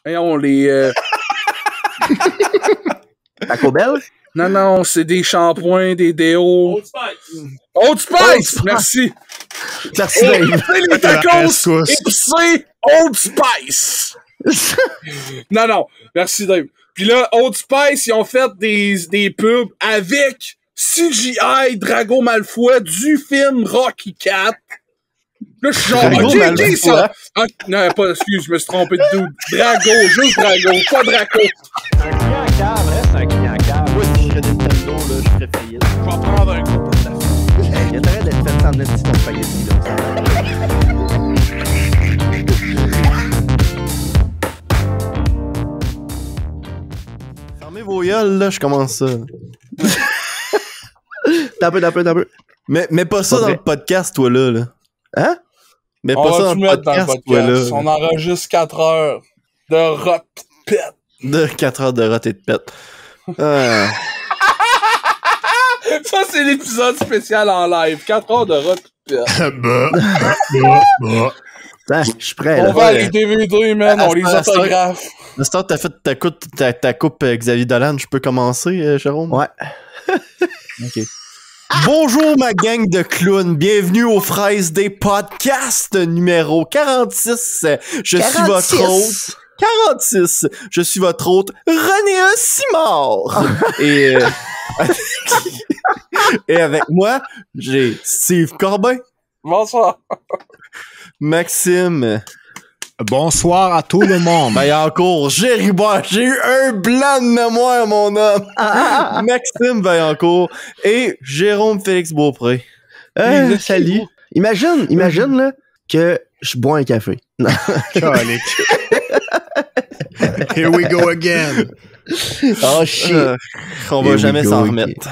Voyons, les... Taco Bell? Non, c'est des shampoings, des déos. Old Spice. Old Spice! Merci. Merci, Dave. Les tacos épicés Old Spice. Non, merci Dave. Puis là, Old Spice, ils ont fait des pubs avec CGI Drago Malfoy du film Rocky IV. Là, je suis genre, ok, ça. Ah, non, pas, excuse, je me suis trompé de doute. Drago, juste Drago, pas Draco. Un client cave reste un client cave. Moi, si je serais Nintendo, là, je ferais faillite. Je vais prendre un coup pour ta fille. Il y a intérêt d'être fait en esti ton spaghetti, là. Fermez vos gueules, là, je commence ça. T'as peu. Mais pas ça Pas dans vrai. le podcast, toi, là. Hein? Mais On pas ça va tout mettre dans le podcast, toi, podcast. là. On enregistre 4 heures de rot pète. De 4 heures de rot et de pète. Ah. Ça, c'est l'épisode spécial en live. 4 heures de rot pète. Hein, je suis prêt, On là. va les DVD, man, on les Ah, c'est vrai. autographe. Nestor, t'as fait ta coupe Xavier Dolan. Je peux commencer, Jérôme? Ouais. OK. Bonjour, ma gang de clowns. Bienvenue aux Fraises des podcasts numéro 46. Je suis votre hôte. 46. Je suis votre hôte, René Simard. Et avec moi, j'ai Steve Corbin, Bonsoir. Maxime Bonsoir à tout le monde. Vaillancourt, Jerry Bois, j'ai eu un blanc de mémoire, mon homme. Maxime Vaillancourt et Jérôme Félix Beaupré. Salut. Imagine, là, que je bois un café. Non. Colique. Here we go again. Oh, shit. On va Here jamais we go s'en again. remettre.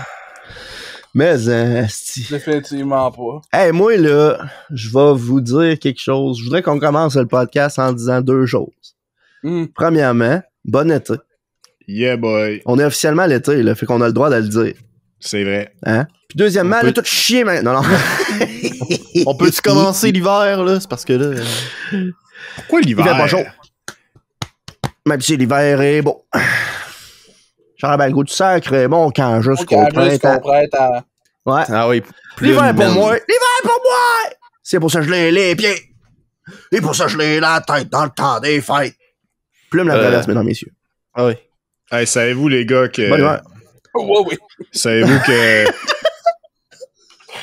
Mais, asti. Définitivement pas. Hey, moi, là, je vais vous dire quelque chose. Je voudrais qu'on commence le podcast en disant deux choses. Premièrement, bon été. Yeah, boy. On est officiellement à l'été, là, fait qu'on a le droit de le dire. C'est vrai. Hein? Puis deuxièmement, On peut- là, tout chier maintenant. Non. On peut-tu commencer l'hiver, là? C'est parce que là... Pourquoi Il fait pas chaud. l'hiver? Même si l'hiver est beau. Genre, ben, le goût du sacre est bon quand jusqu'au printemps. Ouais. Ah oui. L'hiver pour man. moi! L'hiver pour moi! C'est pour ça que je l'ai les pieds. Et pour ça que je l'ai la tête dans le temps des fêtes. Plume la traverse, mesdames, messieurs. Ah oui. Hey, savez-vous, les gars, que... Bonne hiver. Oui. Savez-vous que...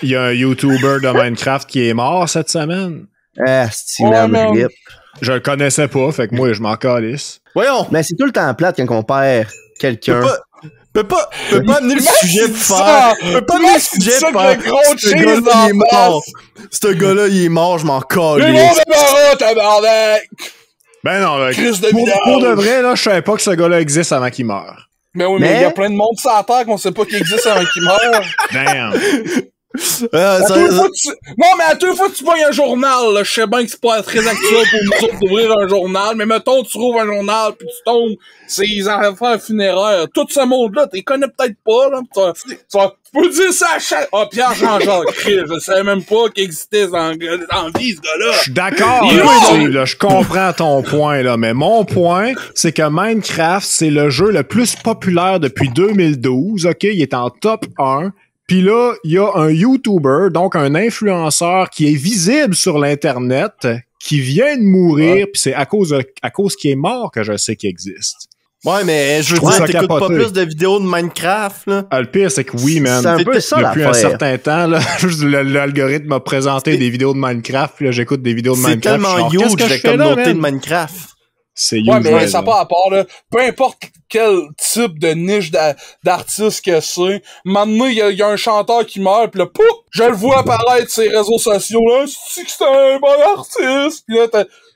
Il y a un YouTuber de Minecraft qui est mort cette semaine? Ah, c'est Oh, merde, man. rip. Je le connaissais pas, fait que moi, je m'en calisse. Voyons! Mais c'est tout le temps plate quand on perd quelqu'un. Peut pas amener le sujet pour ça? faire... Peut pas amener le sujet ça pour que faire... le gros Ce cheese gars-là, dans il est la mort. Ce gars-là, il est mort, je m'en Les mondes calisse. de Barra, tabarnak! Ben non, Crise de pour vidange. de vrai, là, je savais pas que ce gars-là existe avant qu'il meure. Mais oui, Mais- mais il y a plein de monde sur la Terre qu'on sait pas qu'il existe avant qu'il meurt. Damn. Ah, À ça- deux fois que tu... Non, mais à deux fois que tu pognes un journal, là, je sais bien que c'est pas très actuel pour nous autres d'ouvrir un journal, mais mettons, tu trouves un journal, puis tu tombes ces affaires funéraires. Tout ce monde-là, t'es connais peut-être pas, là. Tu peux dire ça à chaque... Ah, Pierre Jean-Jacques, Christ, je savais même pas qu'il existait en vie, ce gars-là. Je suis d'accord, Yo! là, Steve, là, je comprends ton point, là, mais mon point, c'est que Minecraft, c'est le jeu le plus populaire depuis 2012, ok? Il est en top 1. Puis là, il y a un YouTuber, donc un influenceur qui est visible sur l'Internet, qui vient de mourir, puis c'est à cause qu'il est mort que je sais qu'il existe. Ouais, mais je veux trouve dire, ça t'écoutes pas capoté. plus de vidéos de Minecraft, là? Ah, le pire, c'est que oui, man. C'est un peu ça, Depuis un l'affaire. certain temps, là, juste l'algorithme m'a présenté des vidéos de Minecraft, puis là, j'écoute des vidéos de C'est Minecraft. tellement je suis genre, huge, qu'est-ce que la je fais là, communauté de man? Minecraft. C'est Ouais, huge, mais ça là. pas à part, là. Peu importe quel type de niche d'artiste que c'est. Maintenant, il y a un chanteur qui meurt, pis là, pouf! Je le vois apparaître sur les réseaux sociaux, là. C'est un bon artiste! Pis là,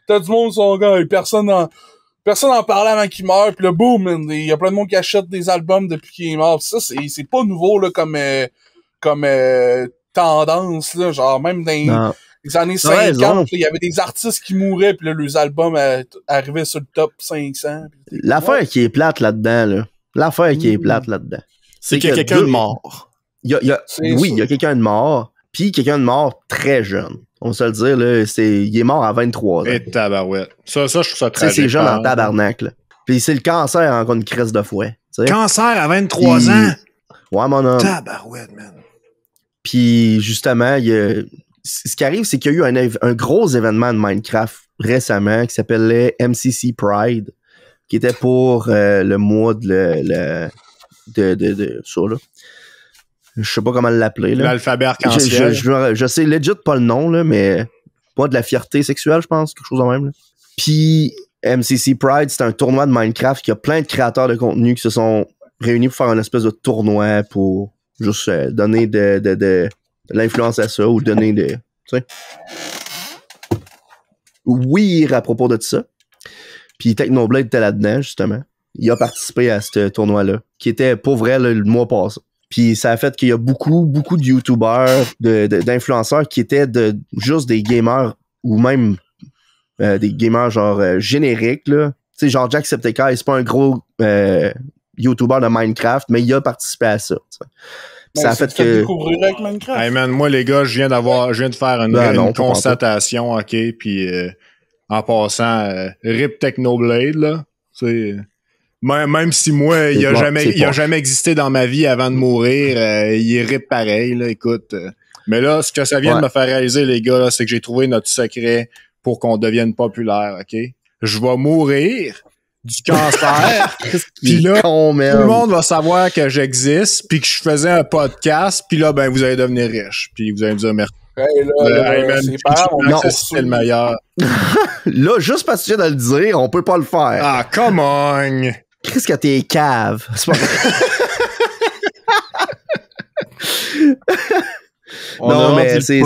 t'as du monde, son gars, et personne en parlait avant qu'il meure, pis là, boum! Il y a plein de monde qui achète des albums depuis qu'il est mort. Pis ça, c'est pas nouveau, là, comme tendance, là. Genre, même dans Non. les années T'as raison. 50, il y avait des artistes qui mouraient, puis là, leurs albums arrivaient sur le top 500. L'affaire qui est plate là-dedans, là. L'affaire qui est plate là-dedans. C'est qu'il y a quelqu'un de mort. Il y a C'est oui, ça. il y a quelqu'un de mort, puis quelqu'un de mort très jeune. On va se le dire, là, il est mort à 23 ans. Et tabarouette. Ça, je trouve ça tragique. C'est jeune en tabarnak, là. Puis c'est le cancer encore une crise de fouet. T'sais. Cancer à 23 ans? Ouais, mon homme. Tabarouette, man. Puis justement, ce qui arrive, c'est qu'il y a eu un gros événement de Minecraft récemment qui s'appelait MCC Pride, qui était pour le mois de ça, là. Je sais pas comment l'appeler, là. L'alphabet arc-en-ciel. Je sais legit pas le nom, là, mais pas de la fierté sexuelle, je pense, quelque chose de même, là. Puis MCC Pride, c'est un tournoi de Minecraft qui a plein de créateurs de contenu qui se sont réunis pour faire une espèce de tournoi pour juste donner de l'influence à ça ou donner tu sais. Oui, à propos de ça. Puis Technoblade était là-dedans, justement. Il a participé à ce tournoi-là, qui était pour vrai le mois passé. Puis ça a fait qu'il y a beaucoup de YouTubers, d'influenceurs qui étaient juste des gamers ou même des gamers genre génériques, là. Tu sais, genre Jacksepticeye, c'est pas un gros YouTuber de Minecraft, mais il a participé à ça. Ça a fait que... découvrir avec Minecraft. Hey man, moi les gars, je viens de faire une constatation, ok, puis en passant, RIP Technoblade, là, c'est... Même si moi, il a jamais existé dans ma vie avant de mourir, il est RIP pareil, là, écoute. Mais là, ce que ça vient de me faire réaliser, les gars, là, c'est que j'ai trouvé notre secret pour qu'on devienne populaire, ok? Je vais mourir du cancer, puis là, tout le monde va savoir que j'existe, puis que je faisais un podcast, puis là, ben, vous allez devenir riche, puis vous allez me dire merci. Hey, là, c'est le meilleur. Là, juste parce que tu viens de le dire, on peut pas le faire. Ah, come on! Qu'est-ce que t'es cave? C'est pas... non, mais c'est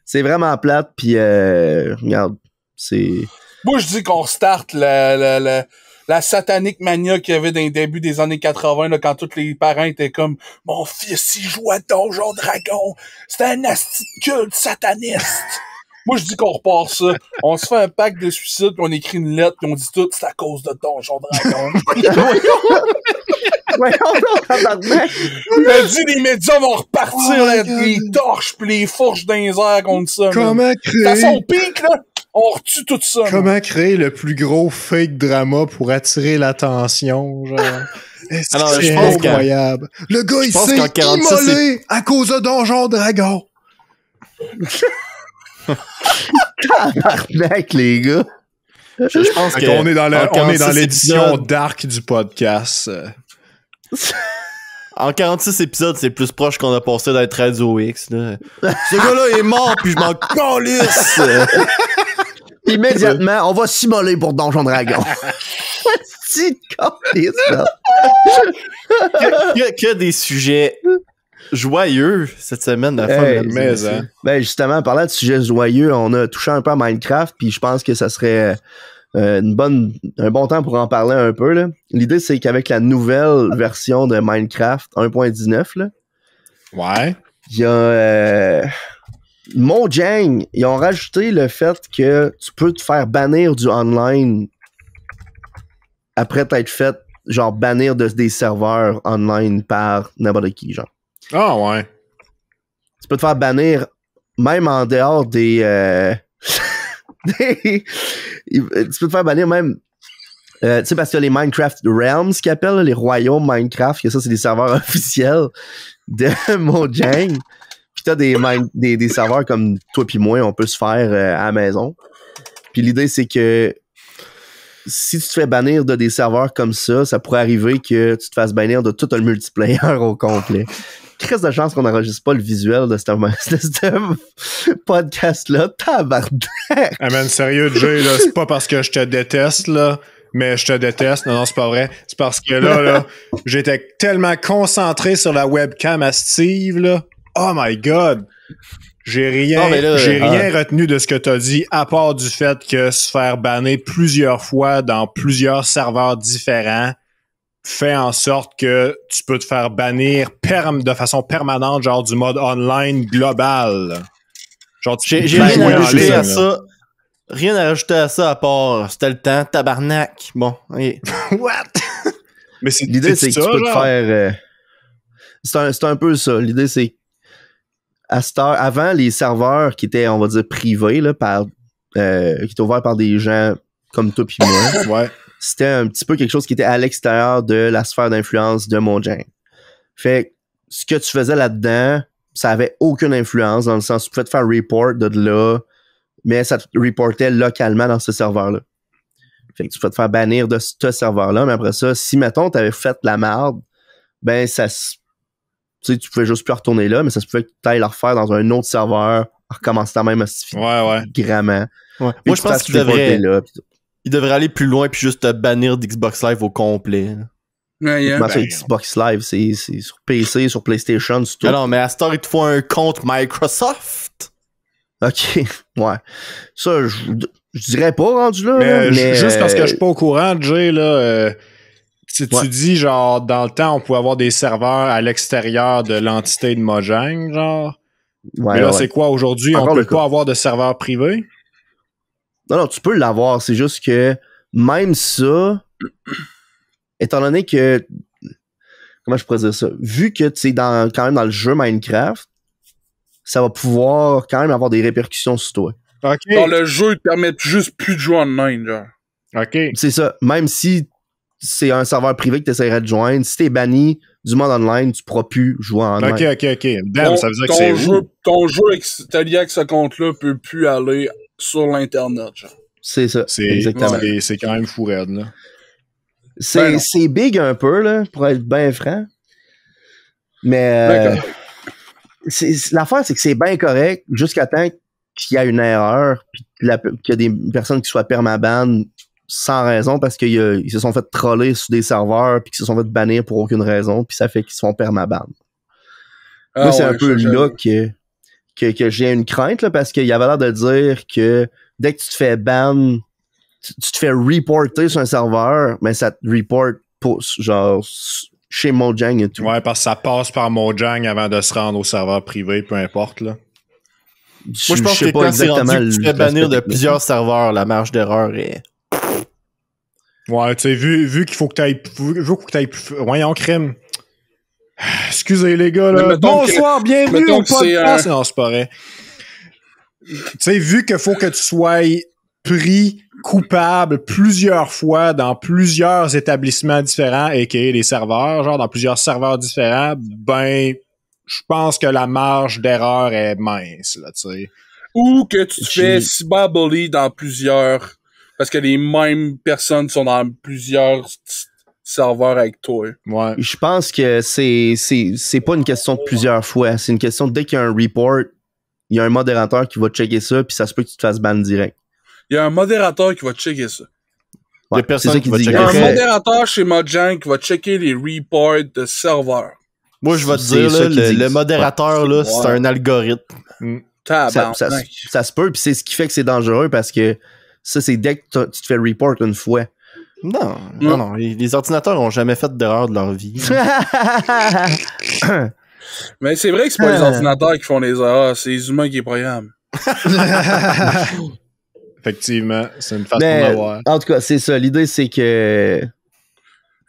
c'est vraiment plate, puis regarde, c'est... Moi, je dis qu'on starte la satanique mania qu'il y avait dans les débuts des années 80, là, quand tous les parents étaient comme « Mon fils, il joue à Donjon Dragon. C'était un asti de culte sataniste. » Moi, je dis qu'on repart ça. On se fait un pacte de suicide, puis on écrit une lettre, puis on dit tout, c'est à cause de Donjon Dragon. Je dis, les médias vont repartir les torches puis les fourches dans les airs contre ça. Comment créer... À son pic, là, on retue tout ça. Comment créer le plus gros fake drama pour attirer l'attention, genre... C'est incroyable. Le gars, il s'est immolé à cause de Donjon Dragon. Tabarnak, les gars. Je pense qu'on est dans l'édition dark du podcast. En 46 épisodes, c'est plus proche qu'on a passé d'être Radio X. Là. Ce gars-là est mort, puis je m'en calisse. Immédiatement, on va s'immoler pour Donjon Dragon. Si calisse, là. Que des sujets joyeux cette semaine de la fin. Ben justement, parlant de sujets joyeux, on a touché un peu à Minecraft, puis je pense que ça serait un bon temps pour en parler un peu, là. L'idée, c'est qu'avec la nouvelle version de Minecraft 1.19, là, ouais, il y a Mojang, ils ont rajouté le fait que tu peux te faire bannir du online après t'être fait, genre, bannir des serveurs online par n'importe qui, genre. Ah ouais. Tu peux te faire bannir même en dehors des... tu peux te faire bannir même... tu sais, parce que les Minecraft Realms qu'ils appellent, là, les royaumes Minecraft, que ça, c'est des serveurs officiels de Mojang. Puis t'as des serveurs comme toi pis moi, on peut se faire à la maison. Puis l'idée, c'est que si tu te fais bannir de des serveurs comme ça pourrait arriver que tu te fasses bannir de tout un multiplayer au complet. Qu'est-ce de chance qu'on n'enregistre pas le visuel de ce podcast-là. Tabarnak! Ah man, sérieux, Jay, là, c'est pas parce que je te déteste, là, mais je te déteste. Non, c'est pas vrai. C'est parce que là, j'étais tellement concentré sur la webcam à Steve, là. Oh my God! J'ai rien retenu de ce que t'as dit, à part du fait que se faire banner plusieurs fois dans plusieurs serveurs différents fait en sorte que tu peux te faire bannir de façon permanente, genre du mode online global. Genre, j'ai rien à rajouter à ça. Rien à rajouter à ça à part c'était le temps, tabarnak. Bon, okay. What? Mais l'idée, c'est que tu peux te faire... c'est un peu ça. L'idée, c'est à cette heure, avant, les serveurs qui étaient, on va dire, privés, là, qui étaient ouverts par des gens comme toi pis moi, Ouais. c'était un petit peu quelque chose qui était à l'extérieur de la sphère d'influence de Mojang. Fait que ce que tu faisais là-dedans, ça avait aucune influence, dans le sens où tu pouvais te faire report de là, mais ça te reportait localement dans ce serveur-là. Fait que tu pouvais te faire bannir de ce serveur-là, mais après ça, si, mettons, t'avais fait la merde, ben, tu sais, tu pouvais juste plus retourner là, mais ça se pouvait que t'ailles le refaire dans un autre serveur, recommencer ta même Ouais. gramment. Ouais. Moi, je pense qu'il devrait aller plus loin puis juste te bannir d'Xbox Live au complet. Ouais, Comment ça, Xbox Live, c'est sur PC, sur PlayStation, sur tout. Non, mais à cette heure, il te faut un compte Microsoft. Ok, ouais. Ça, je dirais pas rendu là. Mais juste parce que je suis pas au courant, Jay, là, tu dis, genre, dans le temps, on pouvait avoir des serveurs à l'extérieur de l'entité de Mojang, genre. Ouais, mais là, c'est quoi aujourd'hui? Encore On peut le cas. pas avoir de serveur privé? Non, tu peux l'avoir. C'est juste que même ça, étant donné que... Comment je pourrais dire ça? Vu que tu es quand même dans le jeu Minecraft, ça va pouvoir quand même avoir des répercussions sur toi. OK. Dans le jeu, il te permet juste plus de jouer online, genre. OK. C'est ça. Même si c'est un serveur privé que tu essaierais de joindre, si t'es banni du mode online, tu pourras plus jouer en online. OK. Damn, ça veut dire que c'est ton jeu t'as lié avec ce compte-là peut plus aller sur l'Internet, genre. C'est ça. Exactement. C'est quand même fou raide, là. C'est big un peu, là, pour être bien franc. Mais l'affaire, c'est que c'est bien correct jusqu'à temps qu'il y a une erreur puis qu'il y a des personnes qui soient permaban sans raison parce qu'ils se sont fait troller sur des serveurs puis qu'ils se sont fait bannir pour aucune raison puis ça fait qu'ils se font permaban. Moi, c'est un peu là que j'ai une crainte là, parce qu'il y avait l'air de dire que dès que tu te fais ban, tu te fais reporter sur un serveur, mais ça te report pour, genre chez Mojang et tout. Ouais, parce que ça passe par Mojang avant de se rendre au serveur privé, peu importe, là. Moi, je pense que quand c'est rendu que tu fais bannir de plusieurs serveurs, la marge d'erreur est... Ouais, tu sais, vu qu'il faut que t'ailles... Voyons, crème. Excusez, les gars, là. Bonsoir, bienvenue au podcast. Non, c'est pas vrai. Tu sais, vu qu'il faut que tu sois pris coupable plusieurs fois dans plusieurs établissements différents, aka les serveurs, genre dans plusieurs serveurs différents, ben, je pense que la marge d'erreur est mince, là, tu sais. Ou que tu te fais cyberbully dans plusieurs, parce que les mêmes personnes sont dans plusieurs serveurs avec toi. Ouais. Je pense que c'est pas une question de plusieurs fois, c'est une question de dès qu'il y a un report, il y a un modérateur qui va checker ça, puis ça se peut que tu te fasses ban direct. Il y a un modérateur qui va checker ça. Ouais, il y a personne qui va checker Il y a ça. un modérateur chez Mojang qui va checker les reports de serveurs. Moi, je vais te dire, là, le modérateur, là, c'est un algorithme. Ça se peut, puis c'est ce qui fait que c'est dangereux, parce que ça, c'est dès que tu te fais report une fois. Non. Les ordinateurs ont jamais fait d'erreur de leur vie. Mais c'est vrai que c'est pas les ordinateurs qui font les erreurs, c'est les humains qui les programment. Effectivement, c'est une façon d'avoir. En tout cas, c'est ça. L'idée, c'est que...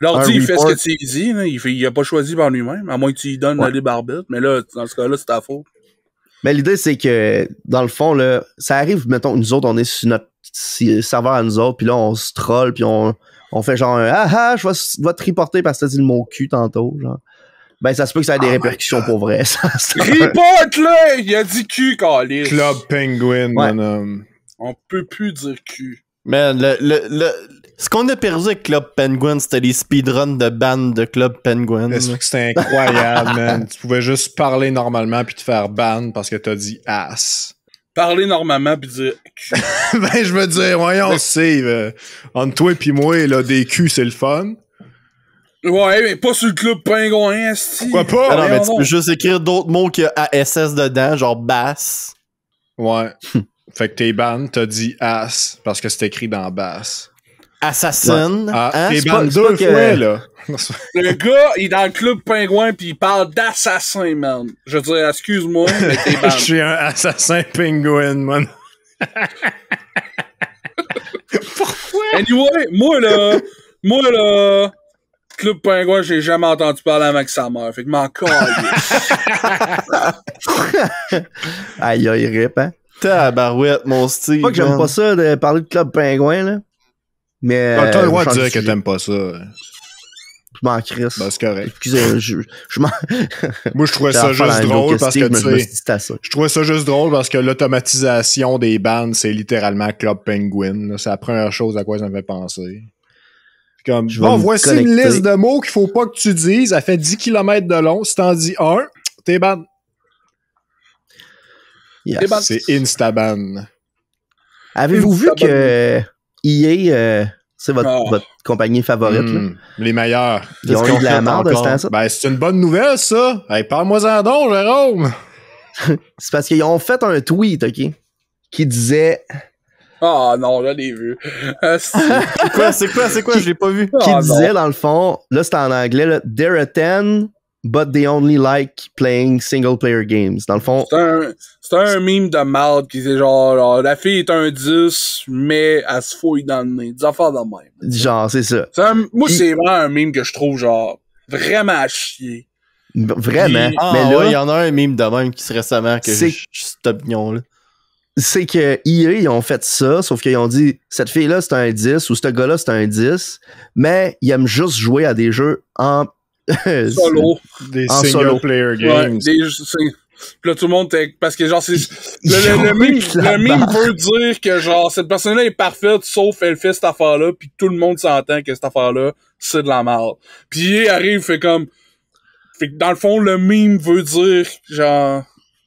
L'ordi, il fait ce que tu lui dis. Là. Il a pas choisi par lui-même, à moins que tu lui donnes le libre arbitre. Mais là, dans ce cas-là, c'est ta faute. Mais l'idée, c'est que, dans le fond, là, ça arrive, mettons, nous autres, on est sur notre serveur à nous autres, puis là, on se troll, puis on fait genre je vais te reporter parce que t'as dit le mot cul tantôt, genre. Ben, ça se peut que ça ait des répercussions pour vrai. Report-le! Il a dit cul, Calis. Club Penguin, mon homme. On peut plus dire cul. Man, ce qu'on a perdu avec Club Penguin, c'était les speedruns de ban de Club Penguin. C'était incroyable, man. Tu pouvais juste parler normalement puis te faire ban parce que t'as dit ass. Parler normalement puis dire cul. Ben, je veux dire, voyons, Steve. Entre toi et puis moi, là, des culs, c'est le fun. Ouais, mais pas sur le Club Pingouin, esti. Pourquoi pas? Ah non, mais tu peux juste écrire d'autres mots qu'il y a ASS dedans, genre bass. Ouais. Fait que t'es ban, t'as dit ass parce que c'est écrit dans bass. Assassin. Ouais. Ah, hein? t'es ban deux fois, là. Le gars, il est dans le Club Pingouin pis il parle d'assassin, man. Je veux dire, excuse-moi, mais t'es ban. Je suis un assassin pingouin, man. Pourquoi? Anyway, moi là, Club Penguin, j'ai jamais entendu parler avec sa mère. Fait que m'en calisse. Aïe, aïe, rip, hein. Tabarouette, mon Steve. Pas que j'aime pas ça de parler de Club Pingouin, là. Mais. T'as le droit de je dire que t'aimes pas ça. Je m'en crisse. Ben, c'est correct. Excusez, je m'en. Moi, je trouvais ça juste drôle parce que, tu sais, ça. je trouvais ça juste drôle parce que l'automatisation des bandes, c'est littéralement Club Penguin. Là. C'est la première chose à quoi ça me fait penser. Comme, bon, voici une liste de mots qu'il faut pas que tu dises. Elle fait 10 km de long. Si t'en dis un, t'es ban. Yes. C'est Instaban. Avez-vous vu que EA, c'est votre compagnie favorite, là? Les meilleurs. Ils ont eu de la merde de ce temps-là? Ben, c'est une bonne nouvelle, ça. Hey, parle-moi-en donc, Jérôme. C'est parce qu'ils ont fait un tweet, OK? Qui disait... Ah non, là, l'ai vu. C'est quoi? Je l'ai pas vu. Qui disait, dans le fond, là, c'est en anglais, là, They're a 10, but they only like playing single-player games. Dans le fond... C'est un meme de merde qui dit genre, la fille est un 10, mais elle se fouille dans le nez. Des affaires de même. Genre, c'est ça. Moi, c'est vraiment un meme que je trouve, genre, vraiment à chier. Vraiment. Ah, mais là, ouais, il y en a un meme de même qui serait récemment que j'ai cette opinion-là. C'est que EA, ils ont fait ça, sauf qu'ils ont dit, cette fille-là, c'est un 10, ou ce gars-là, c'est un 10, mais ils aiment juste jouer à des jeux en... solo. Des single-player games. Ouais, puis là, tout le monde parce que genre, c'est, le meme veut dire que genre, cette personne-là est parfaite, sauf elle fait cette affaire-là, puis tout le monde s'entend que cette affaire-là, c'est de la merde. Puis il arrive, fait que dans le fond, le meme veut dire, genre,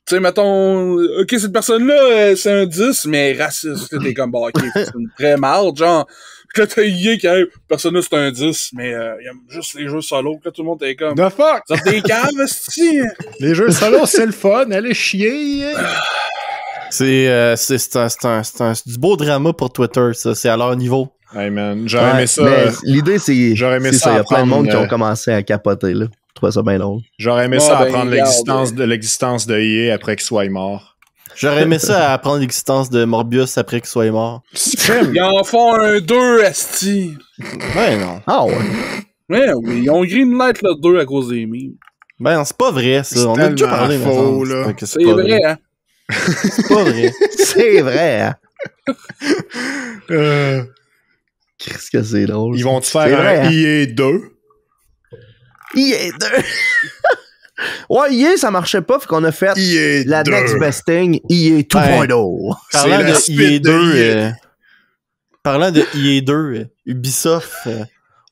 tu sais, mettons, ok, cette personne-là, c'est un 10, mais raciste. T'es comme, bah, ok, c'est une vraie merde, genre. Pis là, t'as EA qui arrive, personne-là, c'est un 10, mais il aime juste les jeux solo. Pis là, tout le monde est comme, The fuck? ça des caves, c'ti. Les jeux solo, c'est le fun, allez chier. C'est du beau drama pour Twitter, ça. C'est à leur niveau. Hey man, j'aurais aimé ça. L'idée, c'est j'aurais aimé ça. Il y a plein de monde qui ont apprendre, commencé à capoter, là. Je trouvais ça bien drôle. J'aurais aimé ça apprendre l'existence de EA après qu'il soit mort. J'aurais aimé ça à apprendre l'existence de Morbius après qu'il soit mort. Ils en font un 2, esti. Ben non. Ah ouais. Ouais, oui, ils ont greenlight le 2 à cause des memes. Ben non, c'est pas vrai, ça. C'est On a déjà parlé, tellement faux, là. C'est vrai, hein. C'est pas vrai. C'est vrai, hein. Qu'est-ce que c'est drôle. Ils vont-tu faire un EA 2? EA 2! Ouais, EA, ça marchait pas, fait qu'on a fait EA la 2. next best thing, EA 2.0. Parlant la de suite EA de 2, EA. Parlant de EA 2, Ubisoft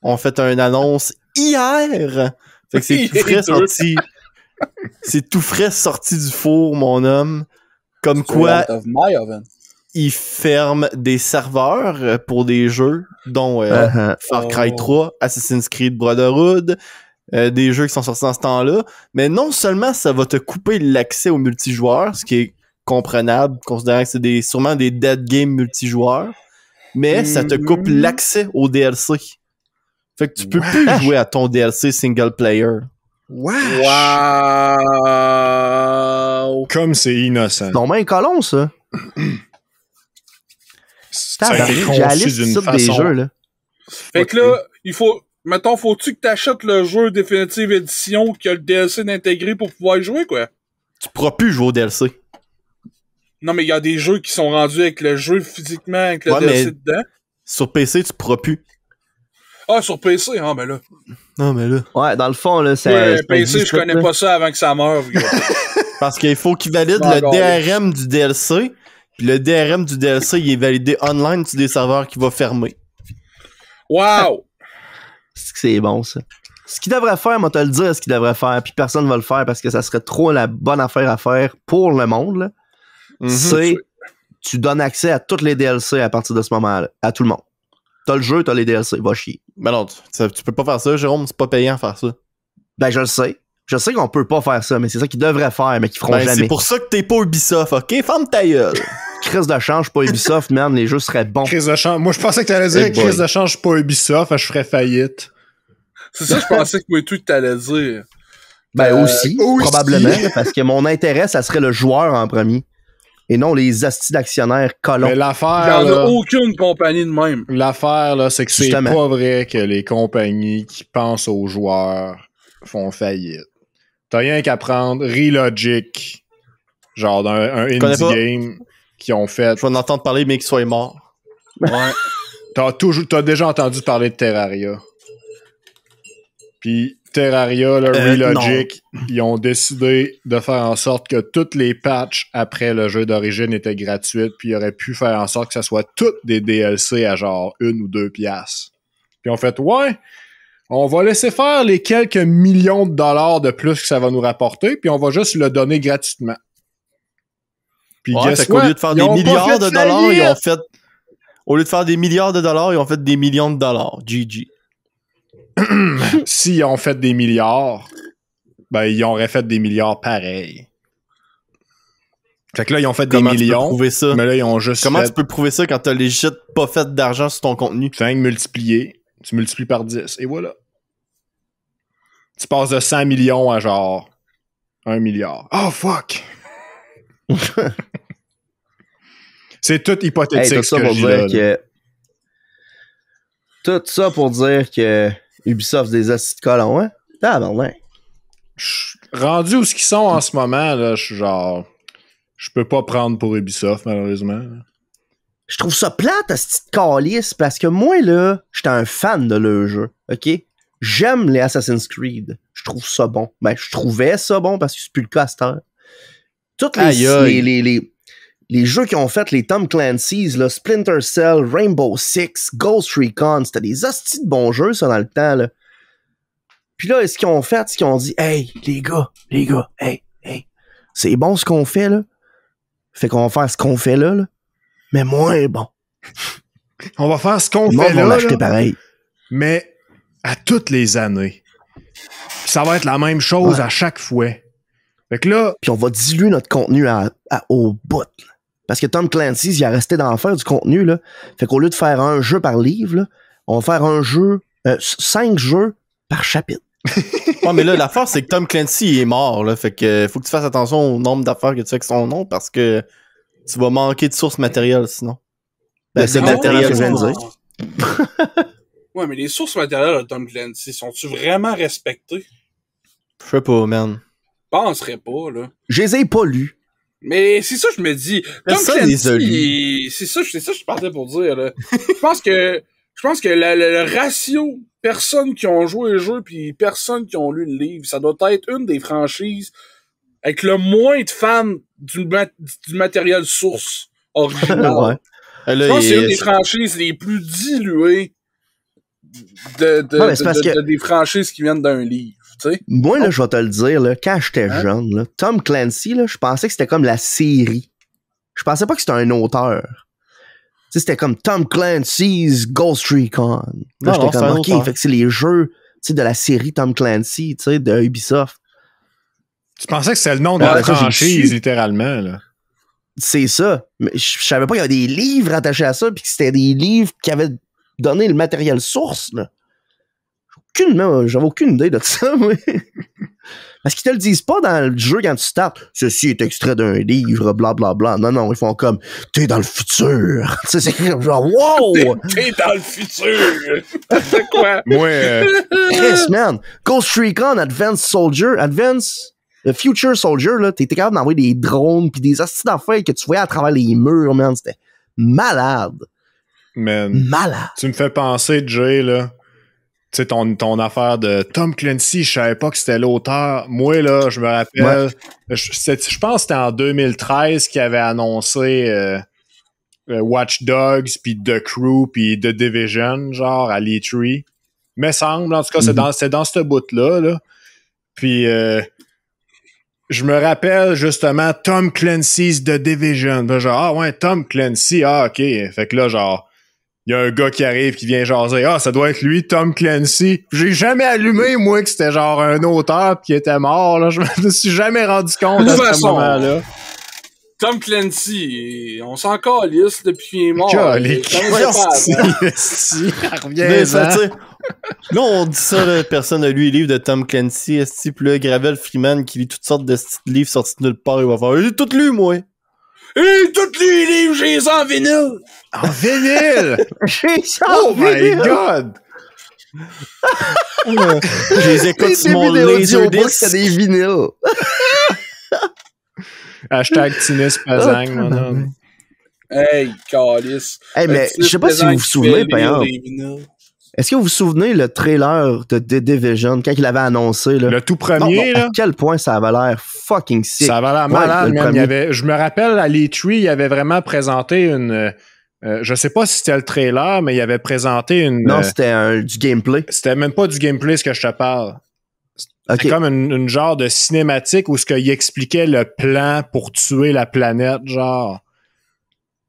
ont fait une annonce hier. Fait que c'est tout frais sorti. C'est tout frais sorti du four, mon homme. Comme quoi, ils ferment des serveurs pour des jeux, dont Far Cry 3, Assassin's Creed Brotherhood, des jeux qui sont sortis dans ce temps-là. Mais non seulement ça va te couper l'accès au multijoueur, ce qui est comprenable, considérant que c'est sûrement des dead games multijoueurs, mais ça te coupe l'accès au DLC. Fait que tu peux plus jouer à ton DLC single player. Wow! Comme c'est innocent. C'est donc bien colon, ça. Ça a été J'ai la conçu liste d'une des façon... jeux, là. Fait que là, mettons, faut-tu que t'achètes le jeu Definitive Edition qui a le DLC d'intégrer pour pouvoir y jouer, quoi? Tu pourras plus jouer au DLC. Non, mais il y a des jeux qui sont rendus avec le jeu physiquement, avec le DLC dedans. Sur PC, tu pourras plus. Ah, sur PC, hein, ben là. Non, mais là. Ouais, dans le fond, là, c'est. Ouais, PC, je connais pas ça avant que ça meure. Parce qu'il faut qu'il valide le DRM du DLC. Puis le DRM du DLC, il est validé online sur des serveurs qui vont fermer. Wow! C'est bon, ça. Ce qu'il devrait faire, moi, te le dire, ce qu'il devrait faire, puis personne va le faire parce que ça serait trop la bonne affaire à faire pour le monde, là. C'est tu donnes accès à tous les DLC à partir de ce moment-là, à tout le monde. T'as le jeu, t'as les DLC, va chier. Ben non, tu peux pas faire ça, Jérôme, c'est pas payant faire ça. Ben je le sais. Je sais qu'on peut pas faire ça, mais c'est ça qu'ils devraient faire, mais qu'ils feront jamais. C'est pour ça que t'es pas Ubisoft, ok? Ferme ta gueule! Crise de change, pas Ubisoft, man, les jeux seraient bons. Crise de change. Moi, je pensais que t'allais dire crise de change, pas Ubisoft, je ferais faillite. C'est ça, je pensais que moi, tout t'allais dire. Ben aussi, probablement, parce que mon intérêt, ça serait le joueur en premier. et non les astis d'actionnaires colons. Mais Il n'y l'affaire, en a là, aucune compagnie de même. l'affaire, là, c'est que c'est Justement. pas vrai que les compagnies qui pensent aux joueurs font faillite. T'as rien qu'à prendre Relogic, genre d'un connais indie pas. game qui ont fait. Je vais en entendre parler, mais qu'il soit mort. Ouais. T'as déjà entendu parler de Terraria. Puis Terraria, là, Relogic, ils ont décidé de faire en sorte que toutes les patchs après le jeu d'origine étaient gratuites, puis ils auraient pu faire en sorte que ça soit toutes des DLC à genre 1 ou 2 piastres. Puis on fait, ouais, on va laisser faire les quelques millions de dollars de plus que ça va nous rapporter, puis on va juste le donner gratuitement. Puis Ouais, guess fait qu'au what? lieu de faire Ils des ont pas milliards fait de dollars, faillite! ils ont fait... Au lieu de faire des milliards de dollars, ils ont fait des millions de dollars. GG. S'ils ont fait des milliards, ben ils auraient fait des milliards pareil. Fait que là, ils ont fait des Comment tu peux millions, prouver ça? mais là, ils ont juste Comment fait tu peux prouver ça quand t'as legit pas fait d'argent sur ton contenu? fait multiplier. Tu multiplies par 10, et voilà. Tu passes de 100 millions à genre 1 milliard. Oh, fuck! C'est tout Hey, hypothétique, tout ce ça que pour je dis là. dire que. Tout ça pour dire que Ubisoft des astis de colons, hein? Tabarnak. Rendu où ce qu'ils sont en ce moment, là, je suis genre... Je peux pas prendre pour Ubisoft, malheureusement. Je trouve ça plate, asti de calice, parce que moi, là, j'étais un fan de leur jeu, ok? J'aime les Assassin's Creed. Je trouve ça bon. Ben, je trouvais ça bon parce que c'est plus le cas à cette heure. Toutes Aïe, aïe. les jeux qu'ils ont fait, les Tom Clancy's, là, Splinter Cell, Rainbow Six, Ghost Recon, c'était des astis de bons jeux, ça, dans le temps, là. Puis là, ce qu'ils ont fait, c'est qu'ils ont dit, hey, les gars, hey, c'est bon ce qu'on fait, là. Fait qu'on va faire ce qu'on fait là, mais moins bon. On va faire ce qu'on Le monde fait va là, l'acheter là, pareil. mais à toutes les années. Puis ça va être la même chose Ouais. à chaque fois. Fait que là, Puis on va diluer notre contenu au bout. Là. Parce que Tom Clancy, il a resté d'en faire du contenu, là. Fait qu'au lieu de faire un jeu par livre, là, on va faire 5 jeux par chapitre. Ouais, mais là, l'affaire, c'est que Tom Clancy il est mort, là. Fait que faut que tu fasses attention au nombre d'affaires que tu fais avec son nom parce que tu vas manquer de sources matérielles sinon. Ben, c'est Ah matériel ouais, que je viens de ouais. dire. Ouais, mais les sources matérielles de Tom Clancy, sont-tu vraiment respectées? Je sais pas, man. Je penserais pas, là. Je les ai pas lus. Mais c'est ça que je me dis. Tom Personne les a Clancy, c'est ça que je partais pour dire, là. Je pense que le ratio personnes qui ont joué le jeu puis personnes qui ont lu le livre, ça doit être une des franchises avec le moins de fans du matériel source original. Ouais. Là, Je pense que c'est une des franchises les plus diluées Ouais, mais c'est parce que- des franchises qui viennent d'un livre, tu sais. Moi, là, je vais te le dire, là, quand j'étais jeune, là, Tom Clancy, là, je pensais que c'était comme la série. Je pensais pas que c'était un auteur. Tu sais, c'était comme Tom Clancy's Ghost Recon. Là, Non, j'étais non, c'est comme, un OK, auteur. fait que c'est les jeux, tu sais, de la série Tom Clancy, tu sais, de Ubisoft. tu pensais que c'était le nom de Ouais, la ça, j'ai franchise, su. littéralement, là. C'est ça. Mais je savais pas qu'il y avait des livres attachés à ça, puis que c'était des livres qui avaient donné le matériel source, là. J'avais aucune idée de ça, moi. Parce qu'ils te le disent pas dans le jeu quand tu startes. Ceci est extrait d'un livre, blablabla. Bla, bla. Non, ils font comme, t'es dans le futur. Tu sais, c'est comme genre, wow! T'es dans le futur! C'est quoi? Moi, Chris, man. Ghost Recon Future Soldier, là, t'étais capable d'envoyer des drones pis des astuces d'affaires que tu voyais à travers les murs, man. C'était malade. man, Malade. tu me fais penser, Jay, là. Tu sais, ton affaire de Tom Clancy, je savais pas que c'était l'auteur. Moi, là, je me rappelle, je pense que c'était en 2013 qu'il avait annoncé Watch Dogs, puis The Crew, puis The Division, genre, à l'E3. Me semble, en tout cas, c'est dans ce bout-là, là. Puis, je me rappelle, justement, Tom Clancy's The Division. Puis genre, ah ouais, Tom Clancy, ah, OK. Fait que là, genre, il y a un gars qui arrive, qui vient jaser. Ah, ça doit être lui, Tom Clancy. J'ai jamais allumé, moi, que c'était genre un auteur qui était mort, là. Je me suis jamais rendu compte De à toute ce façon, moment-là. Tom Clancy, on s'en calisse depuis qu'il est mort. Calique. Je connaissais pas avant. Si, Mais ça, reviens-en. tu sais, là, on dit ça, là, personne n'a lu les livres de Tom Clancy, esti, pis là, Gravel Freeman qui lit toutes sortes de livres sortis de nulle part, il va faire, j'ai tout lu, moi. Et tous les livres, j'ai les en vinyle! En vinyle! J'ai ça Oh my god! Je les écoute sur mon Laserdisc. Laserdisc. C'est des vinyles. Hashtag Tinus Pazang, mon homme. Hey, calice. Hey, mais je sais pas si vous vous souvenez, par exemple. Est-ce que vous vous souvenez le trailer de The Division quand il avait annoncé là? Le tout premier, là. À quel point ça avait l'air fucking sick. Ça avait l'air Ouais, malade, le man. premier. Je me rappelle à l'E3, il avait vraiment présenté une. Je sais pas si c'était le trailer, mais il avait présenté une. Non, c'était du gameplay. C'était même pas du gameplay ce que je te parle. C'était Ok. comme une genre de cinématique où ce qu'il expliquait le plan pour tuer la planète, genre.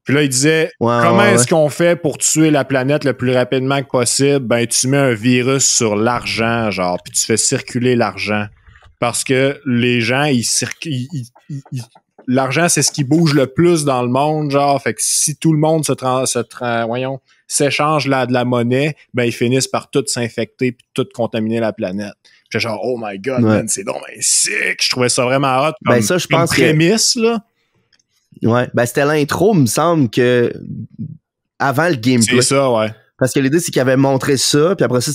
Puis là, il disait comment est-ce qu'on fait pour tuer la planète le plus rapidement que possible? Ben, tu mets un virus sur l'argent, genre, puis tu fais circuler l'argent. Parce que les gens, l'argent, c'est ce qui bouge le plus dans le monde, genre. Fait que si tout le monde s'échange de la monnaie, ben, ils finissent par tout s'infecter puis tout contaminer la planète. J'étais genre, oh my god, man, c'est donc ben sick! Je trouvais ça vraiment hot comme, Ben ça, je pense prémisse, là. Ouais, ben c'était l'intro, il me semble que avant le gameplay. C'est ça, ouais. Parce que l'idée, c'est qu'il avait montré ça, puis après ça,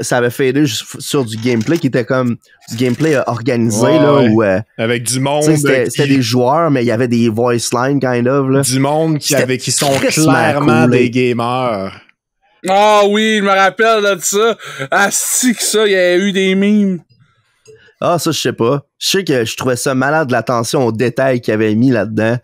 ça avait fadé sur du gameplay qui était comme du gameplay organisé, Ouais, là, ouais. où... Avec du monde. C'était des joueurs, mais il y avait des voice lines, kind of, là. Du monde qui sont crissement clairement cool, des gamers. Ah oui, je me rappelle de ça. Asti que ça, il y a eu des mimes. Ah, ça, je sais pas. Je sais que je trouvais ça malade, l'attention aux détails qu'il avait mis là-dedans.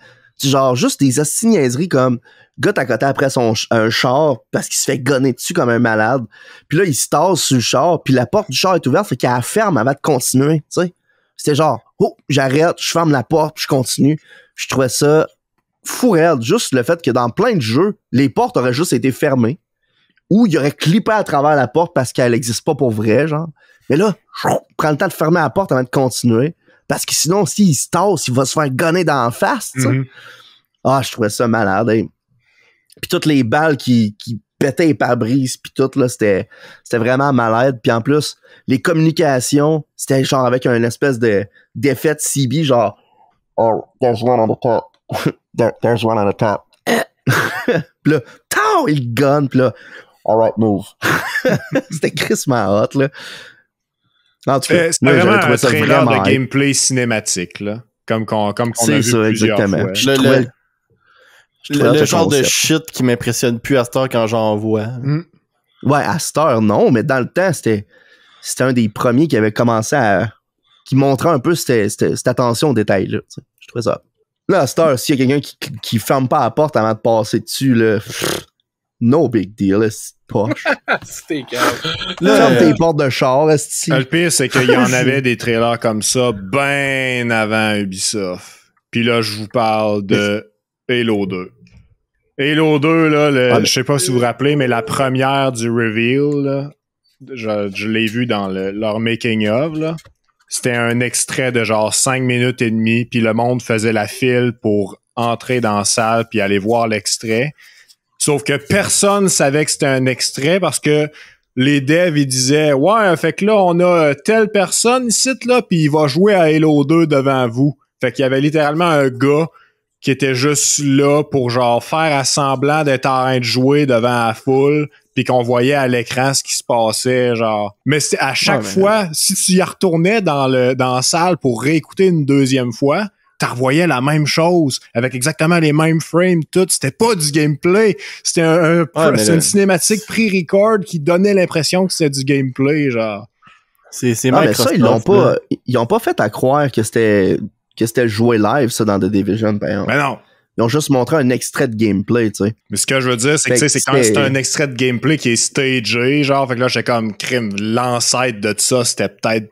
Genre, juste des niaiseries comme gars à côté après un char parce qu'il se fait gonner dessus comme un malade. Puis là, il se tasse sur le char, puis la porte du char est ouverte, fait qu'elle la ferme avant de continuer, tu sais. C'était genre, oh, j'arrête, je ferme la porte, puis je continue. Je trouvais ça fou raide. Juste le fait que dans plein de jeux, les portes auraient juste été fermées. Ou il aurait clippé à travers la porte parce qu'elle existe pas pour vrai, genre. Mais là, prends le temps de fermer la porte avant de continuer. Parce que sinon, s'il se tasse, il va se faire gonner dans la face, tu sais. Mm-hmm. Ah, je trouvais ça malade, hein. Puis toutes les balles qui pétaient les pare-brises, puis tout, là, c'était vraiment malade. Puis en plus, les communications, c'était genre avec un espèce d'effet de CB, genre « Oh, there's one on the top. There's one on the top. » Puis là, tao, il gun, puis là, « Alright, move. » C'était crissement hot, là. En tout cas, C'était vraiment j'avais trouvé un ça trailer vraiment de hype. gameplay cinématique, là. Comme qu'on a C'est vu ça, plusieurs exactement. fois. Je trouvais- je trouvais Le le genre de concept. shit qui m'impressionne plus à cette heure quand j'en vois. Ouais, à cette heure, non, mais dans le temps, c'était un des premiers qui avait commencé à... qui montrait un peu cette attention aux détails, là. Tu sais. Je trouvais ça. Là, à cette heure, s'il y a quelqu'un qui ferme pas la porte avant de passer dessus, là, no big deal, là, c'est poche. C'était calme. Ferme tes portes de char, esti. Le pire, c'est qu'il y en avait des trailers comme ça bien avant Ubisoft. Puis là, je vous parle de Halo 2. Halo 2, là, je sais pas si vous vous rappelez, mais la première du reveal, là, je l'ai vu dans leur making-of, là. C'était un extrait de genre 5 minutes et demie, puis le monde faisait la file pour entrer dans la salle puis aller voir l'extrait. Sauf que personne savait que c'était un extrait parce que les devs, ils disaient « Ouais, fait que là, on a telle personne ici, là, puis il va jouer à Halo 2 devant vous. » Fait qu'il y avait littéralement un gars qui était juste là pour genre faire semblant d'être en train de jouer devant la foule, puis qu'on voyait à l'écran ce qui se passait, genre. Mais c'était à chaque fois, si tu y retournais dans la salle pour réécouter une deuxième fois, t'en revoyais la même chose, avec exactement les mêmes frames, tout. C'était pas du gameplay. C'était une cinématique pre-record qui donnait l'impression que c'était du gameplay, genre. C'est Ah, mais Microsoft. ça, ils ont pas fait à croire que c'était joué live, ça, dans The Division, par exemple. Mais non. Ils ont juste montré un extrait de gameplay, tu sais. Mais ce que je veux dire, c'est que c'est quand c'est un extrait de gameplay qui est stagé, genre, fait que là, j'étais comme crime, l'ancêtre de ça, c'était peut-être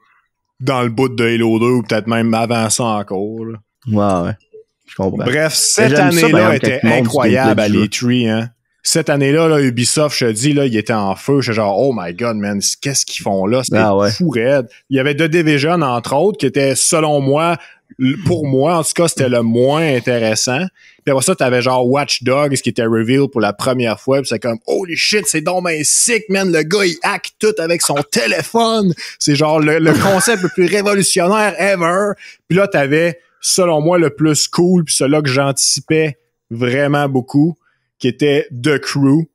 dans le bout de Halo 2 ou peut-être même avant ça encore, là. Ouais. Je comprends. Bref, cette j'aime ça, année-là par exemple, était quand ils montrent du incroyable à gameplay du l'E3, hein. Cette année-là, là, Ubisoft, je te dis, là, il était en feu. J'étais genre, oh my god, man, qu'est-ce qu'ils font là? C'était fou raide. Il y avait The Division, entre autres, qui était, selon moi, pour moi, en tout cas, c'était le moins intéressant. Puis après ça, t'avais genre Watch Dogs qui était reveal pour la première fois. Puis c'est comme, holy shit, c'est donc ben sick, man. Le gars, il hack tout avec son téléphone. C'est genre le concept le plus révolutionnaire ever. Puis là, t'avais selon moi, le plus cool, puis celui-là que j'anticipais vraiment beaucoup, qui était The Crew.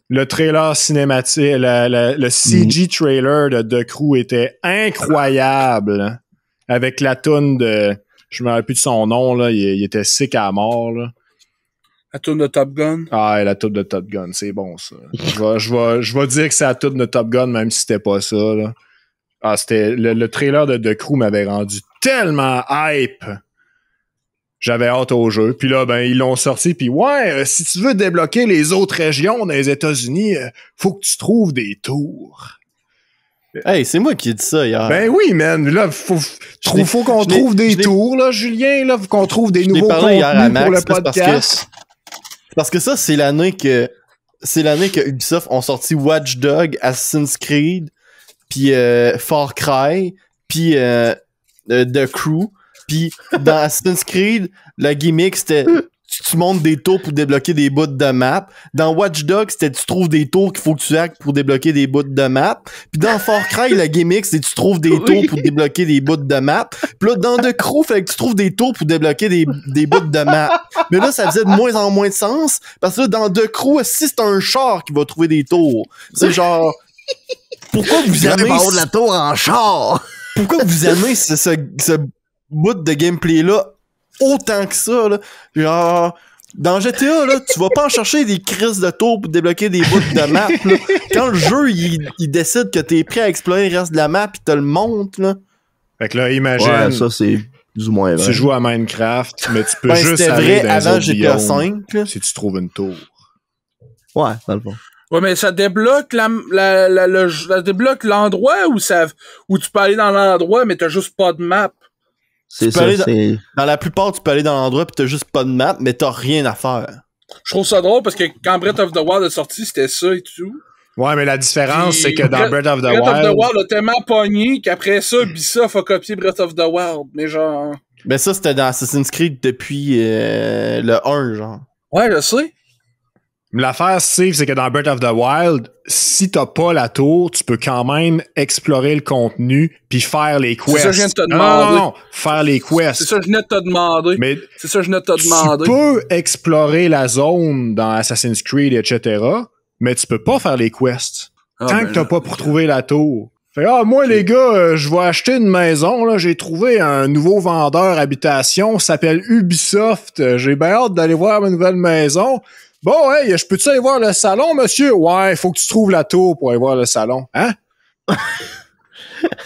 Le trailer cinématique, le CG trailer de The Crew était incroyable, hein, avec la toune de... Je me rappelle plus de son nom, là. Il était sick à mort, là. La toune de Top Gun. Ah, la toune de Top Gun, c'est bon, ça. Je vais dire que c'est la toune de Top Gun, même si c'était pas ça, là. Ah, c'était... Le trailer de The Crew m'avait rendu tellement hype. J'avais hâte au jeu. Puis là, ben, ils l'ont sorti. Puis ouais, si tu veux débloquer les autres régions dans les États-Unis, faut que tu trouves des tours. Hey, c'est moi qui ai dit ça hier. Ben oui, man. Là, faut qu'on trouve des tours, là, Julien. Là, faut qu'on trouve des nouveaux parlé hier à contenus Max, pour le parce podcast. Parce que ça, c'est l'année que Ubisoft ont sorti Watch Dogs, Assassin's Creed, puis Far Cry, puis The Crew. Puis dans Assassin's Creed, la gimmick, c'était tu montes des tours pour débloquer des bouts de map. Dans Watch Dogs, c'était tu trouves des tours qu'il faut que tu hackes pour débloquer des bouts de map. Puis dans Far Cry, la gimmick, c'est tu trouves des tours pour débloquer des bouts de map. Puis là, dans The Crew, fallait que tu trouves des tours pour débloquer des bouts de map. Mais là, ça faisait de moins en moins de sens. Parce que là, dans The Crew, si c'est un char qui va trouver des tours, c'est genre... Pourquoi vous aimez... de la tour en char! Pourquoi vous aimez ce bout de gameplay-là autant que ça, là? Genre, dans GTA, là, tu vas pas en chercher des crises de tours pour débloquer des bouts de map, là. Quand le jeu, il décide que t'es prêt à explorer le reste de la map, pis te le montre, là. Fait que là, imagine... Ouais, ça, c'est plus ou moins vrai. Tu joues à Minecraft, mais tu peux Ben, juste c'était aller vrai dans les avant autres GTA biomes 5, là. si tu trouves une tour. Ouais, dans le fond. Ouais, mais ça débloque ça débloque l'endroit où tu peux aller dans l'endroit, mais t'as juste pas de map. C'est Tu peux ça, aller c'est... Dans la plupart, tu peux aller dans l'endroit pis t'as juste pas de map, mais t'as rien à faire. Je trouve ça drôle parce que quand Breath of the Wild est sorti, c'était ça et tout. Ouais, mais la différence, Puis c'est que dans Breath of the Breath of the Wild... Wild a tellement pogné qu'après ça, Ubisoft a copié Breath of the Wild. Mais genre... Ben ça, c'était dans Assassin's Creed depuis le 1, genre. Ouais, je sais. L'affaire, Steve, c'est que dans Breath of the Wild, si t'as pas la tour, tu peux quand même explorer le contenu puis faire les quests. C'est ça que je viens de te demander. Non, faire les quests. C'est ça que je venais de te demander. Mais c'est ça que je venais de te demander. tu peux explorer la zone dans Assassin's Creed, etc., mais tu peux pas faire les quests. Tant que t'as pas pour trouver la tour. Fait, moi, les gars, je vais acheter une maison, là, j'ai trouvé un nouveau vendeur habitation, s'appelle Ubisoft, j'ai bien hâte d'aller voir ma nouvelle maison. Bon, hey, je peux-tu aller voir le salon, monsieur? Ouais, faut que tu trouves la tour pour aller voir le salon. Hein?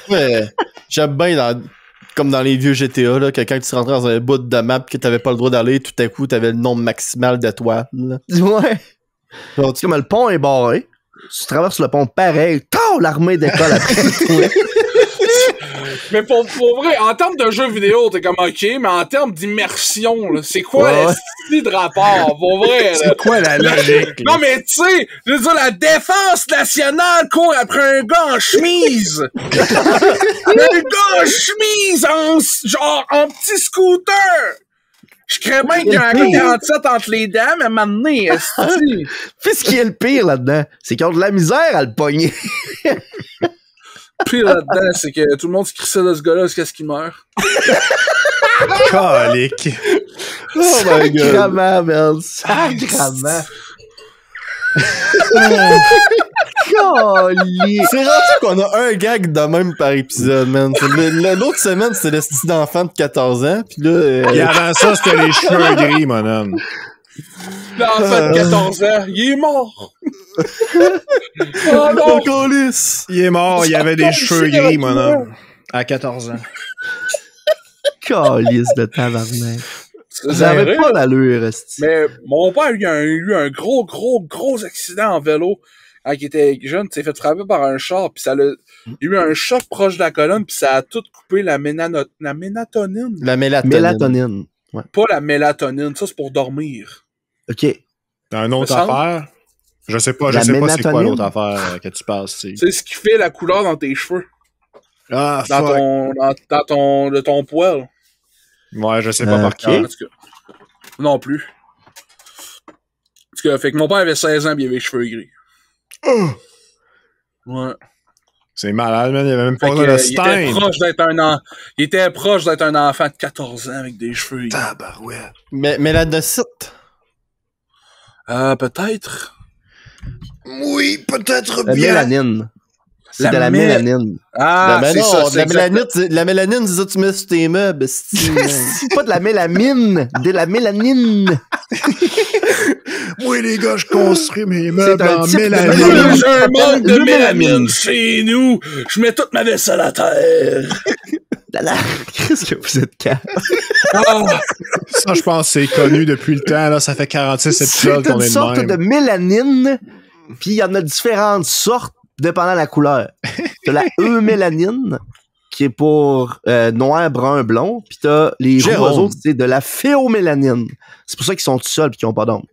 Ouais, j'aime bien comme dans les vieux GTA, là, que quand tu rentrais dans un bout de map que t'avais pas le droit d'aller, tout à coup, t'avais le nombre maximal d'étoiles. Ouais. Genre, tu sais, comme le pont est barré, tu traverses le pont pareil, l'armée d'école après toi. Mais pour vrai, en termes de jeux vidéo, t'es comme OK, mais en termes d'immersion, là, c'est quoi l'esprit de rapport? Pour vrai, là? C'est quoi la logique? Non, mais tu sais, je veux dire, la défense nationale court après un gars en chemise. Un gars en chemise, en petit scooter. Je crée bien qu'il y a un AK-47 entre les dames à m'amener, esti. Puis ce qui est le pire là-dedans, c'est qu'ils ont de la misère à le pogner. Le pire là-dedans, c'est que tout le monde se crissait de ce gars-là jusqu'à ce qu'il meure. Calique. Oh my god. Sacrement, man. Sacrement. C'est rendu qu'on a un gag de même par épisode, man. L'autre semaine, c'était le style d'enfant de 14 ans, pis là... Et avant ça, c'était les cheveux gris, mon homme. L'enfant de 14 ans, il est mort. Oh non! Il est mort, il avait des cheveux gris, mon homme. À 14 ans. Calice de tabarnak. C'est Vous avez vrai. pas l'allure, esti. Mais mon père a eu un gros accident en vélo quand il était jeune. Il s'est fait frapper par un char, puis il a eu un choc proche de la colonne, puis ça a tout coupé la mélatonine. La mélatonine. Mélatonine. Ouais. Pas la mélatonine, ça c'est pour dormir. OK. T'as une autre Me semble. affaire? Je sais pas La c'est quoi mélatonine? l'autre affaire que tu passes, tu sais. C'est ce qui fait la couleur dans tes cheveux. Ah, De ton poil. Ouais, je sais pas par qui. En tout cas, non plus. En tout cas, fait que mon père avait 16 ans et il avait les cheveux gris. Ouais. C'est malade, man. Il avait même pas Fait besoin que, de il était Stein. proche d'être un enfant de 14 ans avec des cheveux. Tabarouette. Mélanocyte. Peut-être. Oui, peut-être La mélanine. C'est de la mélanine. Ah, Ben c'est non, ça, c'est la mélanine, c'est ça que tu mets sur tes meubles. C'est pas de la mélamine, de la mélanine. Oui, les gars, je construis mes meubles un en type de mélanine. mélanine. J'ai un manque de Le mélamine. mélamine chez nous. Je mets toute ma vaisselle à terre. Qu'est-ce que vous êtes calme? Ah, Ça, je pense que c'est connu depuis le temps. Là, ça fait 46 épisodes C'est qu'on une est de sorte même. de mélanine, puis il y en a différentes sortes dépendant de la couleur. T'as la eumélanine, qui est pour noir, brun, blond, puis t'as les Jérôme. eux autres, c'est de la phéomélanine. C'est pour ça qu'ils sont tout seuls pis qu'ils ont pas d'ombre.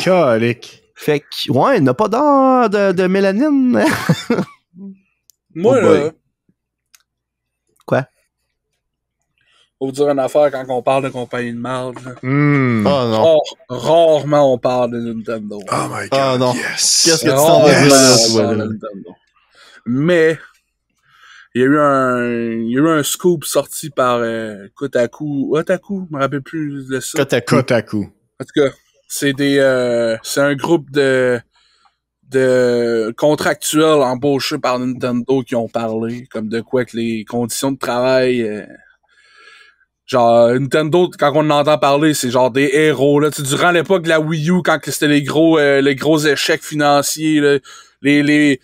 Calique. Fait que, ouais, il n'a pas d'or de mélanine. moi, Oh boy. là. Quoi? Faut vous dire une affaire quand on parle de compagnie de marde. là. Oh non. Rarement on parle de Nintendo. Oh my god. Ah non. Yes. Qu'est-ce que tu t'en vas Rarement dire là, on toi, parle là? de Nintendo. Mais, il y a eu un scoop sorti par Otaku, je me rappelle plus de ça. Kotaku. En tout cas, c'est un groupe de contractuels embauchés par Nintendo qui ont parlé, comme de quoi que les conditions de travail, genre, Nintendo, quand on entend parler, c'est genre des héros, là. Tu sais, durant l'époque de la Wii U, quand c'était les gros échecs financiers, là, les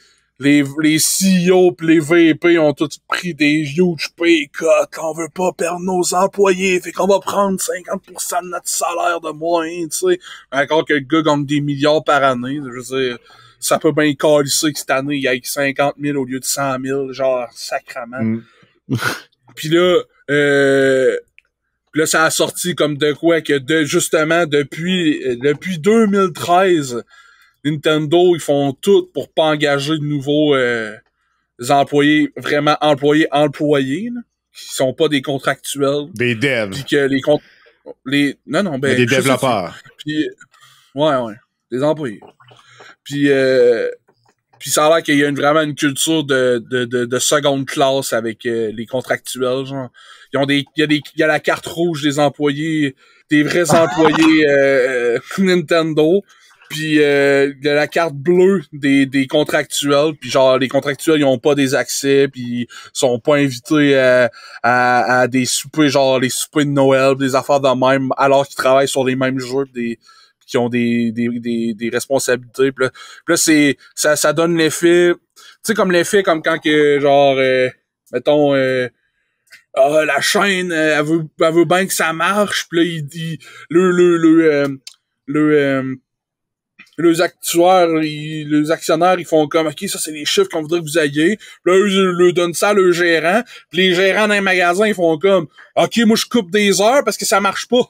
CEO pis les VP ont tous pris des huge pay cuts. On veut pas perdre nos employés, fait qu'on va prendre 50% de notre salaire de moins, tu sais. Encore que le gars gagne des milliards par année, je veux dire, ça peut bien calisser que cette année, il y a 50 000 au lieu de 100 000, genre, sacrament. Puis là, ça a sorti comme de quoi que justement, depuis 2013, Nintendo, ils font tout pour pas engager de nouveaux employés, vraiment employés, là, qui sont pas des contractuels. Des devs. Puis que non, ben, Des je sais développeurs. puis, ouais, des employés. Puis ça a l'air qu'il y a vraiment une culture de seconde classe avec les contractuels, genre. Il y a la carte rouge des employés, des vrais employés Nintendo, puis il y a la carte bleue des contractuels, puis genre les contractuels ils ont pas des accès, puis ils sont pas invités à des soupers, genre les soupers de Noël, des affaires de même, alors qu'ils travaillent sur les mêmes jeux, qui ont des responsabilités. Puis là c'est ça donne l'effet, tu sais, comme l'effet comme quand que genre mettons la chaîne elle veut bien que ça marche, puis là les actionnaires ils font comme ok, ça c'est les chiffres qu'on voudrait que vous ayez, puis là ils leur donnent ça à leur gérant, puis les gérants d'un magasin ils font comme ok, moi je coupe des heures parce que ça marche pas.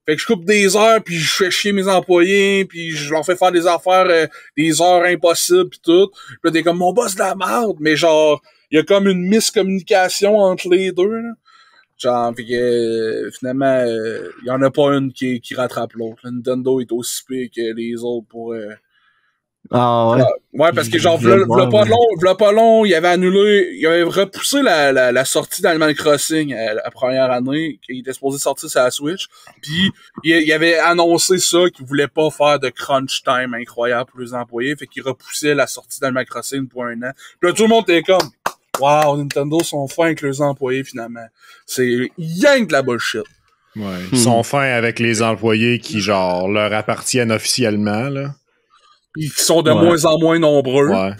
Fait que je coupe des heures, puis je fais chier mes employés, puis je leur fais faire des affaires, des heures impossibles, puis tout. Puis là, t'es comme, mon boss de la merde, mais genre, il y a comme une miscommunication entre les deux, là. Genre, fait que, finalement, il y en a pas une qui rattrape l'autre. Nintendo est aussi pire que les autres pour... Ah ouais. Ouais, parce que genre, Je viens de v'là voir, pas long, il avait repoussé la sortie d'Animal Crossing la première année, qui était supposé sortir sur la Switch, puis il avait annoncé ça, qu'il voulait pas faire de crunch time incroyable pour les employés, fait qu'il repoussait la sortie d'Animal Crossing pour un an. Puis là, tout le monde était comme, wow, Nintendo sont fins avec leurs employés, finalement. C'est rien de la bullshit. Ouais. Ils sont fins avec les employés qui, genre, leur appartiennent officiellement, là. Ils sont de Ouais. moins en moins nombreux. Ouais.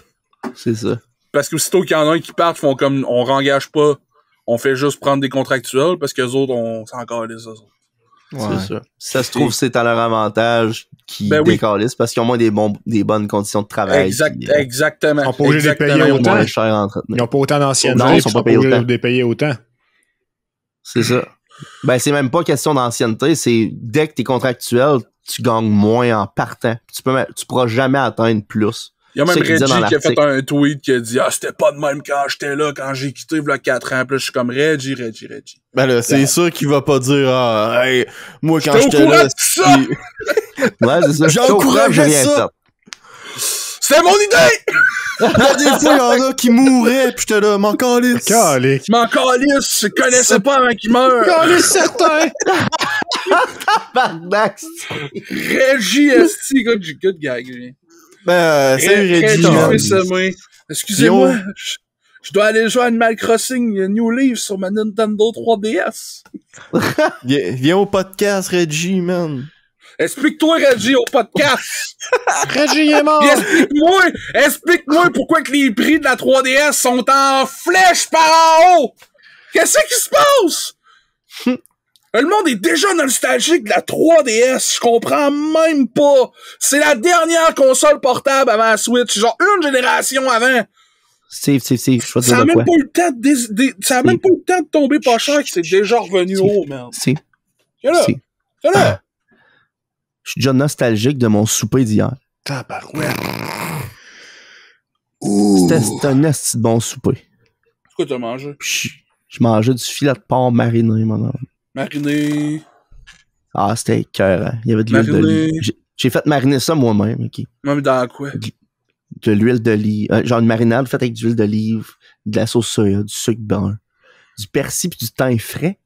C'est ça. Parce que aussitôt qu'il y en a un qui part, ils font comme, on rengage pas, on fait juste prendre des contractuels, parce que les autres, on s'en calisse, eux autres. C'est ça. Si ça se trouve, c'est à leur avantage qu'ils Ben oui. décalissent parce qu'ils ont moins des bonnes conditions de travail. Exactement. Ils sont pas obligés de les payer Exactement. autant. moins cher à entretenir. Ils ont pas autant d'ancienneté, Non, puis ils sont ils pas sont pas payés obligés autant. de les payer autant. C'est ça. Ben, c'est même pas question d'ancienneté, c'est dès que t'es contractuel, tu gagnes moins en partant. Tu pourras jamais atteindre plus. Il y a même C'est ça qu'il disait dans Reggie qui a fait l'article. un tweet qui a dit, c'était pas de même quand j'étais là, quand j'ai quitté, il y a 4 ans. Puis là, je suis comme Reggie. Ben là, c'est sûr qu'il va pas dire, ah, hey, moi quand J'étais au j'étais courant là, de ça! Ouais, c'est ça. J'encourageais J'ai rien ça. fait. C'était mon idée! Il y a des fois, il y en a qui mouraient, pis j'étais là, m'en calisse. Calique. Je m'en calisse, je connaissais pas avant qu'il meure. Calique certain. Bardax! Reggie Esti, good gag. Ben, salut Reggie. Excusez-moi. Excusez-moi. Je dois aller jouer à Animal Crossing New Leaf sur ma Nintendo 3DS. Viens au podcast, Reggie, man. Explique-toi, Reggie, au podcast. Reggie est mort. Puis explique-moi pourquoi que les prix de la 3DS sont en flèche par en haut. Qu'est-ce qui se passe? Le monde est déjà nostalgique de la 3DS. Je comprends même pas. C'est la dernière console portable avant la Switch. Genre une génération avant. Steve, je vais te Ça dire a de même quoi. pas eu le temps ça a même pas eu le temps de tomber pas cher que c'est déjà revenu haut, man. Si. C'est là. Si. C'est là. Je suis déjà nostalgique de mon souper d'hier. Tabarouette. C'était un esti de bon souper. C'est quoi t'as mangé? Je mangeais du filet de porc mariné, mon homme. Mariné. Ah, c'était écœurant. Il y avait de l'huile Mariné. d'olive. J'ai fait mariner ça moi-même, ok. Même dans quoi? De l'huile d'olive. Genre une marinade faite avec de l'huile d'olive, de la sauce soya, du sucre brun, du persil pis du thym frais.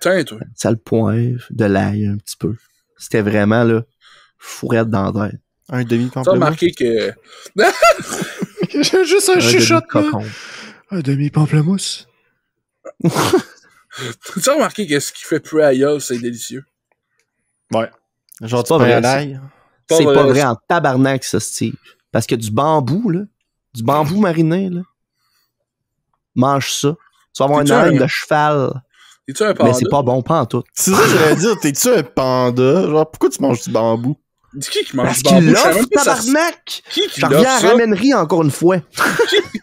Tiens, toi. Sale poivre, de l'ail un petit peu. C'était vraiment, là, fourrette dans la tête. Un T'as demi-complément. remarqué que... J'ai juste un chuchotement. demi-cocon. Un demi-pamplemousse. T'as remarqué que ce qui fait plus aïeul, c'est délicieux? Ouais. Genre, tu pas prends vrai, un ail. C'est Pas pas vrai. vrai en tabarnak, ça, Steve. Parce que du bambou, là, du bambou mariné, là, mange ça. Tu vas avoir une T'es-tu haleine un- de cheval, Es-tu un panda? mais c'est pas bon, pas en tout. C'est ça que j'allais dire, t'es-tu un panda? Genre, pourquoi tu manges du bambou? C'est qui mange Parce du bambou? qu'il Je savais l'offre, même pas ça- tabarnak! Qui Je reviens à l'offre la ça? ramènerie encore une fois.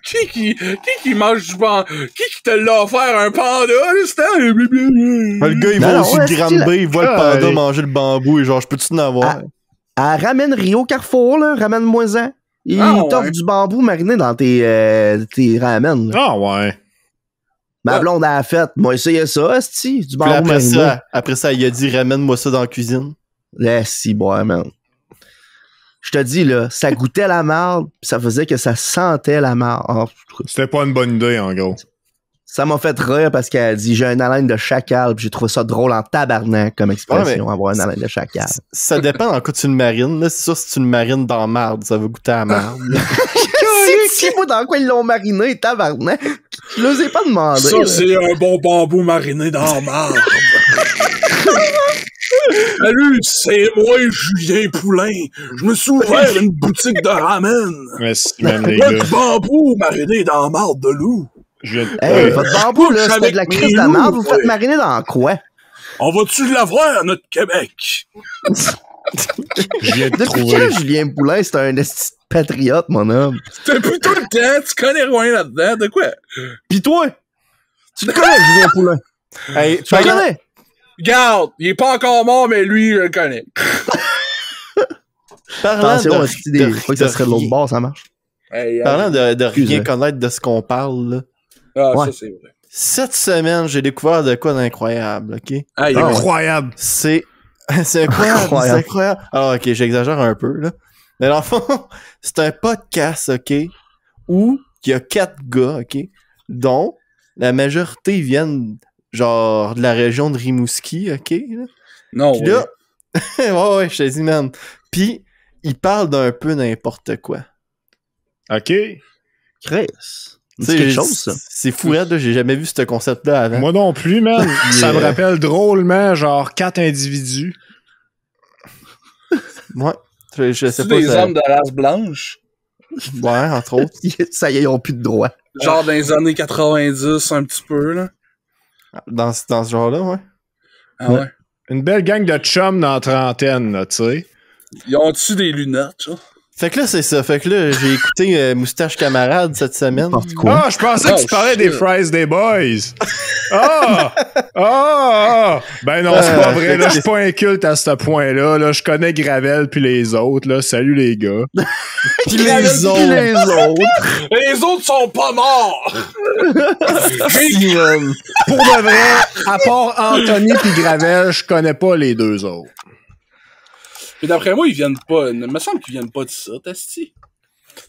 Qui mange du bambou? Qui te l'a offert un panda, là, c'était? Le gars, il Non, va non, au-dessus ouais, de Grande c'est-tu Bay, il voit le Ah, panda allez. manger le bambou, et genre, je peux-tu en avoir? À la ramènerie au Carrefour, là, ramène-moi-en. Il Ah, t'offre ouais. du bambou mariné dans tes ramen. Là. Ah ouais. Ma blonde a fait, moi essayé ça, esti, du Puis bambou après mariné. ça, il a dit, ramène-moi ça dans la cuisine. Là, si, boy, man. Je te dis, là, ça goûtait la marde, pis ça faisait que ça sentait la marde. Oh, C'était pas une bonne idée, en gros. ça m'a fait rire parce qu'elle a dit, j'ai une haleine de chacal, pis j'ai trouvé ça drôle en tabarnak comme expression, Ouais, avoir une haleine de chacal. Ça dépend dans quoi tu le marines. Là, c'est sûr, si tu le marines dans la marde, ça va goûter à la marde. là. Si, moi, dans quoi ils l'ont mariné, tabarnak? Je les ai pas demandé. Ça, là. c'est un bon bambou mariné dans la marde. Salut, c'est moi, Julien Poulain. Je me suis ouvert une boutique de ramen. Merci, man, les Moi, gars. du bambou mariné dans la marde de loup. Je viens de... Hey, Ouais. votre bambou, là, c'était de la Avec crise de mes la marde, loups, vous faites ouais. mariner dans quoi? On va-tu l'avoir à notre Québec? Je viens de Depuis trouver. quand Julien Poulain, c'est un esti de patriote, mon homme? Depuis tout le temps, tu connais rien là-dedans. De quoi? Pis toi? Tu le connais, Julien Poulain? Hey, Tu le connais? Regarde, il est pas encore mort, mais lui, je le connais. parlant Attention, de, esti, des fois que ça serait de l'autre bord, ça marche. Hey, parlant de rien Excuse-moi. connaître de ce qu'on parle, là. Ah, Ouais. ça, c'est vrai. Cette semaine, j'ai découvert de quoi d'incroyable, ok? Ah, il est Ah, bon. Incroyable. C'est incroyable, Incroyable. c'est incroyable. Ah, ok, j'exagère un peu, là. Mais dans le fond, c'est un podcast, ok, où il y a 4 gars, ok, dont la majorité viennent, genre, de la région de Rimouski, ok, là. Non, Puis là, ouais, je te dis, man. Puis, ils parlent d'un peu n'importe quoi. OK. Chris. Tu C'est sais, quelque chose, ça. C'est fou, raide, là, j'ai jamais vu ce concept-là avant. Moi non plus, man. Ça me rappelle drôlement, genre, 4 individus. Ouais. Je sais C'est pas. des ça- hommes de race blanche. Ouais, entre autres. Ça y est, ils ont plus de droit. Genre dans les années 90, un petit peu, là. Dans ce genre-là, ouais. Ah ouais. Une belle gang de chums dans la trentaine, là, tu sais. Ils ont-tu des lunettes, ça? Fait que là, c'est ça. Fait que là, j'ai écouté Moustache Camarade cette semaine. N'importe quoi. Ah, je pensais que Oh, tu parlais des shit. fries des boys. Ah! Ben non, c'est pas vrai. Là, je suis pas inculte à ce point-là. Là, je connais Gravel puis les autres. Là. Salut les gars. Pis les autres. Les autres. Les autres sont pas morts! Pour de vrai, à part Anthony puis Gravel, je connais pas les deux autres. Et d'après moi, ils viennent pas. Il me semble qu'ils viennent pas de ça, Testi.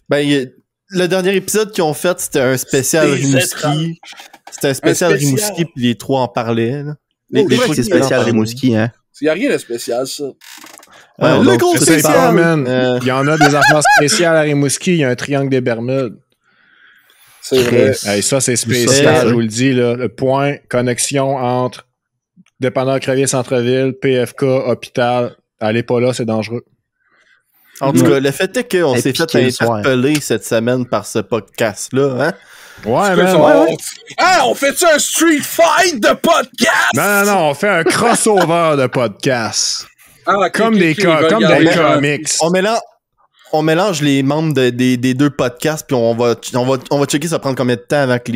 Ben, le dernier épisode qu'ils ont fait, c'était un spécial Rimouski. C'était un spécial Rimouski, puis les trois en parlaient. Là. C'est vrai que c'est spécial Rimouski, hein. Y a rien de spécial, ça. Le gros spécial, man. Il y en a des affaires spéciales à Rimouski. Il y a un triangle des Bermudes. C'est vrai. Hey, ça, c'est spécial, je vous le dis. Là. Le point, connexion entre dépanneur Crevier Centre-Ville, PFK, hôpital. Allez pas là, c'est dangereux. En tout cas, le fait est qu'on s'est fait interpeller cette semaine par ce podcast-là, hein? Ouais, man. Ouais. Ah, on fait-tu un street fight de podcast? Non, on fait un crossover de podcast. Ah, comme des comics. On mélange les membres des deux podcasts, puis on va checker ça va prendre combien de temps avant que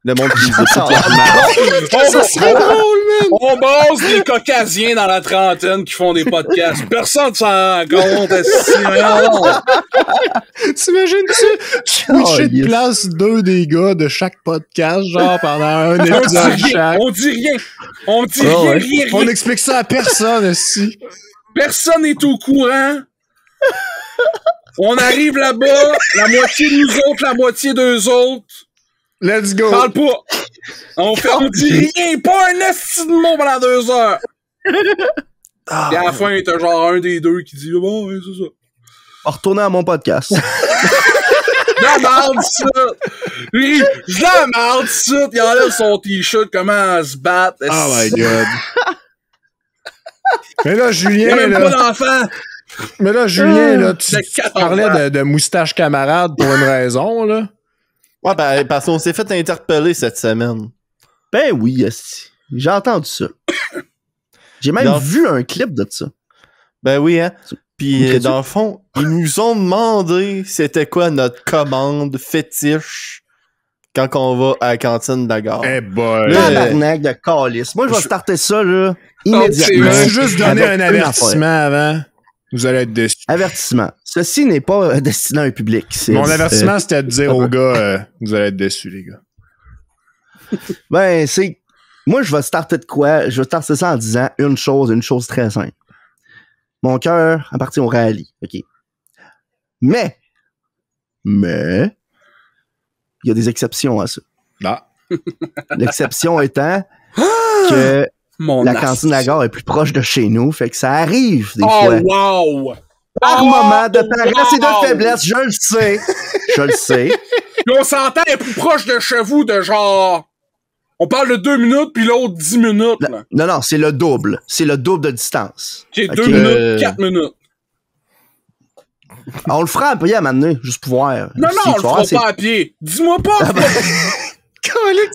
le monde qui nous écoute. Ça serait drôle, man! On base des caucasiens dans la trentaine qui font des podcasts. Personne ne s'en rend compte. T'imagines-tu? Twitcher de place 2 des gars de chaque podcast, genre pendant un épisode chaque. On dit rien. On dit rien. On explique ça à personne, aussi. Personne n'est au courant. On arrive là-bas, la moitié de nous autres, la moitié d'eux autres. Let's go. Parle pas. On dit rien, pas un esti de mot pendant 2 heures. Et à la fin, t'as genre un des deux qui dit bon, ouais, c'est ça. On retourner à mon podcast. La merde, ça! La merde, ça! Il enlève son t-shirt, comment se battre. Oh my god. Mais là, Julien. Il y a même pas d'enfant! Mais là, Julien, là, tu parlais de moustache camarade pour une raison, là. Ouais, ben, parce qu'on s'est fait interpeller cette semaine. Ben oui, j'ai entendu ça. J'ai même vu un clip de ça. Ben oui, hein. Puis, dans le fond, ils nous ont demandé c'était quoi notre commande fétiche quand on va à la cantine de la gare. Eh boy! Tabarnak de calice. Moi, je vais starter ça, là, immédiatement. Je vais juste donner un avertissement avant. Vous allez être déçus. Avertissement. Ceci n'est pas destiné à un public. Mon avertissement, c'était de dire aux gars, vous allez être déçus, les gars. Ben, c'est... Moi, je vais starter de quoi? Je vais starter ça en disant une chose très simple. Mon cœur appartient au rallye. OK. Mais, il y a des exceptions à ça. Ah. L'exception étant que la cantine de la gare est plus proche de chez nous, fait que ça arrive des fois. Oh, wow! Par moment de paresse et de faiblesse, je le sais. Je le sais. Puis on s'entend, elle est plus proche de chez vous de genre... On parle de 2 minutes, puis l'autre 10 minutes. Là. Non, c'est le double. C'est le double de distance. Okay, 2 minutes, 4 minutes. On le fera à pied à m'amener, juste pour voir. Non, on le fera pas à pied. Dis-moi pas.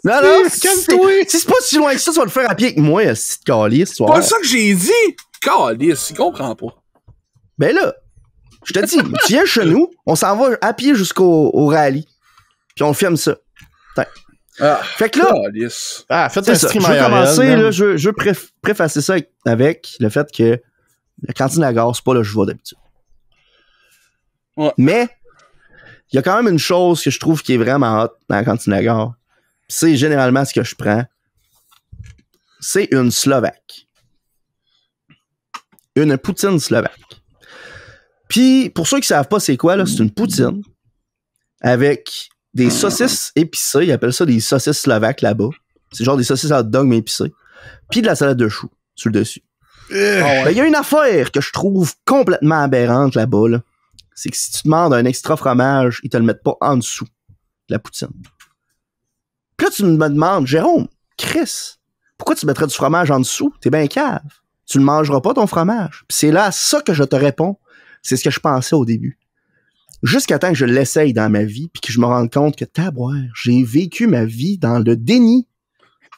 Non, calme-toi. Si c'est pas si loin que ça, tu vas le faire à pied avec moi, c'est calice. C'est pas ça que j'ai dit. Calice, il comprend pas. Ben là, je te dis, tu viens chez nous, on s'en va à pied jusqu'au rallye. Puis on filme ça. Fait que là, faites un stream je veux commencer, là, je veux préfacer ça avec le fait que la cantine de la gare, c'est pas là que je vais d'habitude. Ouais. Mais, il y a quand même une chose que je trouve qui est vraiment hot dans la cantine de la gare. C'est généralement ce que je prends. C'est une Slovaque. Une poutine slovaque. Puis, pour ceux qui savent pas c'est quoi, là, c'est une poutine avec des saucisses épicées. Ils appellent ça des saucisses slovaques là-bas. C'est genre des saucisses hot dog mais épicées. Puis de la salade de choux sur le dessus. Ben, y a une affaire que je trouve complètement aberrante là-bas, là. C'est que si tu demandes un extra fromage, ils te le mettent pas en dessous de la poutine. Puis là, tu me demandes, Jérôme, Chris, pourquoi tu mettrais du fromage en dessous? T'es bien cave. Tu ne mangeras pas ton fromage. Puis c'est là ça que je te réponds. C'est ce que je pensais au début. Jusqu'à temps que je l'essaye dans ma vie puis que je me rende compte que, taboire, j'ai vécu ma vie dans le déni.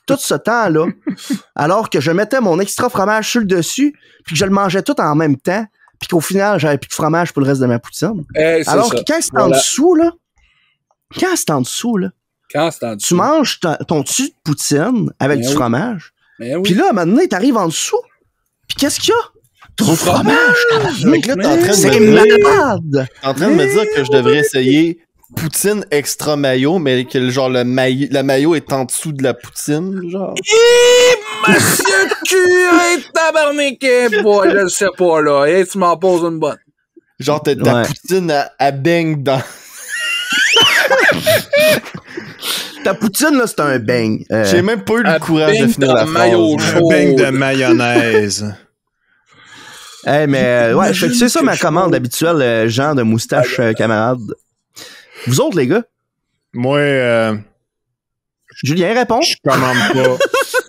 Tout ce temps-là, alors que je mettais mon extra fromage sur le dessus puis que je le mangeais tout en même temps puis qu'au final, j'avais plus de fromage pour le reste de ma poutine. Alors que quand c'est en dessous, là, tu manges ton dessus de poutine avec du fromage. Puis là, maintenant, t'arrives en dessous. Puis qu'est-ce qu'il y a? Ton fromage! Mec, là, c'est malade! T'es en train de me dire que je devrais essayer poutine extra mayo, mais que genre le mayo est en dessous de la poutine, genre. Monsieur curé tabarnak! Boy, je le sais pas, là. Hey, tu m'en poses une bonne. Genre, ta poutine à baigne dans... Ta poutine, là, c'est un bang. J'ai même pas eu le courage de finir la phrase. Un beigne de mayonnaise. Hey, mais ouais, c'est ça ma commande habituelle, genre de moustache camarade. Vous autres, les gars? Moi, Julien, réponds. je commande pas.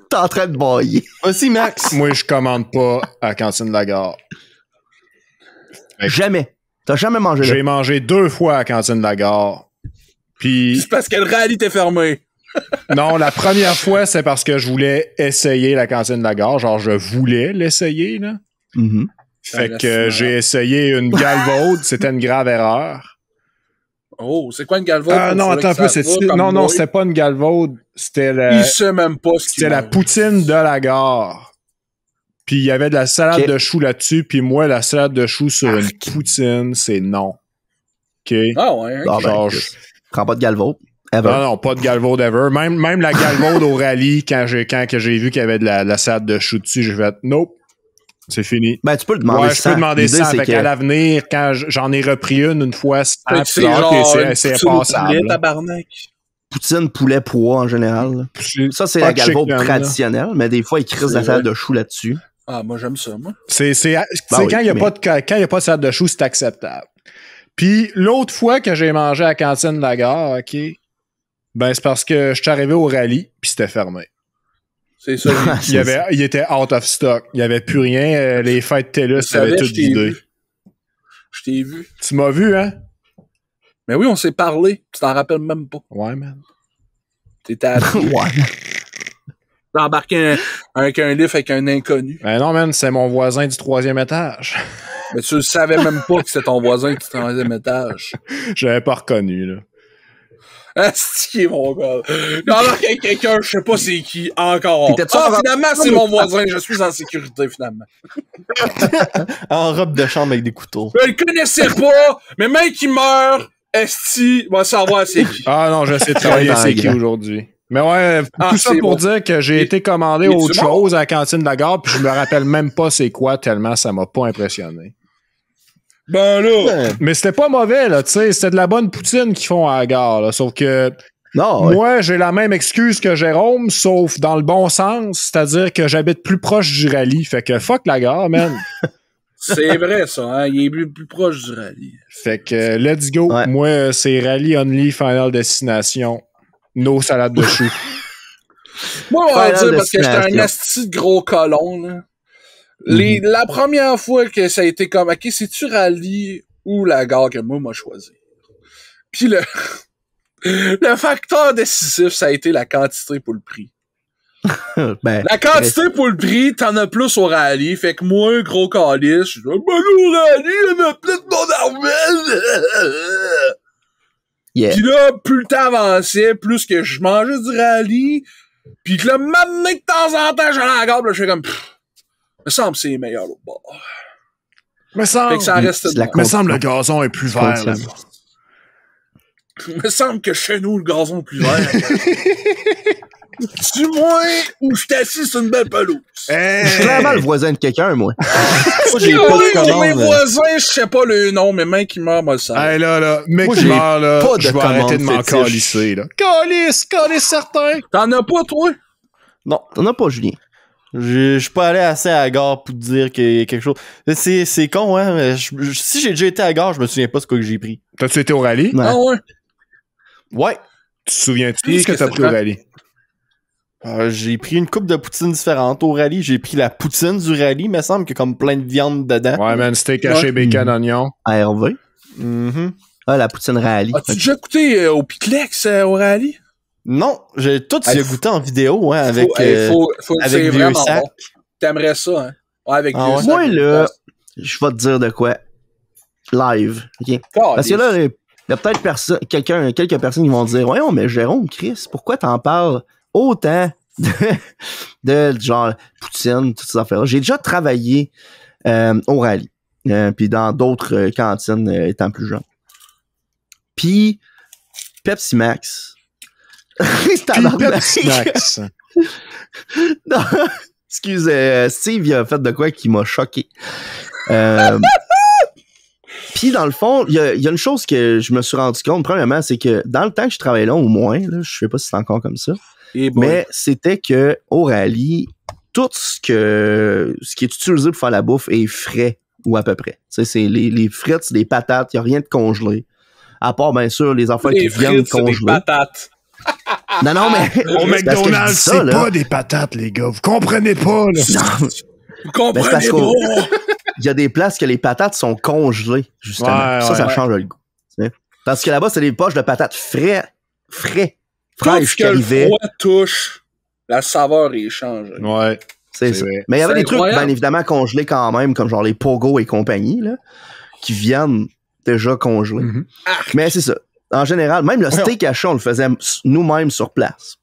T'es en train de bailler. Vas-y, Max. Moi, je commande pas à la cantine de la gare. Jamais. T'as jamais mangé là. J'ai mangé 2 fois à la cantine de la gare. Puis, C'est parce que le rallye était fermé. non, la première fois, c'est parce que je voulais essayer la cantine de la gare. Genre, je voulais l'essayer, là. Mhm. Fait que j'ai essayé une galvaude. C'était une grave erreur. Oh, c'est quoi une galvaude? Non, attends un peu. Non, c'était pas une galvaude. C'était Il sait même pas ce qu'il c'était la mange. poutine de la gare. Puis il y avait de la salade Ok. de choux là-dessus. Puis moi, la salade de choux sur une poutine, c'est non. OK? Ah ouais, hein? Ah, ben, Genre, écoute, prends pas de galvaude. Ever. non, pas de galvaude ever. Même la galvaude au rallye, quand que j'ai vu qu'il y avait de la salade de choux dessus, j'ai fait nope. C'est fini. Ben, tu peux le demander Ouais, je peux demander L'idée, ça. c'est Fait que- qu'à l'avenir, quand j'en ai repris une fois, C'est c'est passable. tabarnak. Poutine, poulet, pois en général. Là. Ça, c'est Pas la de galvaude chicken, là. traditionnelle, mais des fois, ils crissent de la C'est salade vrai. de choux là-dessus. Ah, moi, j'aime ça, moi. C'est oui, quand il y a mais- pas de quand il y a pas de salade de choux, c'est acceptable. Puis l'autre fois que j'ai mangé à la cantine de la gare, OK, ben c'est parce que je suis arrivé au rallye puis c'était fermé. C'est ça. Il était out of stock. Il y avait plus rien. Les fêtes TELUS, ça avait tout vidé. Je t'ai vu. Tu m'as vu, hein? Mais oui, on s'est parlé. Tu t'en rappelles même pas. Ouais, man. T'étais à Ouais. T'as embarqué avec un livre avec un inconnu. Ben non, man, c'est mon voisin du 3e étage. Mais tu le savais même pas que c'était ton voisin du 3e étage. J'avais pas reconnu, là. Ah, c'est qui, mon gars? J'ai embarqué avec quelqu'un, je sais pas c'est qui, encore. T'étais-tu Ah, en- finalement, c'est mon voisin. Je suis en sécurité, finalement. En robe de chambre avec des couteaux. Je le connaissais pas, mais mec qui meurt, esti, va savoir c'est qui. Ah non, j'essaie de travailler dans c'est le qui grand. aujourd'hui. Mais ouais, Ah, tout ça c'est pour bon. dire que j'ai été commandé Es-tu autre mort? chose à la cantine de la gare, puis je me rappelle même pas c'est quoi tellement ça m'a pas impressionné. Ben là, Mais c'était pas mauvais, là, tu sais, c'était de la bonne poutine qu'ils font à la gare, là, sauf que Non, ouais. moi, j'ai la même excuse que Jérôme, sauf dans le bon sens, c'est-à-dire que j'habite plus proche du rallye, fait que fuck la gare, man. c'est vrai, ça, hein. Il est plus proche du rallye. Fait que let's go. Ouais. Moi, c'est rallye only, final destination, no salade de choux. Moi, on va Final dire, parce que j'étais un destination. asti de gros colon, là. La première fois que ça a été comme, OK, c'est-tu rallye ou la gare que moi m'a choisi? Puis le facteur décisif, ça a été la quantité pour le prix. Ben, La quantité pour le prix, t'en as plus au rallye. Fait que moi, gros calice, je dis, ben au rallye, il y en a plus de mon armelle. yeah. Pis là, plus le temps avançait, plus que je mangeais du rallye. Pis que là, maintenant que de temps en temps, j'allais à la gare, pis là, je fais comme, me semble que c'est meilleur au bord. Me Fait semble, que ça reste c'est la de me semble le gazon est plus vert, là. me semble que chez nous, le gazon est plus vert. Du moins, où je suis assis sur une belle pelouse. Je suis clairement le voisin de quelqu'un, moi. Moi, j'ai pas Oui, de mes commande. voisins, je sais pas le nom, mais mec qui meurt, moi, le savais. Hey, là, mec Moi, qui j'ai meurt, là, pas de je vais arrêter de m'en commande fétiche. calisser, là. Calisse certain! T'en as pas, toi? Non, T'en as pas, Julien. je suis pas allé assez à la gare pour te dire qu'il y a quelque chose. C'est con, hein. Si j'ai déjà été à la gare, je me souviens pas ce que j'ai pris. T'as-tu été au rallye? Ouais. Ah ouais? Ouais. Tu te souviens-tu de Qu'est-ce ce que que t'as c'est pris au quoi? rallye? J'ai pris une coupe de poutine différente au rallye. J'ai pris la poutine du rallye, me semble, qu'il y a comme plein de viande dedans. Ouais, man, steak haché, Ouais. bacon, oignon. ARV. Mhm. Ah, la poutine rallye. As-tu déjà goûté au Piclex au rallye? Non, j'ai tout Hey, goûté en vidéo, hein, avec, faut avec c'est vieux vraiment sac. bon. T'aimerais ça, hein? Ouais, avec Ah vieux ouais? sac. Moi, là, je vais te dire de quoi. Live. OK? Parce que là, il y a peut-être quelques personnes qui vont dire, voyons, mais Jérôme, Chris, pourquoi t'en parles autant de genre poutine, toutes ces affaires-là? J'ai déjà travaillé au rallye, puis dans d'autres cantines étant plus jeune. Puis Pepsi Max. Pepsi Max. Non, excuse, Steve, il a fait de quoi qui m'a choqué. Puis dans le fond, il y a une chose que je me suis rendu compte, premièrement, c'est que dans le temps que je travaillais là, au moins, là, je sais pas si c'est encore comme ça, mais c'était que au rallye, tout ce qui est utilisé pour faire la bouffe est frais, ou à peu près. Tu sais, c'est les frites, c'est des patates, il n'y a rien de congelé. À part, bien sûr, les affaires qui viennent de congeler. Des patates. Non, mais... Au McDonald's, c'est pas des patates, les gars. Vous comprenez pas, là. Non. Vous comprenez pas. Il y a des places que les patates sont congelées, justement. Ça change le goût. T'sais. Parce que là-bas, c'est des poches de patates fraîches qui arrivaient. Quand le froid touche, la saveur est change. Ouais. C'est ça. Vrai. Mais il y avait des trucs, bien évidemment, congelés quand même, comme genre les Pogo et compagnie, là, qui viennent déjà congelés. Mm-hmm. Mais c'est ça. En général, même le steak haché, on le faisait nous-mêmes sur place.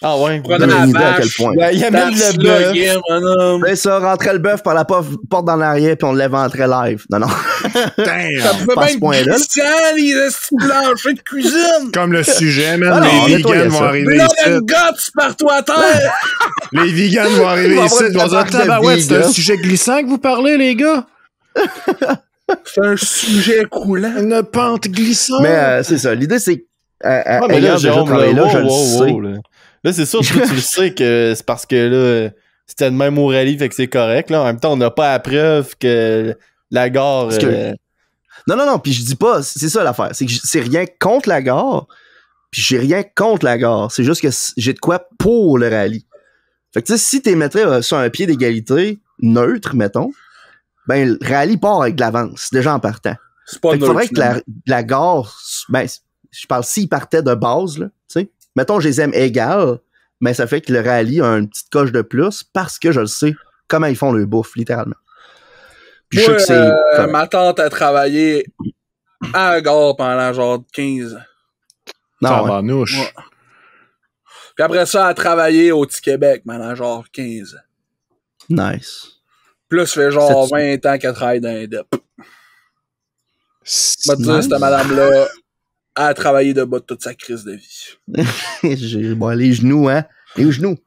Ah ouais? Prenez la vache, à quel point. Ouais, il y a même le bœuf. C'est ça, rentrait le bœuf par la porte dans l'arrière puis on l'éventrait live. Non. Ça pouvait même Christian, les planchers de cuisine. Comme le sujet, man. Les vegans vont arriver ici. Blood and guts partout à terre. Les vegans vont arriver ici. Ils vont dire, tabarouette, c'est un sujet glissant que vous parlez, les gars? C'est un sujet coulant. Une pente glissante. Mais c'est ça. L'idée, c'est mais là, Jérôme, je le sais. Là, c'est sûr que tu le sais que c'est parce que là, c'était de même au rallye, fait que c'est correct. Là. En même temps, on n'a pas la preuve que la gare... Non, puis je dis pas, c'est ça l'affaire. C'est que c'est rien contre la gare, puis j'ai rien contre la gare. C'est juste que j'ai de quoi pour le rallye. Fait que tu sais, si t'es mettrais sur un pied d'égalité neutre, mettons, ben le rallye part avec de l'avance, déjà en partant. C'est pas fait qu'il faudrait que la gare, ben, je parle s'il partait de base, là, tu sais. Mettons, je les aime égales, mais ça fait que le rallye a une petite coche de plus parce que je le sais comment ils font le bouffe, littéralement. Puis moi, je sais que c'est ma tante a travaillé à la gare pendant genre 15 ans. Non, ouais. Puis après ça, elle a travaillé au Petit Québec pendant genre 15 ans. Nice. Plus, ça fait genre 20 ans qu'elle travaille dans un DEP. Je vais te dire, cette madame-là a travaillé de bas toute sa crise de vie. Bon, les genoux, hein? Les genoux.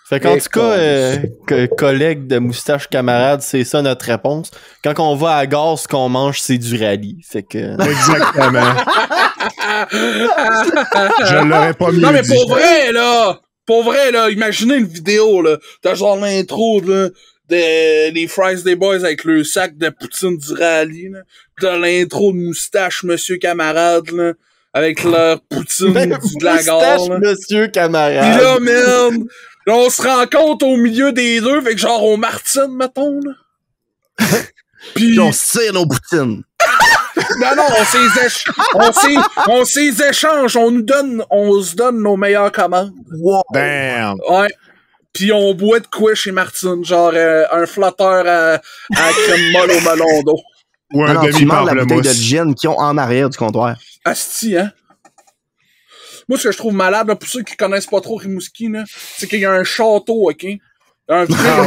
Fait qu'en tout cas, collègue de moustache camarade, c'est ça notre réponse. Quand on va à la gare, ce qu'on mange, c'est du rallye. Fait que... Exactement. Je l'aurais pas mis. Non, mais pour vrai, là, imaginez une vidéo, là. T'as genre l'intro, là, les Fries des Boys avec le sac de poutine du rallye, là. Pis t'as l'intro de moustache, monsieur camarade, là. Avec leur poutine de la gare, là. Monsieur camarade. Pis là, man, là, on se rencontre au milieu des deux, fait que genre on martine, mettons, là. Puis on se tire nos poutines. Non, on s'échange, on se donne nos meilleures commandes. Wow. Damn. Ouais. Puis on boit de quoi chez Martine, genre un flotteur à crème molle au melon d'eau. Ou un demi-pamplemousse. La bouteille de gin qu'ils ont en arrière du comptoir. Asti, hein? Moi, ce que je trouve malade, là, pour ceux qui connaissent pas trop Rimouski, là, c'est qu'il y a un château, OK?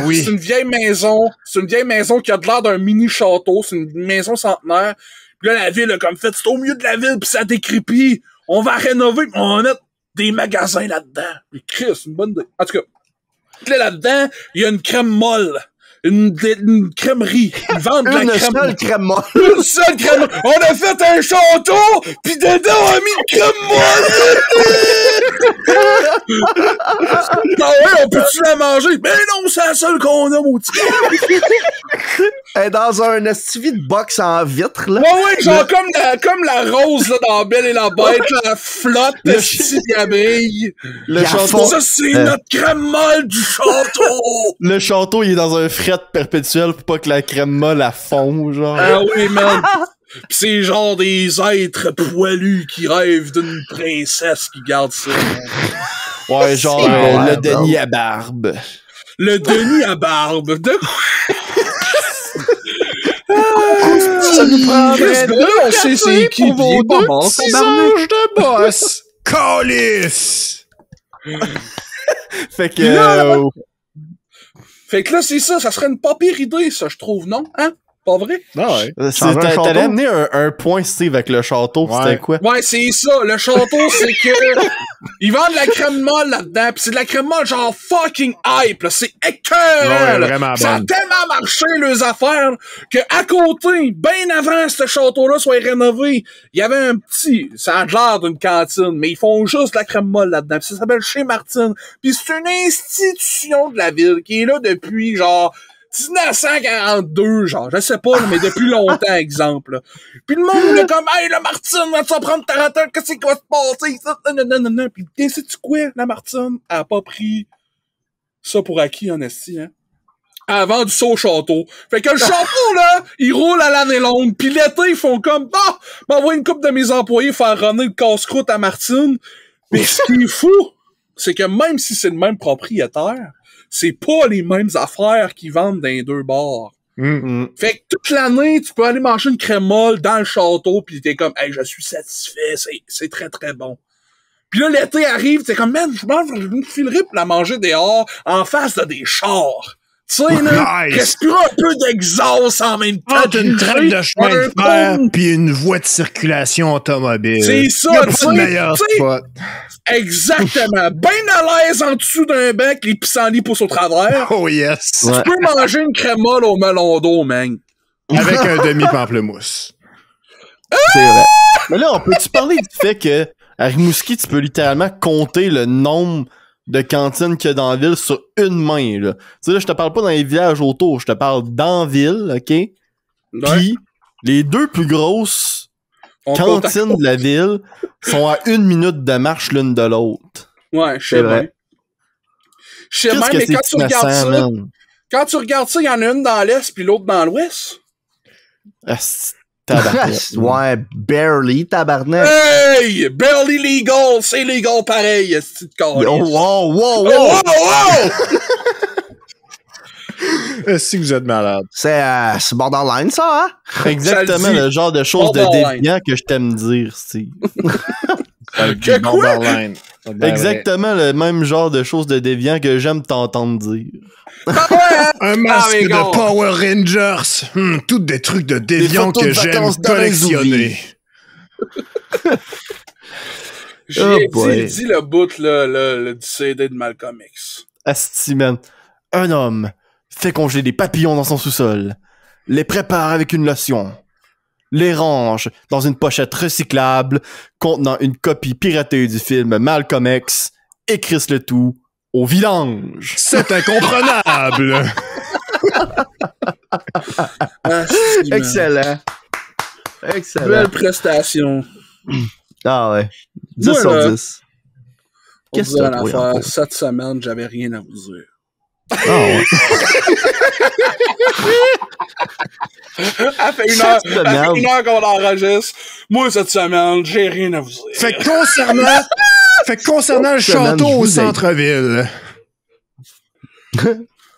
Oui. C'est une vieille maison. C'est une vieille maison qui a de l'air d'un mini-château. C'est une maison centenaire. Puis là, la ville a comme fait, c'est au milieu de la ville, puis ça décrépit. On va rénover, puis on va mettre des magasins là-dedans. Mais Chris, c'est une bonne idée. En tout cas, là-dedans, il y a une crème molle. Une crèmerie. Ils vendent de la crème. Une seule crème molle. Une seule crème molle. On a fait un château, pis dedans, on a mis une crème molle. Ah ouais, on peut-tu la manger? Ben non, c'est la seule qu'on a, maudit. Elle est dans un estivi de box en vitre, là. Ouais, genre comme la rose, là, dans Belle et la Bête, là, la flotte, le style brille. Le château. Ça, c'est notre crème molle du château. Le château, il est dans un fret perpétuel pour pas que la crème molle à fond, genre. Ah oui, man. Pis c'est genre des êtres poilus qui rêvent d'une princesse qui garde ça. Ouais, genre le Denis à barbe. Le Denis à barbe. De quoi? Ça nous prendrait on sait c'est qui pour vos pas deux bon, petits anges de boss. Calice! Fait que... Fait que là, c'est ça serait une pas pire idée, ça, je trouve, non? Hein? Pas vrai? Ah ouais. Changer un château? T'allais amener un point, Steve, avec le château, pis Ouais. c'était quoi? Ouais, c'est ça. Le château, c'est que ils vendent de la crème molle là-dedans, pis c'est de la crème molle genre fucking hype, là. C'est écœurant, Ouais, là. vraiment Ça a bonne. tellement marché, leurs affaires, que à côté, bien avant que ce château-là soit rénové, il y avait un petit, ça a l'air d'une cantine, mais ils font juste de la crème molle là-dedans. Pis ça s'appelle Chez Martine. Puis c'est une institution de la ville qui est là depuis genre 1942, genre, je sais pas, là, mais depuis longtemps, exemple. Là. Puis le monde est comme, hey, la Martine, tu vas prendre ta ratelle, qu'est-ce qui va se passer? Non. Puis sais-tu quoi, la Martine a pas pris ça pour acquis, en esti, hein? Elle a vendu ça au château. Fait que le château, là, il roule à l'année longue. Puis l'été, ils font comme, m'envoie une couple de mes employés faire runner le casse-croûte à Martine. Mais ce qui est fou, c'est que même si c'est le même propriétaire, c'est pas les mêmes affaires qu'ils vendent dans les deux bars. Fait que toute l'année, tu peux aller manger une crème molle dans le château pis t'es comme, hey, je suis satisfait, c'est très très bon. Pis là, l'été arrive, t'es comme, man, je me filerais pour la manger dehors, en face de des chars. Tu sais, là, Nice. respirer un peu d'exhaust en même temps. Entre une trappe de chemin de fer puis une voie de circulation automobile. C'est Y a ça, pas tu de sais. meilleur spot. Exactement. Ben à l'aise en dessous d'un banc que les pissenlits poussent au travers. Oh yes. Ouais. Tu peux manger une crème molle au melon d'eau, man. Avec un demi-pamplemousse. C'est vrai. Mais là, on peut-tu parler du fait que à Rimouski, tu peux littéralement compter le nombre de cantines qu'il y a dans la ville sur une main, là. Tu sais, là, je te parle pas dans les villages autour, je te parle dans la ville, OK? Puis, les deux plus grosses On cantines de la ville sont à 1 minute de marche l'une de l'autre. Ouais, je C'est sais vrai. bien. Je sais bien, Qu'est-ce que mais c'est quand tu regardes innocent, ça, man? il y en a une dans l'Est puis l'autre dans l'Ouest. Ah, c'est tabarnak. Ouais, barely, tabarnak. Hey! Barely legal! C'est legal pareil, c'est de Oh, calice. wow, wow, Oh, wow. wow! Si vous êtes malade. C'est borderline, ça, hein? Exactement Ça le dit. le genre de choses de Borderline. déviant que je t'aime dire, Steve. Que quoi? Borderline. Exactement le même genre de choses de déviant que j'aime t'entendre dire. Ah ouais, hein? Un masque mais de gars. Power Rangers. Toutes des trucs de déviants photos que de j'aime vacances dans les collectionner. J'ai Oh boy. dit le bout, là, le du CD de Malcolm X. Asti, man. Un homme fait congeler des papillons dans son sous-sol, les prépare avec une lotion, les range dans une pochette recyclable contenant une copie piratée du film Malcolm X et crisse le tout au vidange. C'est incomprenable. Ah, si, man. Excellent. Excellent. Belle prestation. Ah ouais. 10 Moi, sur là, 10. Pour Qu'est-ce vous que dire t'as trouvé l'affaire, encore? cette semaine, j'avais rien à vous dire. Ah ouais. Ça fait Cette ça semaine. fait une heure qu'on enregistre. Moi, cette semaine, j'ai rien à vous dire. Fait que concernant le Cette semaine, château je au vous ai- centre-ville.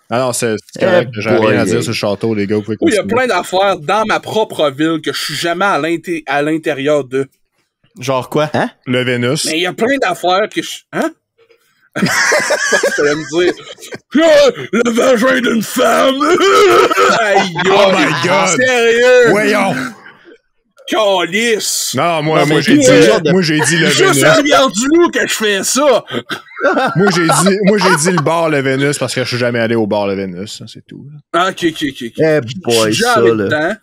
Alors, c'est correct. Eh J'ai rien à boy. dire sur le château, les gars. Vous pouvez Oui, il y a continuer. plein d'affaires dans ma propre ville que je suis jamais à l'intérieur de. Genre quoi? Le Vénus. Mais il y a plein d'affaires que je... Hein? Je pense que tu allais me dire... Ah, le vagin d'une femme! Aïe, Oh my God! Sérieux? Voyons! Calice! Non, moi, Non, moi, mais j'ai dit, c'est le genre moi, j'ai dit le Juste Vénus. à Rivière-du-Loup que je fais ça! Moi, j'ai dit le bar le Vénus parce que je suis jamais allé au bar le Vénus. Ça, c'est tout. Ah, ok. Eh Je suis boy, déjà ça, allé là. dedans.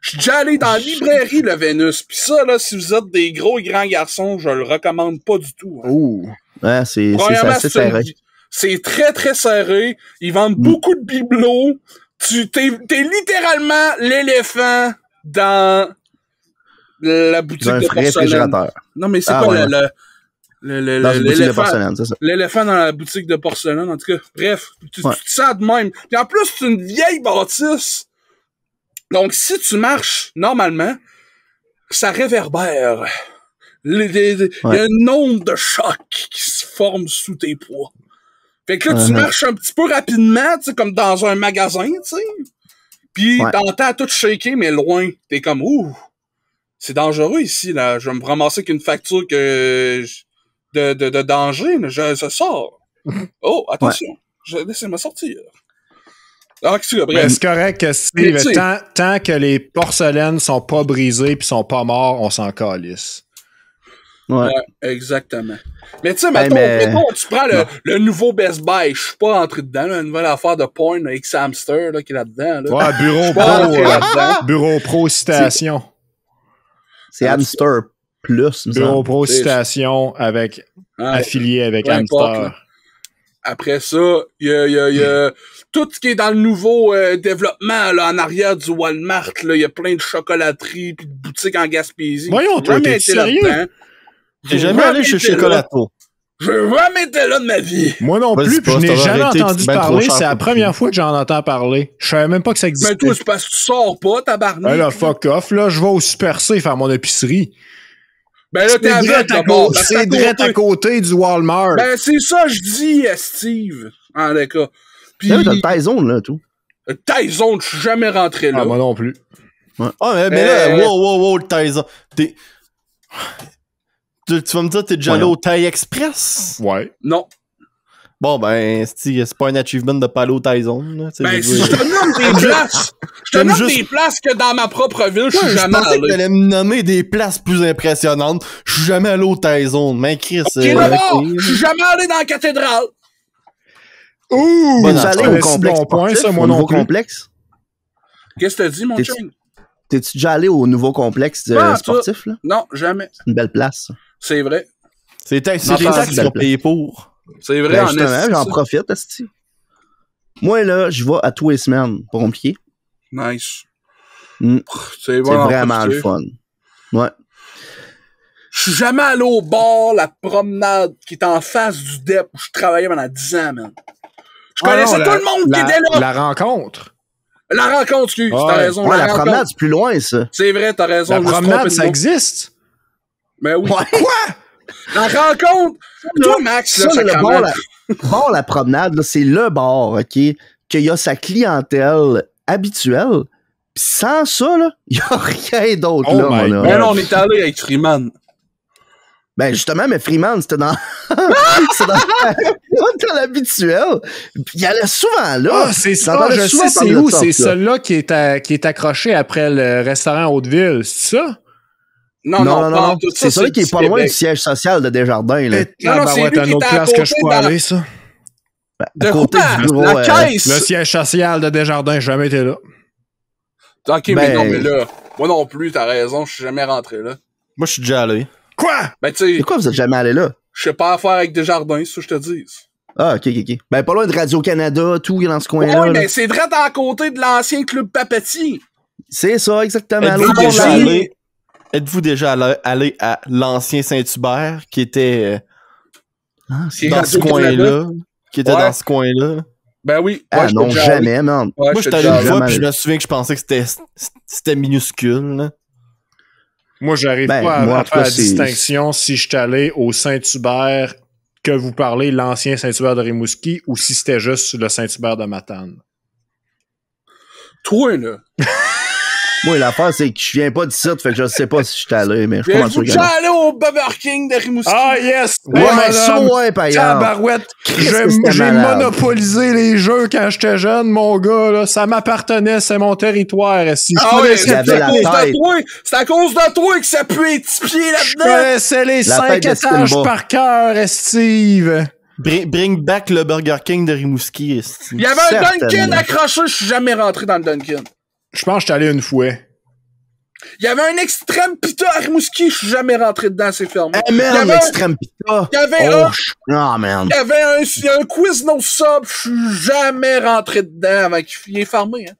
Je suis déjà allé dans la librairie Le Vénus. Pis ça, là, si vous êtes des gros et grands garçons, je le recommande pas du tout. Hein. Ouh. Ouais, c'est Premièrement, assez c'est serré. c'est très, très serré. Ils vendent beaucoup de bibelots. T'es littéralement l'éléphant dans la boutique Dans un de porcelaine. réfrigérateur. Non, mais c'est Ah, quoi ouais. le Dans une boutique de l'éléphant? porcelaine, c'est ça. L'éléphant dans la boutique de porcelaine, en tout cas. Bref, Ouais. tu te sens de même. Puis en plus, c'est une vieille bâtisse. Donc, si tu marches normalement, ça réverbère. Il y a une onde de choc qui se forme sous tes poids. Fait que là, tu marches un petit peu rapidement, tu sais, comme dans un magasin, tu sais. Puis t'entends tout shaker, mais loin. T'es comme, ouh, c'est dangereux ici, là. Je vais me ramasser qu'une facture de danger, là. Je sors. Oh, attention. Laissez-moi sortir. Ah, qu'est-ce que Mais bref. c'est correct que Mais tu sais- tant que les porcelaines sont pas brisées pis sont pas morts, on s'en calisse. Ouais. Ouais, exactement. Mais tu sais, Hey, mettons, tu prends le nouveau Best Buy, je suis pas entré dedans, là, une nouvelle affaire de porn avec Samster là, qui est là-dedans. Là. Ouais, Bureau pas Pro, rentré là-dedans. Bureau Pro citation. C'est Hamster Plus, me Bureau semble. Pro C'est- citation avec Hein, affilié avec peu importe, Hamster. là. Après ça, il y a tout ce qui est dans le nouveau développement là, en arrière du Walmart. Il y a plein de chocolateries puis de boutiques en Gaspésie. Voyons, J'ai toi, jamais t'es été sérieux? là-dedans. J'ai jamais allé chez été là. Chocolato. J'ai jamais été là de ma vie. Moi non Vas-y, plus, puis pas, je n'ai ça va jamais arrêter, entendu c'est bien trop parler. cher C'est la pour première fois que j'en entends parler. Je savais même pas que ça existait. Mais toi, c'est parce que tu sors pas, tabarnak. Ben là, fuck off, là, je vais au Super C faire mon épicerie. Ben là, t'es C'est direct avec à d'abord. côté- Ben, c'est direct à côté du Walmart. Ben, c'est ça, je dis, Steve. En les cas. Puis, Là, t'as le Tyson, là, tout. Tyson, je suis jamais rentré là. Ah, moi non plus. Ah, mais là, Euh, wow, le Tyson. Tu vas me dire, t'es déjà allé au Thai Express? Ouais. Non. Bon, ben, c'est pas un achievement de pas aller au Tyson, là. tu sais, Ben, je si veux je dire. te nomme des places, je te J'aime nomme juste- des places que dans ma propre ville, je Ouais, suis je jamais pensais que allé. t'allais me nommer des places plus impressionnantes. Je suis jamais allé au Tyson. Mais Chris, Ok, d'abord, ok. je suis jamais allé dans la cathédrale. Ouh! T'es-tu non, allé c'est au un complexe bon point, sportif, ça, moi au non nouveau plus. complexe? Qu'est-ce que t'as dit, mon T'es- chien? T'es-tu déjà allé au nouveau complexe Ah, sportif, là? Non, jamais. C'est une belle place, ça. C'est vrai. C'est des Non, taxes qui belle sont place. payées pour. C'est vrai, Ben, en justement, esti, j'en ça. profite, esti. Moi, là, je vais à tous les semaines. Pas compliqué. Nice. Mm. C'est bon, C'est en vraiment profiter. le fun. Ouais. Je suis jamais allé au bar, la promenade qui est en face du DEP où je travaillais pendant 10 ans, man. Je connaissais tout le monde qui était là. La rencontre. La rencontre, excuse, Ouais. t'as raison. Ouais, la rencontre. promenade, c'est plus loin, ça. C'est vrai, t'as raison. La je me suis promenade, trompé de ça mot. existe? Mais oui. Ouais. La rencontre. Toi, Max, là, Ça, le sacrément. bar, la promenade, là, c'est le bar, OK, qu'il a sa clientèle habituelle. Pis sans ça, là, il y a rien d'autre, Oh là, my mon God. Mais homme. là, on est allé avec Freeman. Ben, justement, mais Freeman, c'était dans... c'était dans l'habituel. Puis il allait souvent là. Ah, c'est ça, J'entendais je souvent sais parler c'est de où. ça, C'est ça. celui-là qui est accroché après le restaurant Haute-Ville, c'est ça? Non, Non, non, pas non. tout ça, C'est celui qui est pas loin du siège social de Desjardins, là. Non, non, c'est ouais, lui t'as qui une autre était à place que je côté peux dans- aller, ça. De à côté quoi? du bureau, La caisse! Le siège social de Desjardins, j'ai jamais été là. Ok, mais Ben- non, mais là, moi non plus, t'as raison, je suis jamais rentré là. Moi, je suis déjà allé. Quoi? Ben, tu sais, C'est quoi, vous êtes jamais allé là? je sais pas à faire avec Desjardins, c'est ça que je te dis. Ah, ok. Ben, pas loin de Radio-Canada, tout, dans ce coin-là. Ouais, là. mais c'est direct à côté de l'ancien club Papati. C'est ça, exactement. Êtes-vous L'autre bord de déjà la rue. allé? Êtes-vous déjà allé à l'ancien Saint-Hubert qui était Ah, c'est- dans ce coin-là? Qui était Ouais. dans ce coin-là? Ben oui. Ah, j'étais non, déjà allé. jamais, man. Ouais, Moi, j'étais j'étais allé déjà une allé. fois, jamais puis je allé. me souviens que je pensais que c'était minuscule, là. Moi, j'arrive Ben, pas moi, en à tout faire cas, la c'est- distinction si je suis allé au Saint-Hubert que vous parlez, l'ancien Saint-Hubert de Rimouski, ou si c'était juste le Saint-Hubert de Matane. Toi, là. Moi, l'affaire, c'est que je viens pas d'ici, fait que je sais pas si je suis allé, mais je suis pas mal sûr Êtes-vous que déjà non. allé au Burger King de Rimouski? Ah, yes! Ouais, ça, ouais, par exemple. Tabarouette! Christ, que c'était J'ai malade. monopolisé les jeux quand j'étais jeune, mon gars, là. Ça m'appartenait, c'est mon territoire. Si je Ah ouais, connaissais il y avait c'est à la cause de tête. toi. C'est à cause de toi que ça peut être pied je là-dedans. connaissais les La 5 tête de étages Simba. par cœur, Steve. Bring back le Burger King de Rimouski, esti. Il y avait un Certainement. Dunkin' accroché, je suis jamais rentré dans le Dunkin'. Je pense que j'étais allé une fois. Il y avait un extrême pita à Rimouski, je suis jamais rentré dedans, c'est fermé. Eh, Il y merde, avait l'extrême pita. Il y avait Oh, un... ah, man. Il y avait un Quiznos sub, je suis jamais rentré dedans avant qu'il est fermé, hein.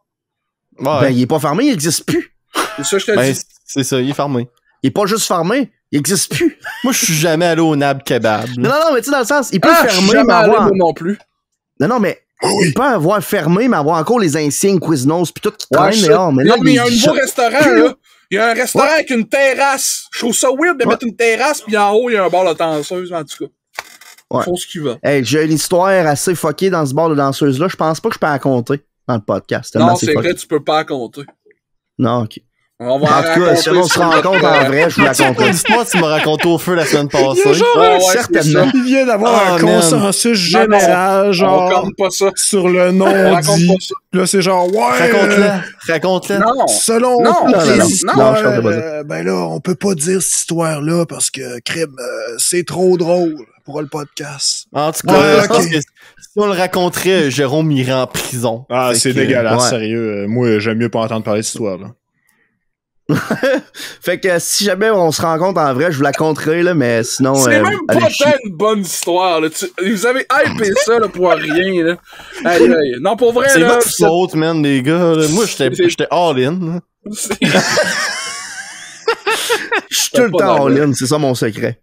Ouais. Ben, il est pas fermé, il existe plus. C'est ça que je te Ben, dis. c'est ça, il est fermé. Il est pas juste fermé, il existe plus. Moi, je suis jamais allé au Nab Kebab. Non, là. non, mais tu sais, dans le sens, il peut Ah, je suis fermer, jamais mais allé, avoir... moi non plus. Non, mais il peut avoir fermé, mais avoir encore les insignes Quiznos pis tout qui Ouais, traîne je sais. dehors. Mais là, Non, mais il y a un il- nouveau restaurant, là. Il y a un restaurant avec une terrasse. Je trouve ça weird de Ouais. mettre une terrasse, puis en haut, il y a un bar de danseuse, en tout cas. Ouais. Faut ce qu'il va. Hey, j'ai une histoire assez fuckée dans ce bar de danseuse-là. Je pense pas que je peux la raconter dans le podcast. tellement Non, c'est fucké. vrai, tu peux pas compter. Non, ok. On va En tout cas, si on se rencontre en vrai, je vous la C'est pas conterai. l'histoire que tu m'as raconté au feu la semaine Il y a passée. genre, Ouais, Certainement. il vient d'avoir Oh, un man. consensus Non, non, général, On genre, raconte pas ça. sur le On nom raconte dit. pas ça. Là, c'est genre, ouais. Raconte-la. Non. Selon Non, toutes non, les non, histoires, non, je compte pas ben là, on peut pas dire cette histoire-là parce que, crime, c'est trop drôle pour le podcast. En tout cas, Ouais, je pense ok. que si on le raconterait, Jérôme irait en prison. Ah, Fait c'est que, dégueulasse, ouais. sérieux. Moi, j'aime mieux pas entendre parler de cette histoire-là. Fait que si jamais on se rencontre en vrai, je vous la conterai, là, mais sinon. C'est même allez pas chier. tant une bonne histoire, là. Vous avez hypé ça, là, pour rien, là. Aïe, aïe. Non, pour vrai, C'est là. votre faute, man, les gars. là. Moi, j'étais all-in. là. c'est- Je suis tout le pas temps en d'accord. ligne, c'est ça mon secret.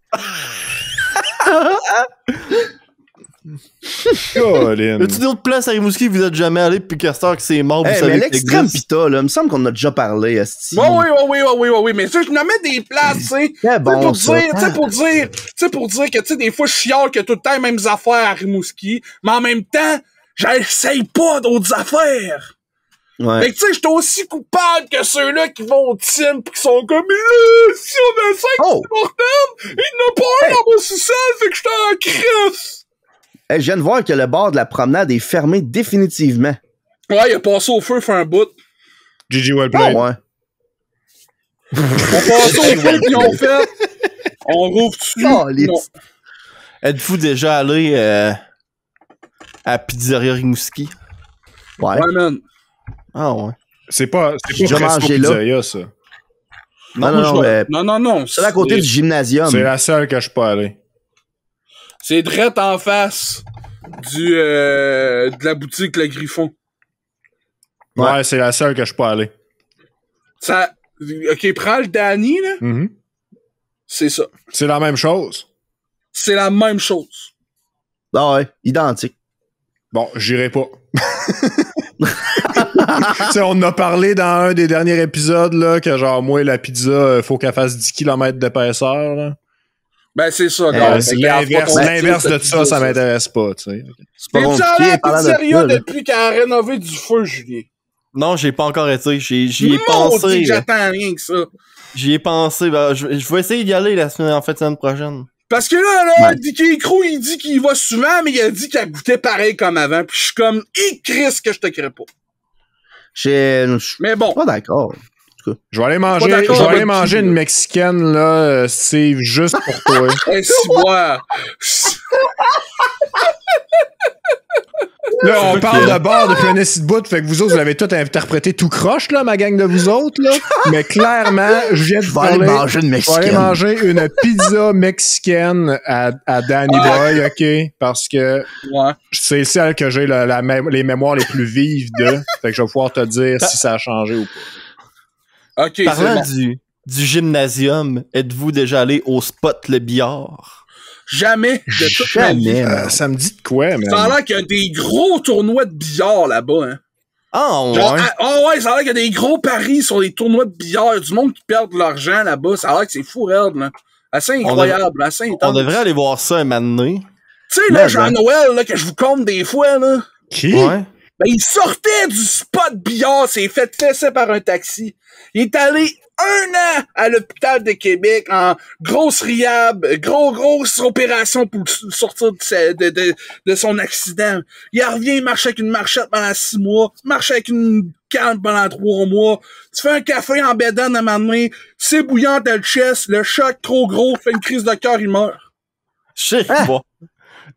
Colin. As-tu d'autres places à Rimouski que vous êtes jamais allé depuis Castor que c'est mort, vous Hey, mais savez que ça l'extrême existe? pita, là, il me semble qu'on en a déjà parlé, esti. Oui, mais ça, je nommais des places, tu sais. C'est bon, pour ça. dire, tu sais, pour dire que, tu sais, des fois, je chiale que tout le temps les mêmes affaires à Rimouski, mais en même temps, j'essaye pas d'autres affaires. Ouais. Fait que, tu sais, j'étais aussi coupable que ceux-là qui vont au team pis qui sont comme, mais là, si on a 5 Oh! mortels, il n'a pas un Hey! dans mon sous-sol, fait que j'étais en crise. Hey, je viens de voir que le bord de la promenade est fermé définitivement. Ouais, il a passé au feu, fait un bout. GG Ah Wellplay. ouais. On passe au feu pis on fait, on rouvre dessus. Caliste. Non. Êtes-vous déjà allé à Pizzeria Rimouski? Ouais. Ouais, man. Ah ouais. C'est pas J'ai déjà Fresco mangé là. Pizzeria, ça. Non, Non. c'est à côté du gymnasium. C'est la seule que je suis pas allé. C'est direct en face de la boutique Le Griffon. Ouais. Ouais, c'est la seule que je suis pas allé. Ça, ok, prends le Danny, là. Mhm. C'est ça. C'est la même chose. C'est la même chose. Ah ouais, identique. Bon, j'irai pas. Tu sais, on en a parlé dans un des derniers épisodes, là, que genre, moi, la pizza, faut qu'elle fasse 10 km d'épaisseur, là. Ben, c'est ça, gars. C'est Regarde pas ton l'inverse style de ça, ça m'intéresse pas, tu sais. C'est pas T'es-tu allé compliqué, à parlant de pizzeria ça, là. depuis qu'elle a rénové du feu, Julien? Non, j'ai pas encore été. J'y ai Maudit pensé. que j'attends rien que ça. J'y ai pensé. Ben, je vais essayer d'y aller la semaine prochaine. Parce que là, Ouais. Dicky Crew, il dit qu'il y va souvent, mais il a dit qu'il a goûté pareil comme avant. Puis je suis comme, Chris que je te crée pas. Je suis Mais bon. pas d'accord. Je vais aller Pas manger, d'accord je vais aller avec manger qui, une là. mexicaine, là, Steve, juste pour toi. Hey, si, boire. Là, on parle de bar depuis un esti de bout, fait que vous autres, vous l'avez tout interprété tout croche, là, ma gang de vous autres, là. Mais clairement, je viens de Je vous vais aller parler. manger une Je vais aller mexicaine. manger une pizza mexicaine à Danny Boy, OK? Parce que Ouais. c'est celle que j'ai les mémoires les plus vives de. Fait que je vais pouvoir te dire si ça a changé ou pas. Ok, c'est Parlant bon. du gymnasium, êtes-vous déjà allé au spot le billard? Jamais de toute ma vie. Jamais. man. Ça me dit de quoi, mais. Ça a l'air qu'il y a des gros tournois de billard là-bas, hein. Ah ouais. Genre, ouais, ça a l'air qu'il y a des gros paris sur les tournois de billard. Il y a du monde qui perd de l'argent là-bas. Ça a l'air que c'est fou, raide, là. Assez incroyable, assez intense. On devrait aller voir ça un moment donné. Tu sais, là, Mais, Jean-Noël, là, que je vous compte des fois, là. Qui? Ouais. Ben, il sortait du spot billard, s'est fait fesser par un taxi. Il est allé 1 an à l'hôpital de Québec en grosse rehab, grosse opération pour sortir de son accident. Il revient, il marche avec une marchette pendant 6 mois, marche avec une canne pendant 3 mois. Tu fais un café en bédane à ma main, c'est bouillant, t'as le chest, le choc trop gros, fait une crise de cœur, il meurt. Je sais Ah. pas.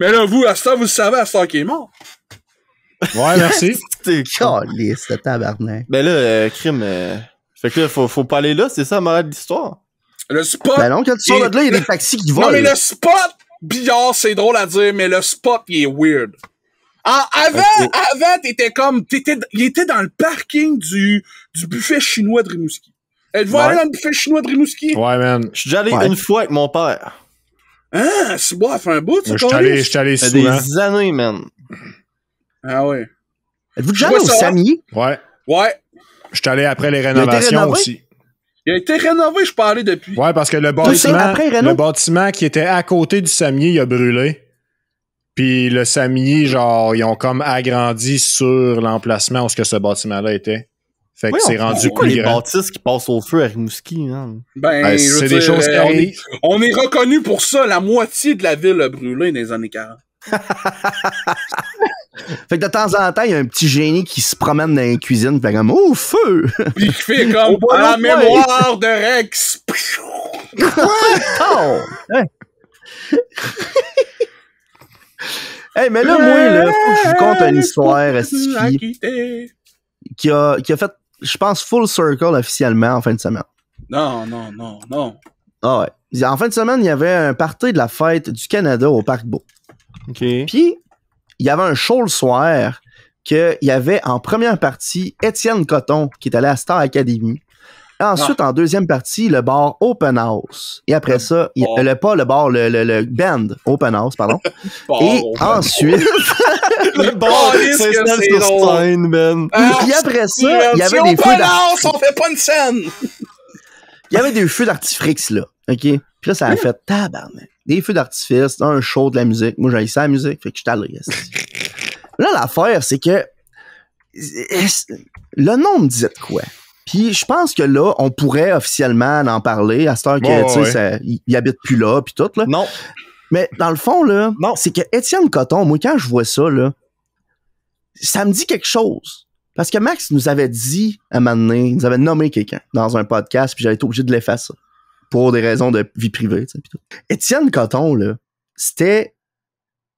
Mais là, vous, à ce temps, vous le savez, à ce temps qu'il est mort. Ouais, merci. C'était Calisse, le tabarnak. Ben là, crime. Fait que là, faut pas aller là, c'est ça, la morale de l'histoire. Le spot... Ben non, quand tu sors de là, il y a des taxis qui volent. Non, mais le spot billard, c'est drôle à dire, mais le spot, il est weird. Avant, il était dans le parking du buffet chinois de Rimouski. Êtes-vous allé dans le buffet chinois de Rimouski? Ouais, man. Je suis déjà allé Ouais. une fois avec mon père. Ah, c'est bon, ça fait un bout, ça, Je suis allé Ça fait souvent. des années, man. Ah ouais. Êtes-vous déjà Je allé au vois ça. Samier? Ouais. Ouais. Je suis allé après les été rénovations rénové? aussi. Il a été rénové, je parlais depuis. Ouais, parce que après Renault? le bâtiment qui était à côté du Samier, il a brûlé. Puis le Samier, genre, ils ont comme agrandi sur l'emplacement où ce que ce bâtiment-là était. Fait que c'est rendu pourquoi plus les grand. bâtisses qui passent au feu à Rimouski, hein? Ben, je veux c'est des dire, choses qui arrivent. on est reconnu pour ça. La moitié de la ville a brûlé dans les années 40. Fait que de temps en temps, il y a un petit génie qui se promène dans la cuisine, fait comme, oh, feu! Puis qui fait comme, Au à la bon point. mémoire de Rex. Oh! Hein? Hey, mais là, moi, là, faut que je vous conte une histoire, esti, qui a fait, je pense, full circle officiellement en fin de semaine. Non. Ah ouais. En fin de semaine, il y avait un party de la fête du Canada au Parc Beau. OK. Puis, il y avait un show le soir qu'il y avait en première partie Étienne Coton qui est allé à Star Academy. Et ensuite, en deuxième partie, le bar Open House. Et après ça, le band Open House, pardon. Et ensuite, Le bar, c'est que c'est sur drôle. scène, man. puis après ça, il y avait des feux d'artifice. on fait pas une scène! Il y avait des feux d'artifice, là. OK? Puis là, ça a fait tabarnak. Des feux d'artifice, un show de la musique. Moi, j'haïssais la musique, fait que je suis allé. Là, l'affaire, c'est que le nom me disait de quoi? Puis je pense que là, on pourrait officiellement en parler à cette heure que, tu sais, il habite plus là, puis tout, là. Non. Mais dans le fond, là, Non. c'est que Étienne Coton, moi, quand je vois ça, là, ça me dit quelque chose. Parce que Max nous avait dit, à un moment donné, il nous avait nommé quelqu'un dans un podcast, puis j'avais été obligé de l'effacer. Pour des raisons de vie privée, tu sais, pis tout. Étienne Coton, là, c'était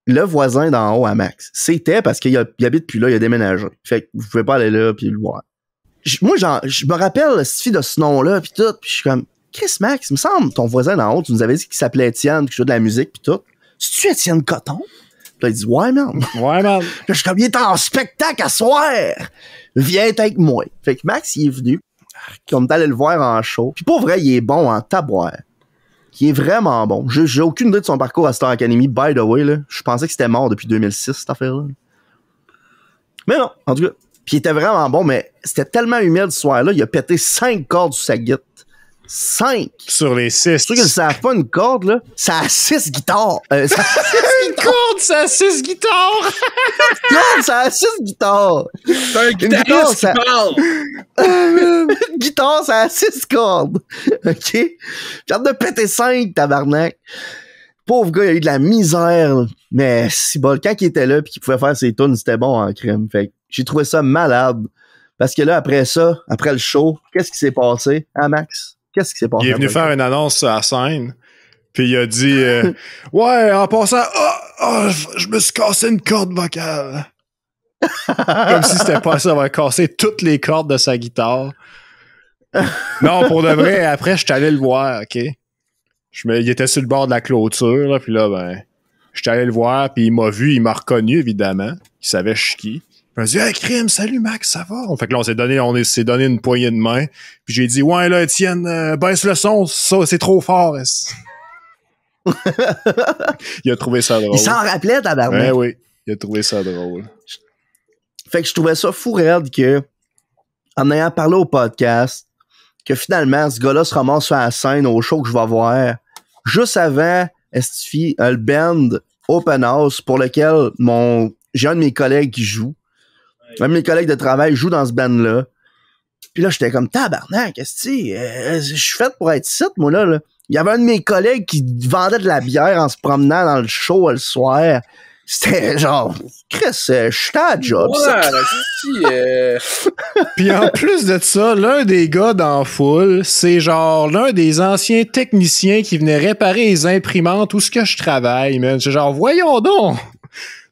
le voisin d'en haut à Max. C'était parce qu'il habite plus là, il a déménagé. Fait que vous pouvez pas aller là, puis le voir. Moi, je me rappelle de ce nom-là, puis tout, puis je suis comme, Chris Max, il me semble, ton voisin d'en haut, tu nous avais dit qu'il s'appelait Étienne, qu'il jouait de la musique, puis tout. C'est-tu Étienne Coton? Puis là, il dit, ouais, man. Ouais, man. Puis là, je suis comme, il est en spectacle à soir. Viens avec moi. Fait que Max, il est venu. Puis on est allé le voir en show. Puis pour vrai, il est bon en tabouère. Il est vraiment bon. J'ai aucune idée de son parcours à Star Academy, by the way, là. Je pensais que c'était mort depuis 2006, cette affaire-là. Mais non, en tout cas. Puis il était vraiment bon, mais c'était tellement humide ce soir-là, il a pété 5 cordes sur sa guitare. 5! Sur les 6. Ceux qui ne savent pas une corde, là, ça a 6 guitares. Ça a Une corde, ça a 6 guitares! ça a 6 guitares. C'est un guitare, guitariste ça- qui parle! Une guitare, ça a 6 cordes. OK? J'ai hâte de péter 5, tabarnak. Pauvre gars, il a eu de la misère. Là. Mais si bol, quand il était là pis qu'il pouvait faire ses tunes, c'était bon en crème. Fait que j'ai trouvé ça malade. Parce que là, après ça, après le show, qu'est-ce qui s'est passé? Hein, Max? Qu'est-ce qui s'est passé? Il est venu faire une annonce sur la scène. Puis il a dit ouais, en passant, je me suis cassé une corde vocale. Comme si c'était pas ça, avoir cassé toutes les cordes de sa guitare. Non, pour de vrai, après, je suis allé le voir, OK? Il était sur le bord de la clôture, là, puis là, ben, je suis allé le voir, puis il m'a vu, il m'a reconnu, évidemment. Il savait je suis qui. Il m'a dit, hey, crime, salut Max, ça va? Fait que là, on s'est donné une poignée de main. Puis j'ai dit, ouais, là, Étienne, baisse le son, ça, c'est trop fort. Il a trouvé ça drôle. Il s'en rappelait, tabarnak. Ben oui, il a trouvé ça drôle. Fait que je trouvais ça fou raide que, en ayant parlé au podcast, que finalement, ce gars-là se ramasse sur la scène au show que je vais voir, juste avant, Estifi, le band Open House, pour lequel j'ai un de mes collègues qui joue. Un de mes collègues de travail joue dans ce band-là. Puis là, j'étais comme, tabarnak, Esti, je suis fait pour être site, moi, là. Il y avait un de mes collègues qui vendait de la bière en se promenant dans le show le soir. C'était genre, Chris, je suis à la job. Puis en plus de ça, l'un des gars dans la foule, c'est genre l'un des anciens techniciens qui venait réparer les imprimantes où ce que je travaille, man. C'est genre, voyons donc!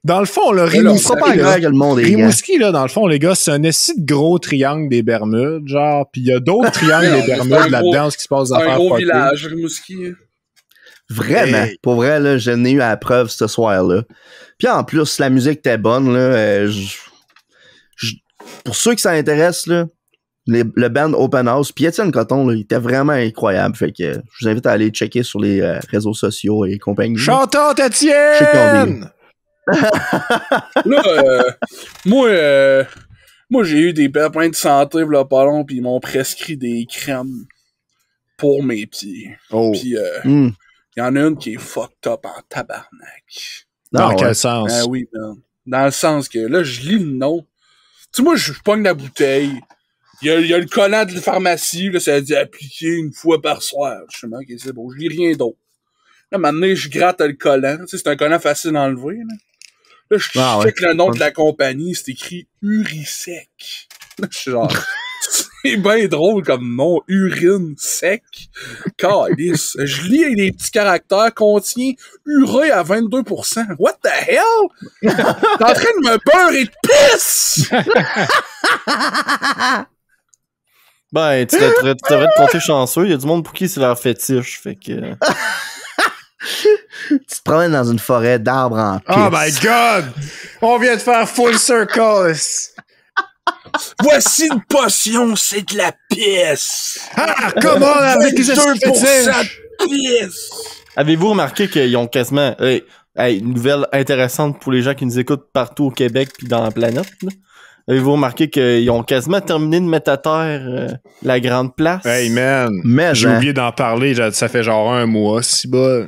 Dans le fond, le Rimouski, pas grave que le monde est Rimouski, là, dans le fond, les gars, c'est un esti de gros triangle des Bermudes, genre, pis il y a d'autres triangles des Bermudes là-dedans, ce qui se passe dans C'est un gros village, Rimouski. Vraiment. Hey. Pour vrai, là, je n'ai eu à la preuve ce soir-là. Puis en plus, la musique était bonne, là. Pour ceux qui s'intéressent, là, le band Open House, puis Étienne Coton, là, il était vraiment incroyable. Fait que je vous invite à aller checker sur les réseaux sociaux et compagnie. Chantant Je sais qu'ils ont Étienne! Là, moi, j'ai eu des pépins de santé, là, pas long, pis ils m'ont prescrit des crèmes pour mes pieds. Oh. Pis, il y en a une qui est fucked up en tabarnak. Dans quel sens? Ben oui, man. Dans le sens que, là, je lis le nom. Tu sais, moi, je pogne la bouteille, Il y a le collant de la pharmacie, là, ça dit appliquer une fois par soir. Je sais pas, ok, c'est bon, je lis rien d'autre. Là, maintenant, je gratte le collant. Tu sais, c'est un collant facile à enlever, là. Là, je check le nom de la compagnie, c'est écrit Urisec. Là, je suis genre, c'est bien drôle comme nom, urine sec. Calice. Je lis les petits caractères, contient urée à 22%. What the hell? T'es en train de me beurrer de pisse! Ben, tu devrais te compter chanceux. Il y a du monde pour qui c'est leur fétiche, fait que... Tu te promènes dans une forêt d'arbres en pisse. Oh my god! On vient de faire full circle! Voici une potion, c'est de la pisse! Ah, comment avec les 2% de pisse! Avez-vous remarqué qu'ils ont quasiment... Hey, une nouvelle intéressante pour les gens qui nous écoutent partout au Québec puis dans la planète, là. Avez-vous remarqué qu'ils ont quasiment terminé de mettre à terre la grande place? Hey man, Mais j'ai oublié d'en parler, ça fait genre un mois, si bas.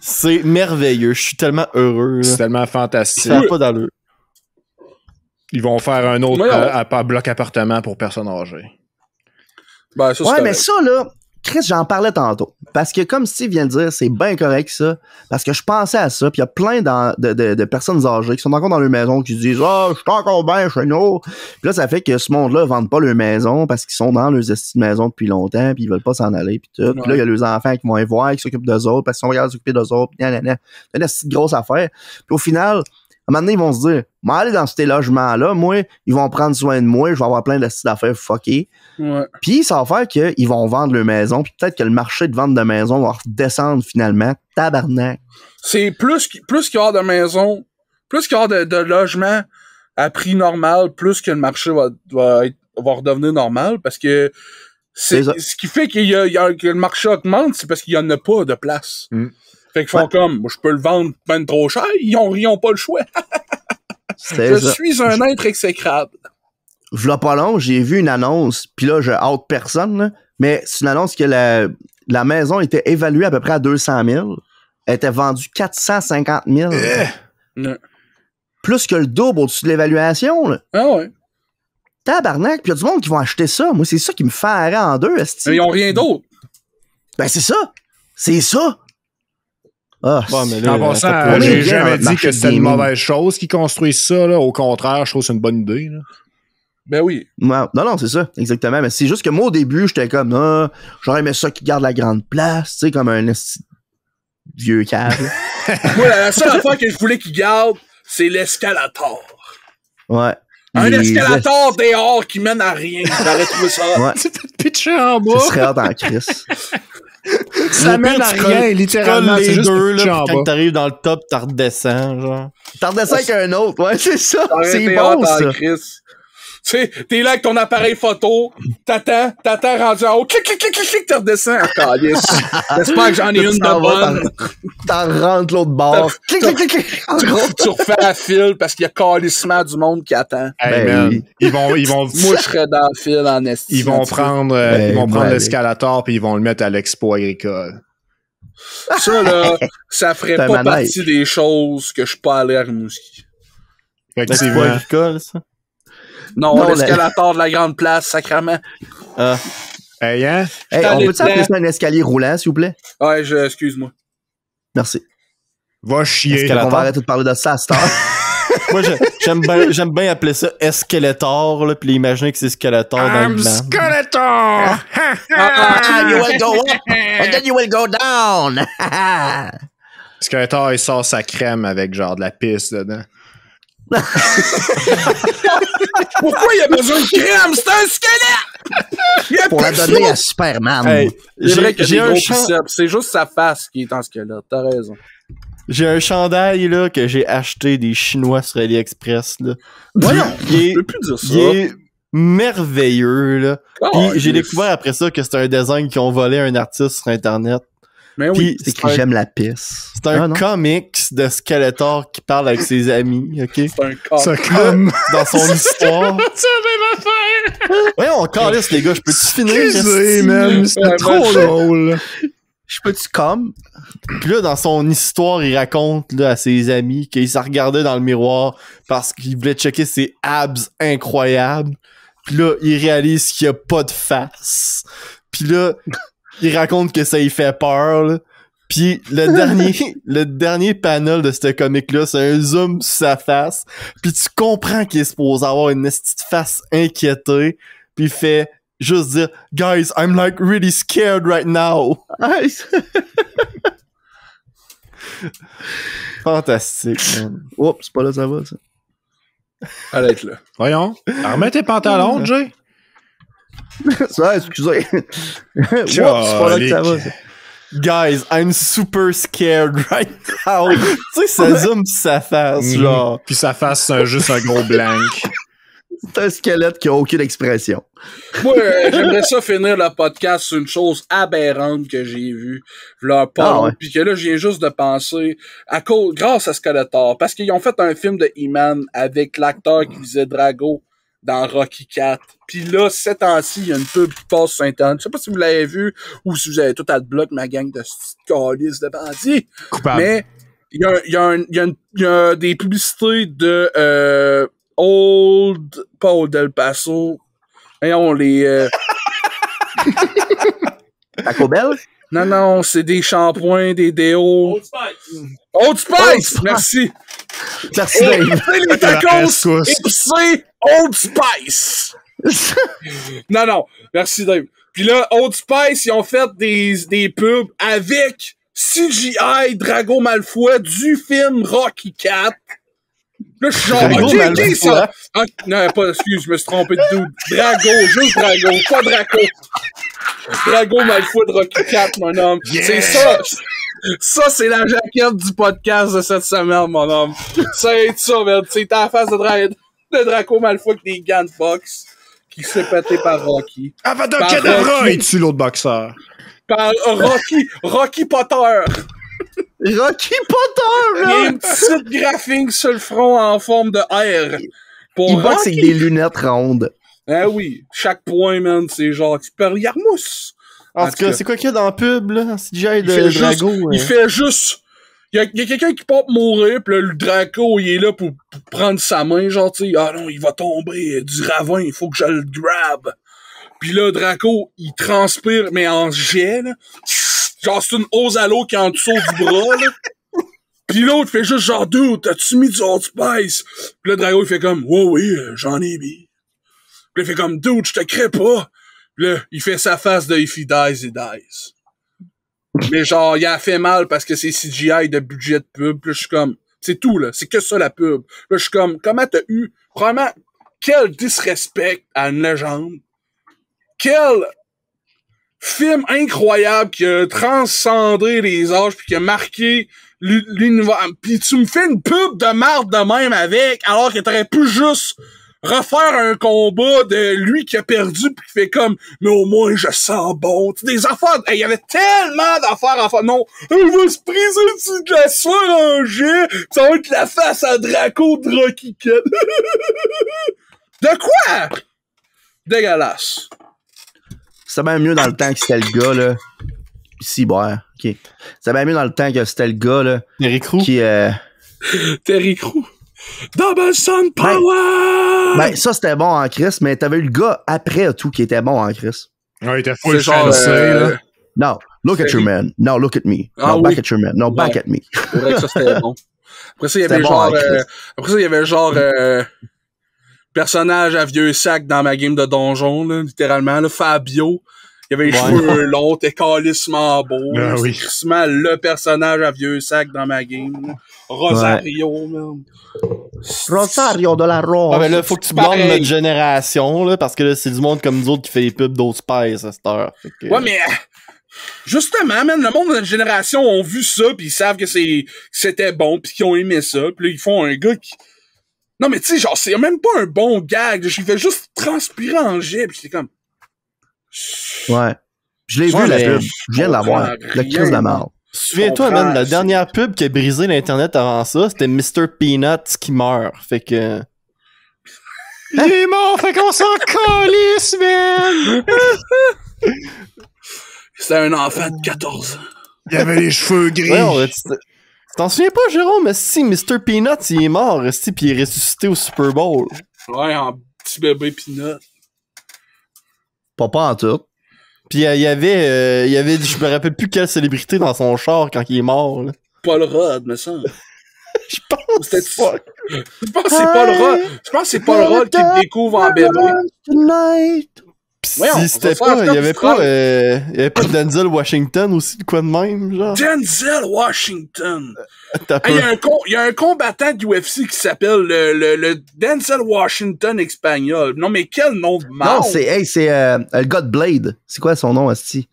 C'est merveilleux, je suis tellement heureux. C'est tellement fantastique. Ça n'a pas d'allure. Ils vont faire un autre bloc appartement pour personnes âgées. Ben, ça, ouais, mais ça, là, Chris, j'en parlais tantôt. Parce que comme Steve vient de dire, c'est bien correct, ça. Parce que je pensais à ça, puis il y a plein de personnes âgées qui sont encore dans leur maison, qui se disent « Ah, je suis encore bien chez nous! » Puis là, ça fait que ce monde-là ne vendent pas leur maison parce qu'ils sont dans leurs estis de maison depuis longtemps, puis ils veulent pas s'en aller, puis tout. Ouais. Puis là, il y a leurs enfants qui vont les voir, qui s'occupent d'eux autres, parce qu'ils sont regardes s'occuper d'eux autres, puis nanana. C'est une petite grosse affaire. Puis au final... À un moment donné, ils vont se dire, « M'en aller dans ces logements-là, moi, ils vont prendre soin de moi, je vais avoir plein de petites affaires fuckées. » Ouais. Puis ça va faire qu'ils vont vendre leur maison, puis peut-être que le marché de vente de maison va redescendre finalement. Tabarnak. C'est plus qu'il y aura de maisons, plus qu'il y aura de logements à prix normal, plus que le marché va redevenir normal, parce que c'est ce qui fait que le marché augmente, c'est parce qu'il y en a pas de place. Fait qu'ils font comme, moi, je peux le vendre même trop cher, ils ont pas le choix. Je suis un être exécrable. V'là pas long, j'ai vu une annonce, puis là, je hâte personne, là, mais c'est une annonce que la maison était évaluée à peu près à 200 000. Elle était vendue 450 000. Plus que le double au-dessus de l'évaluation, là. Ah ouais. Tabarnak, puis il y a du monde qui vont acheter ça. Moi, c'est ça qui me fait arrêter en deux, esti. Mais ils ont rien d'autre. Ben, c'est ça. C'est ça. Ah, Bon, mais là, En passant, on est j'ai bien jamais dans le dit marché que c'était une gaming. mauvaise chose qu'ils construisent ça, là. Au contraire, je trouve que c'est une bonne idée, là. Ben oui. non, c'est ça, exactement. Mais c'est juste que moi, au début, j'étais comme, ah, j'aurais aimé ça qui garde la grande place, tu sais, comme un esti vieux cave. Moi, la seule affaire que je voulais qu'ils gardent, c'est l'escalator. Ouais. Un escalator dehors qui mène à rien. J'aurais trouvé ça. Ouais. C'est peut-être pitché en bas. Ce serait hâte en crise. Ça mène à rien, littéralement. Les C'est juste deux, pitché là, en puis quand bas. t'arrives dans le top, t'en redescends, genre. T'en redescends avec un autre, ouais, c'est ça. C'est Arrêtez bon, hâte en ça. crise. Tu sais, t'es là avec ton appareil photo, t'attends rendu en haut, clic, t'es redescends. Calice. J'espère que j'en ai une de bonne. T'en rentres l'autre bord. Clic. Tu refais la file parce qu'il y a calissement du monde qui attend. Hey, Ben man. oui. Ils vont Moi, je serais dans la file en estime. ils vont prendre ouais. l'escalator puis ils vont le mettre à l'expo agricole. Ça, là, ça ferait C'est un pas manège. partie des choses que je suis pas allé à Rimouski. C'est pas Effectivement. agricole, ça. Non, Non, l'escalator de la grande place, sacrément. Hey, hein? Hey, Dans on les peut-tu appeler plans. ça un escalier roulant, s'il vous plaît? Ouais, excuse-moi. Merci. Va chier. Est-ce qu'on va arrêter de parler de ça à cette heure? Moi, j'aime bien appeler ça Skeletor, là, puis imaginer que c'est Skeletor dans le I'm blanc. Skeletor! You will go up, and then you will go down. Skeletor, il sort sa crème avec genre de la pisse dedans. Pourquoi il y a besoin de crème? C'est un squelette! Il y a Pour la plus de donner chose. à Superman. Hey, C'est vrai qu'il y j'ai a des un gros champ- biceps. C'est juste sa face qui est en squelette. T'as raison. J'ai un chandail, là, que j'ai acheté des Chinois sur AliExpress, là. Voyons, Il est- je peux plus dire ça. Il est merveilleux, là. Oh, Puis j'ai yes. découvert après ça que c'est un design qu'ils ont volé à un artiste sur Internet. Mais oui. Puis C'est écrit j'aime la pisse. c'est un Ah, non? comics de Skeletor qui parle avec ses amis, ok? C'est un corps. Ça comme. Dans son histoire. C'est la même affaire! Ouais, on calisse, les gars, je peux-tu finir? Excusez, man. C'était Ouais, trop moi, drôle. Je peux-tu comme? Puis là, dans son histoire, il raconte là, à ses amis qu'il s'est regardé dans le miroir parce qu'il voulait checker ses abs incroyables. Puis là, il réalise qu'il y a pas de face. Puis là, il raconte que ça lui fait peur, là. Puis le dernier panel de ce comic-là, c'est un zoom sur sa face. Puis tu comprends qu'il est supposé avoir une petite face inquiétée. Puis il fait juste dire « Guys, I'm like really scared right now. » Fantastique, man. Oups, c'est pas là ça va, ça. Allez être là. Voyons. Remets tes pantalons, Jay. Ça, excusez. Oups, c'est pas là que ça va, ça. Guys, I'm super scared right now. Tu sais, ça zoome sur sa face, genre. Puis sa face, c'est juste un gros blank. C'est un squelette qui a aucune expression. Moi, j'aimerais ça finir le podcast sur une chose aberrante que j'ai vue. Leur puis que là, je viens juste de penser, grâce à Skeletor, parce qu'ils ont fait un film de He-Man avec l'acteur qui faisait Drago dans Rocky 4. Puis là, ces temps-ci, il y a une pub qui passe sur Internet. Je sais pas si vous l'avez vu ou si vous avez tout à bloc ma gang de calices de bandits. Coupable. Mais il y a des publicités de pas Old El Paso. Voyons, les... Taco Bell? Non, c'est des shampoings, des déos. Old Spice. Old Spice! Merci. Merci, Dave. Les tacos épicés Old Spice. Non, merci Dave. Puis là, Old Spice, ils ont fait des pubs avec CGI Drago Malfoy du film Rocky 4. Là, je suis genre, ok, ça. Ah, non, pas, excuse, je me suis trompé de dude. Drago, juste Drago, pas Draco. Drago Malfoy de Rocky 4, mon homme. Yeah. C'est ça. Ça, c'est la jaquette du podcast de cette semaine, mon homme. C'est ça, merde. C'est à la face de Draco Malfoy avec des gants de boxe qui s'est pété par Rocky. Avada Kedavra est-tu l'autre boxeur? Par Rocky Potter. Rocky Potter, là! Il y a une petite graphique sur le front en forme de R. Il boxe avec des lunettes rondes. Ah oui. Chaque point, man, c'est genre Super Yarmousse. En tout cas, c'est quoi qu'il y a dans la pub, là? CGI de Drago. Il fait juste... Il y a quelqu'un qui peut mourir, pis là, le Draco, il est là pour prendre sa main, genre, tu sais, ah non, il va tomber du ravin, il faut que je le grab. Pis là, Draco, il transpire, mais en jet, là. Genre, c'est une hausse à l'eau qui est en dessous du bras, là. Pis l'autre fait juste genre, dude, t'as-tu mis du Old Spice? Pis là, Drago, il fait comme, oui, j'en ai mis. Pis il fait comme, dude, je te crée pas. Pis là, il fait sa face de if he dies, he dies. Mais genre, il a fait mal parce que c'est CGI de budget de pub. Pis là, je suis comme, c'est tout, là. C'est que ça, la pub. Là, je suis comme, comment t'as eu, vraiment, quel disrespect à une légende. Quel film incroyable qui a transcendé les âges pis qui a marqué l'univers. Pis tu me fais une pub de marde de même avec, alors que t'aurais pu juste refaire un combat de lui qui a perdu pis qui fait comme, mais au moins je sens bon. T'sais, des affaires, il y avait tellement d'affaires à faire. Non, il va se briser dessus de la soie en jet, ça va être la face à Draco de Rocky 4. De quoi? Dégueulasse. C'était bien mieux dans le temps que c'était le gars, là. Ici, ok. C'était bien mieux dans le temps que c'était le gars, là. Terry Crews. Terry Crews. Double Sun Power! Ben, ça, c'était bon en Chris, mais t'avais eu le gars après tout qui était bon en Chris. Ouais, il était full genre, fancy, là. No, look at your man. No, look at me. Ah, no, oui. back at your man. No, back at me. C'est vrai que ça, c'était bon. Après ça, il y avait C'était genre, bon, après ça, il y avait genre, personnage à vieux sac dans ma game de donjon, là, littéralement, là, Fabio. Il avait les cheveux longs, t'es calissement beau. Ah, c'est oui. crissement le personnage à vieux sac dans ma game. Là. Rosario, man. Rosario de la Rose. Ah, mais là, faut que tu blâmes Pareil. notre génération, là, parce que là, c'est du monde comme nous autres qui fait des pubs d'Old Spice à cette heure. Fait que... Ouais, mais justement, man, le monde de notre génération ont vu ça, pis ils savent que c'était bon, pis qu'ils ont aimé ça, pis là, ils font un gars qui... Non, mais tu sais, genre, c'est même pas un bon gag. Il fait juste transpirer en jet, pis c'est comme... Ouais. Je l'ai Ouais, vu, la mais pub. Je viens de la voir. Le Chris de la mort. Souviens-toi, man, la dernière pub qui a brisé l'Internet avant ça, c'était Mr. Peanut qui meurt. Fait que... Il est mort, fait qu'on s'en calisse, man! C'était un enfant de 14 ans. Il avait les cheveux gris. Ouais, tu t'en souviens pas, Jérôme? Mais si Mr. Peanut, il est mort, pis il est ressuscité au Super Bowl. Ouais, en petit bébé peanut. Pas en tout. Puis il y avait, je me rappelle plus quelle célébrité dans son char quand il est mort, là. Paul Rudd, me semble. Je pense que c'est pas. Je pense que c'est Paul Rudd. Je pense que c'est Paul Rudd qui le découvre en bébé. Voyons, Si c'était pas, il y avait pas Denzel Washington aussi, de quoi de même, genre. Denzel Washington. T'as Il peu. y a un combattant de UFC qui s'appelle le Denzel Washington espagnol. Non, mais quel nom de marde. Non, c'est le gars de Blade. C'est quoi son nom, asti?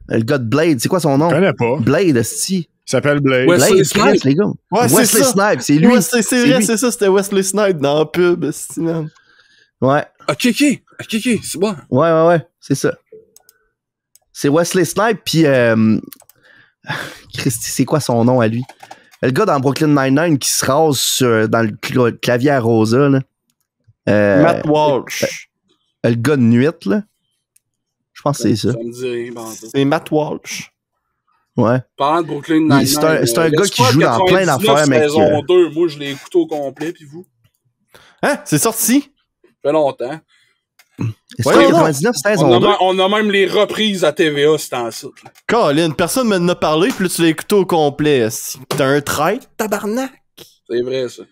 Le gars de Blade, c'est quoi son nom? Je connais pas. Blade, asti. Il s'appelle Blade. Wesley Blade, Snipes. Chris, les gars. Ouais, c'est Wesley ça. Snipes, c'est lui. Ouais, c'est vrai, lui. c'est ça, c'était Wesley Snipes dans la pub, esti, man. Ouais, Ok, c'est bon. ouais, c'est ça. C'est Wesley Snipes, puis Christy, c'est quoi son nom à lui? Le gars dans Brooklyn Nine-Nine qui se rase dans le clavier à Rosa, là. Matt Walsh. Le gars de nuit, là. Je pense que c'est ça. Ça me dit rien, bandit. C'est Matt Walsh. Ouais. Parlant de Brooklyn Nine-Nine. C'est un gars qui joue dans plein d'affaires, mec. Saison 2, moi, je l'ai écouté au complet, puis vous? Hein? C'est sorti? Ça fait longtemps. C'est Ouais, 99, saison 2. On a même les reprises à TVA, c'est en site. Colin, personne m'en a parlé, puis là, tu l'as écouté au complet, esti. T'as un traître, tabarnak? C'est vrai, ça.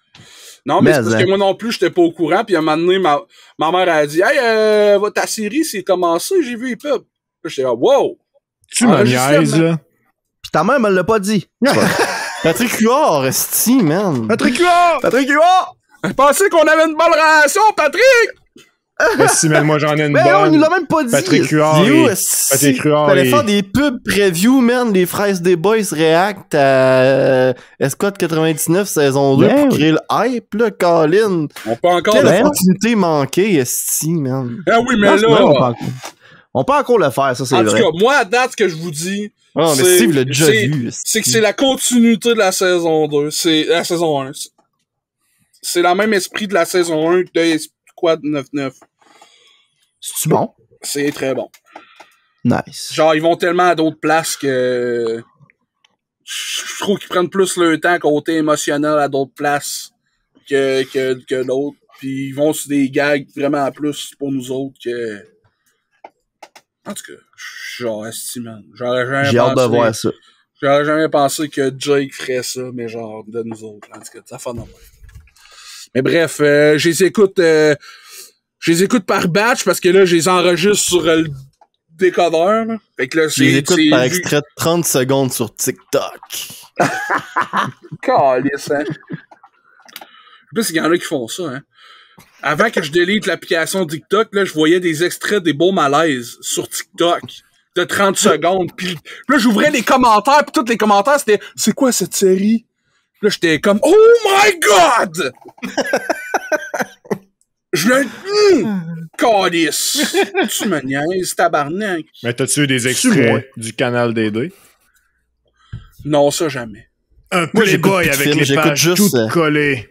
Non, mais c'est parce que moi non plus, j'étais pas au courant, puis à un moment donné, ma mère a dit « Hey, ta série, c'est commencé, j'ai vu les pubs. » Puis j'étais là « Wow! » Tu me niaises, là. Pis ta mère me l'a pas dit. Patrick Huard, esti, man. Patrick Huard! Patrick Huard! Je pensais qu'on avait une bonne relation, Patrick! Mais si, mais moi, j'en ai une Mais on nous bonne. l'a même pas dit. Patrick Huard. Il est où, et- esti? Patrick Huard. Fallait et- faire des pubs preview, man, les Fraises des Boys React à Escort 99 saison 2 Ben pour oui. créer le hype, là, Colin. On peut encore Quelle le faire. opportunité manquée, esti, man. Ah oui, mais Non, c'est vrai, là, on peut encore le faire, ça, c'est en tout vrai. cas, moi, à date, ce que je vous dis, Ah, mais C'est- Steve l'a déjà c'est- vu. c'est que c'est la continuité de la saison 2. C'est la saison 1. C'est le même esprit de la saison 1 de quoi de 9-9. C'est bon? C'est très bon. Nice. Genre, ils vont tellement à d'autres places que je trouve qu'ils prennent plus le temps côté émotionnel à d'autres places que d'autres. Puis ils vont sur des gags vraiment plus pour nous autres que... En tout cas, genre, estimant. J'aurais jamais J'ai hâte de pensé- voir ça. J'aurais jamais pensé que Jake ferait ça, mais genre, de nous autres. En tout cas, ça fait normal. Mais bref, je les écoute par batch parce que là, je les enregistre sur le décodeur. Là. Fait que là, Je les écoute par vu- extrait de 30 secondes sur TikTok. Calisse, hein. Je sais pas s'il y en a qui font ça, hein. Avant que je délite l'application TikTok, là, je voyais des extraits des beaux malaises sur TikTok de 30 secondes. Puis là, j'ouvrais les commentaires, puis tous les commentaires, c'était « C'est quoi cette série? » Là, j'étais comme « Oh my God! » Je le... Calisse! Tu me niaises, tabarnak. Mais t'as-tu eu des moi. extraits du canal DD? Non, ça, jamais. Un Moi, j'écoute Playboy plus de avec films, les j'écoute pages juste, toutes collées.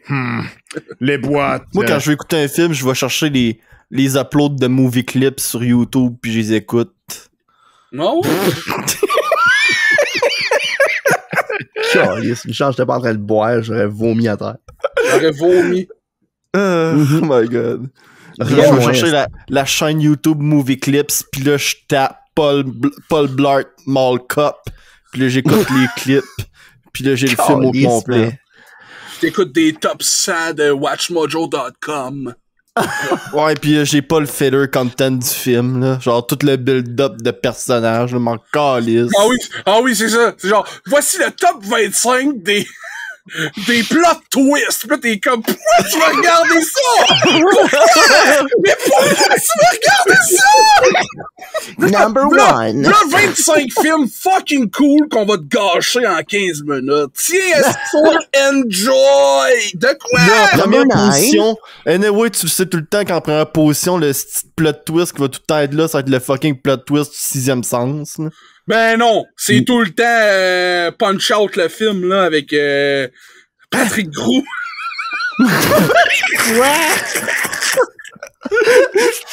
Les boîtes. Moi, quand je veux écouter un film, je vais chercher les uploads de movie clips sur YouTube, puis je les écoute. Non? Calisse, Michel, j'étais pas en train de boire, j'aurais vomi à terre. J'aurais vomi. Oh my god. Là, Rien je vais moins. chercher la chaîne YouTube Movie Clips, puis là, je tape Paul Blart Mall Cop, puis là, j'écoute les clips, puis là, j'ai le film au Calisse, complet. man. T'écoutes des top 100 de WatchMojo.com. Ouais, puis j'ai pas le filler content du film, là. Genre, tout le build-up de personnages, je m'en calisse. Ah oui, c'est ça. C'est genre, voici le top 25 des plot twists. Puis là, t'es comme, pourquoi tu vas regarder ça? Pourquoi? Mais pourquoi tu vas regarder ça? Number Là, one. là, 25 films fucking cool qu'on va te gâcher en 15 minutes. Tiens, enjoy! De quoi? Là, en première Number nine. position, anyway, tu le sais tout le temps qu'en première position, le petit plot twist qui va tout le temps être là, ça va être le fucking plot twist du 6e sens, là. Ben non, c'est tout le temps Punch Out le film là avec Patrick Gros.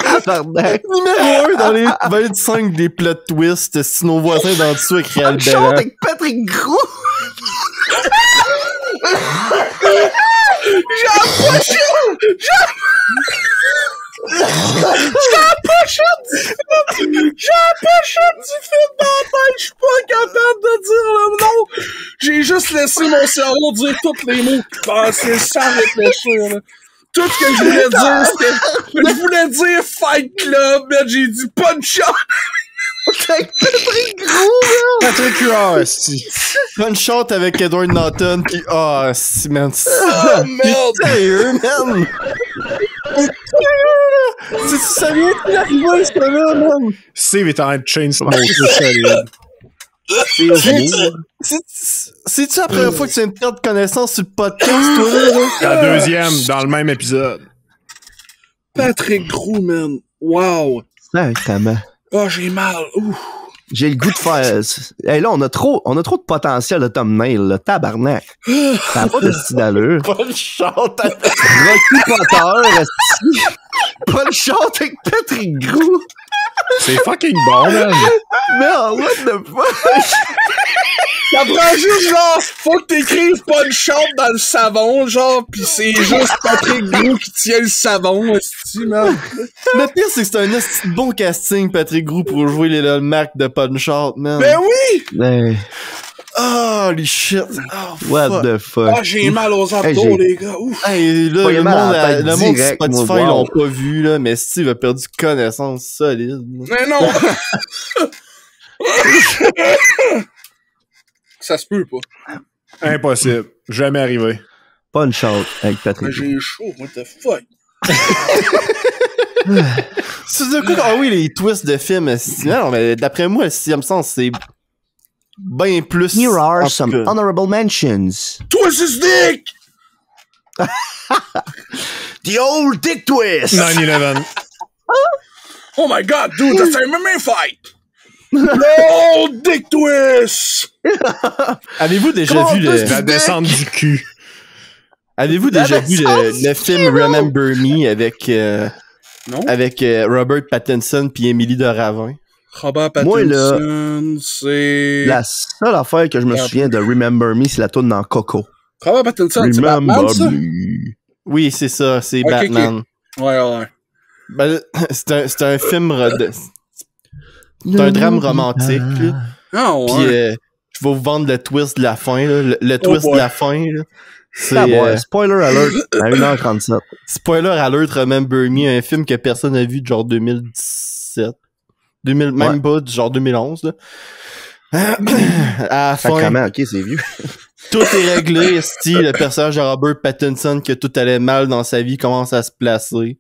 Tabarnak. Numéro 1 dans les 25 des plot twists, si nos voisins d'en dessous écrivent le Chante avec Patrick Gros. J'ai la pochette! J'ai la pochette du film dans la tête! Je suis pas capable de dire le nom! J'ai juste laissé mon cerveau dire tous les mots qui passaient sans réfléchir, là. Tout ce que je voulais dire, c'était... Je voulais dire Fight Club, mais j'ai dit Punch Out! Patrick Huard, esti. Punch Out avec Edward Norton, pis si, man. Oh, merde! Sérieux, man? Ça vient d'arriver, ça, là, man? Steve est en train de chainsmoker solide. C'est-tu la première fois que tu viens de perdre connaissance sur le podcast, toi, là? La deuxième, dans le même épisode. Patrick Gros, man. Wow. Sacrément. Oh, j'ai mal. Ouf. J'ai le goût de faire... Hey, là, on a trop de potentiel de thumbnail, le tabarnak. Ça n'a pas de style d'allure. Punch Out avec... Rocky Potter, esti. Pas le shot avec Patrick Gros. C'est fucking bon, man. Merde, what the fuck? Ça prend juste, genre, faut que t'écrives Punch Out dans le savon, genre, pis c'est juste Patrick Gros qui tient le savon, esti, man. Le pire, c'est que c'est un esti de bon casting, Patrick Gros, pour jouer le Mac de Punch Out, man. Ben oui! Hey, Holy shit. Oh, what fuck. the fuck? Ah, j'ai mal aux abdos, Hey, les gars. Ouf. Hey, là, Pas le mal à monde, la tête le monde direct, Spotify moi, wow. l'ont pas vu, là, mais Steve a perdu connaissance solide. Mais non! Ça se peut pas. Impossible. Jamais arrivé. Pas une shot avec Patrick Gros. J'ai chaud, what the fuck? C'est de quoi? Ah oui, les twists de films, non, mais d'après moi, le 6e sens, c'est bien plus. Here en are tout some cas. honorable mentions. Twist his dick! The old dick twist! 9/11. Oh my god, dude, that's a MMA fight! No dick twist! Avez-vous déjà Comment vu on peut La descente du cul. Avez-vous déjà vu le film Remember Me avec Non? avec Robert Pattinson puis Emily de Ravin? Robert Moi, là, Pattinson, c'est... La seule affaire que je me souviens de Remember Me, c'est la tourne dans Coco. Robert Pattinson, c'est Batman, ça? Me. Oui, c'est ça, c'est Ok, Batman. Ouais. Ben, c'est un film c'est un drame romantique, là. Ah Puis ouais. je vais vous vendre le twist de la fin, là. Le twist boy. de la fin, là. C'est Ah ouais, spoiler alert à 1h37. spoiler alert, Remember Me, un film que personne n'a vu de genre 2017. Même Ouais. pas du genre 2011, là. À la fin, Sacrément, ok, c'est vieux. tout est réglé, esti, le personnage de Robert Pattinson, que tout allait mal dans sa vie, commence à se placer.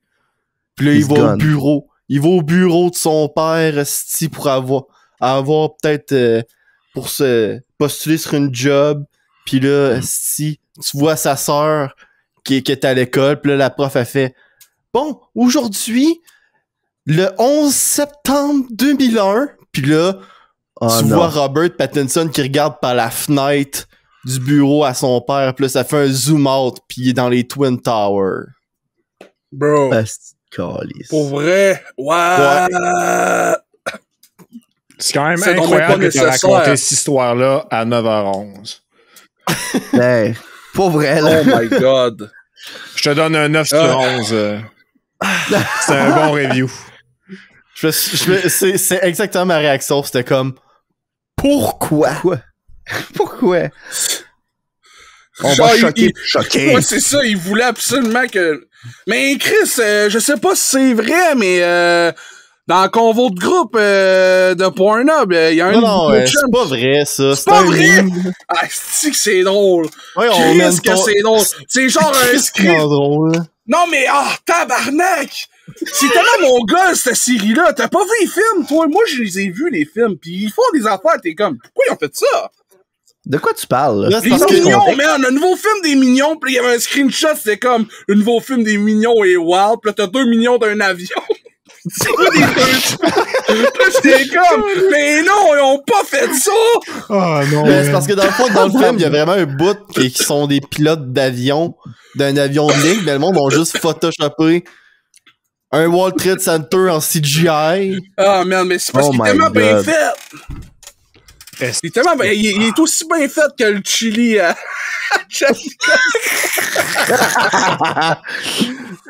Puis là, il He's va gone. au bureau. Il va au bureau de son père, esti, pour avoir peut-être pour se postuler sur une job. Puis là, esti, tu vois sa sœur qui est à l'école. Puis là, la prof a fait « Bon, aujourd'hui, le 11 septembre 2001. » Puis là, Oh tu non. vois Robert Pattinson qui regarde par la fenêtre du bureau à son père. Puis là, ça fait un zoom out. Puis il est dans les Twin Towers. Bro. Asti de calice. Pour vrai. Ouais. C'est quand même C'est donc incroyable pas que tu as nécessaire. raconté cette histoire-là à 9h11. Hey, pour vrai, là. Oh my god. Je te donne un 9 sur 11. C'est un bon review. C'est exactement ma réaction. C'était comme pourquoi? Pourquoi? On Genre, va choquer. Choqué. Ouais, c'est ça, il voulait absolument que... Mais Chris, je sais pas si c'est vrai, mais dans le convo de groupe de Pornhub, il y a un... Non, c'est pas vrai, ça. C'est pas un vrai! meme. Ah, c'est que c'est drôle! Ouais, Qu'est-ce que c'est drôle! C'est genre un script! drôle. Non mais, tabarnak! C'est tellement mon gars, cette série-là! T'as pas vu les films, toi? Moi, je les ai vus, les films, pis ils font des affaires, t'es comme, pourquoi ils ont fait ça? De quoi tu parles, là? Là, c'est Les parce que- Mignons, man! Le nouveau film des Mignons, pis il y avait un screenshot, c'était comme, le nouveau film des Mignons est wild, pis là, t'as 2 millions d'un avion. C'est pas des deux. Là, j'étais comme, mais non, ils ont pas fait ça! Ah non. Mais c'est parce que dans le fond, dans le film, il y a vraiment un bout qui sont des pilotes d'avion, d'un avion de ligne, mais le monde ont juste photoshopé un World Trade Center en CGI. Ah, man, mais c'est parce Oh qu'il est my tellement bien God. fait! Il est tellement bien, il est aussi bien fait que le chili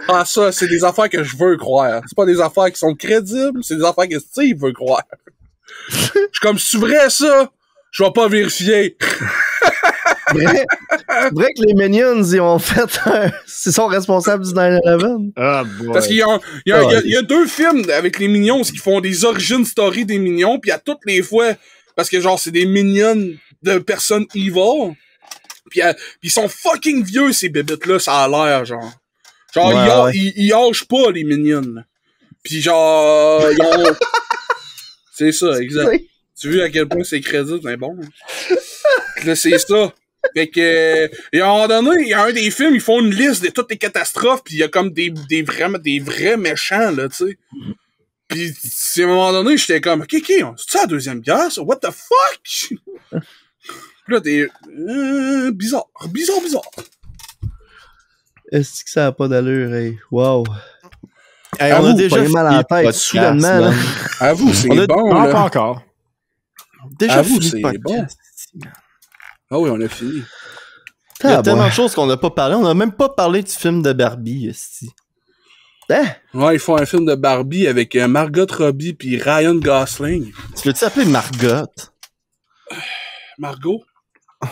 Ah, ça, c'est des affaires que je veux croire. C'est pas des affaires qui sont crédibles, c'est des affaires que Steve veut croire. Je suis comme, c'est vrai, ça? Je vais pas vérifier. Vrai que les Minions, ils ont fait ils sont responsables du 9/11. Ah, boy. Parce qu'il y a deux films avec les Minions qui font des origin story des Minions, puis à toutes les fois, parce que genre, c'est des Minions de personnes evil, puis ils sont fucking vieux, ces bébites-là, ça a l'air, genre. Genre, ils âgent pas, les Minions. Puis genre, ils ont... C'est ça, exact. Tu vois à quel point c'est crédible, c'est bon. Là, c'est ça. Fait que, et à un moment donné, il y a un des films, ils font une liste de toutes les catastrophes, pis il y a comme des vrais méchants, là, tu sais. Pis, à un moment donné, j'étais comme, OK, c'est ça la Deuxième Guerre, ça? What the fuck? Pis là, t'es, bizarre. Est-ce que ça a pas d'allure, hey? Wow. Hey, on a déjà mal à la tête, soudainement, là. Avoue, c'est On a- bon, Non, là. pas encore. Déjà Avoue, fini c'est le podcast. Ah oui, on a fini. Il y a Ah, tellement bon. de choses qu'on n'a pas parlé. On n'a même pas parlé du film de Barbie, esti. Hein? Ouais, ils font un film de Barbie avec Margot Robbie pis Ryan Gosling. Tu veux-tu appeler Margot? Margot?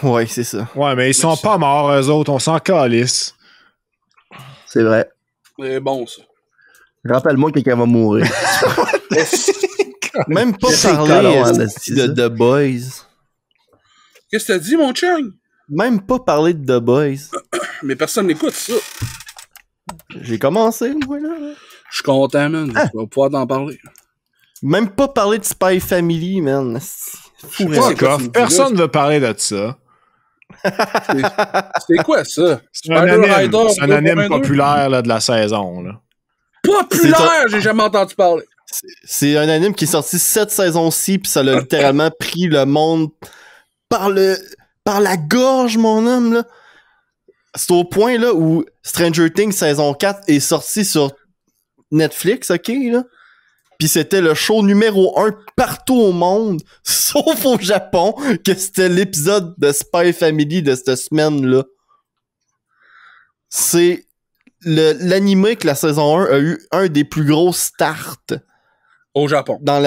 Ouais, c'est ça. Ouais, mais ils sont pas morts, eux autres. On s'en calisse. C'est vrai. C'est bon, ça. Rappelle-moi que quelqu'un va mourir. Même pas C'est parler colon, esti, esti, de ça. The Boys. Qu'est-ce que t'as dit, mon chum? Même pas parler de The Boys. Mais personne n'écoute ça. J'ai commencé, moi, là. Je suis content, man. Je vais pouvoir t'en parler. Même pas parler de Spy Family, man. esti. Fou, Je sais pas, raide. quoi, Fuck tu me off. dis Personne veut parler de ça. C'est quoi, ça? C'est un Spider anime. Rider C'est un anime 2.2? populaire là, de la saison. Là. Populaire! J'ai jamais entendu parler. C'est un anime qui est sorti cette saison-ci, pis ça l'a littéralement pris le monde par la gorge, mon homme, là. C'est au point, là, où Stranger Things saison 4 est sorti sur Netflix, ok, là? Pis c'était le show numéro 1 partout au monde, sauf au Japon, que c'était l'épisode de Spy Family de cette semaine-là. C'est l'anime que la saison 1 a eu un des plus gros starts Au Japon. dans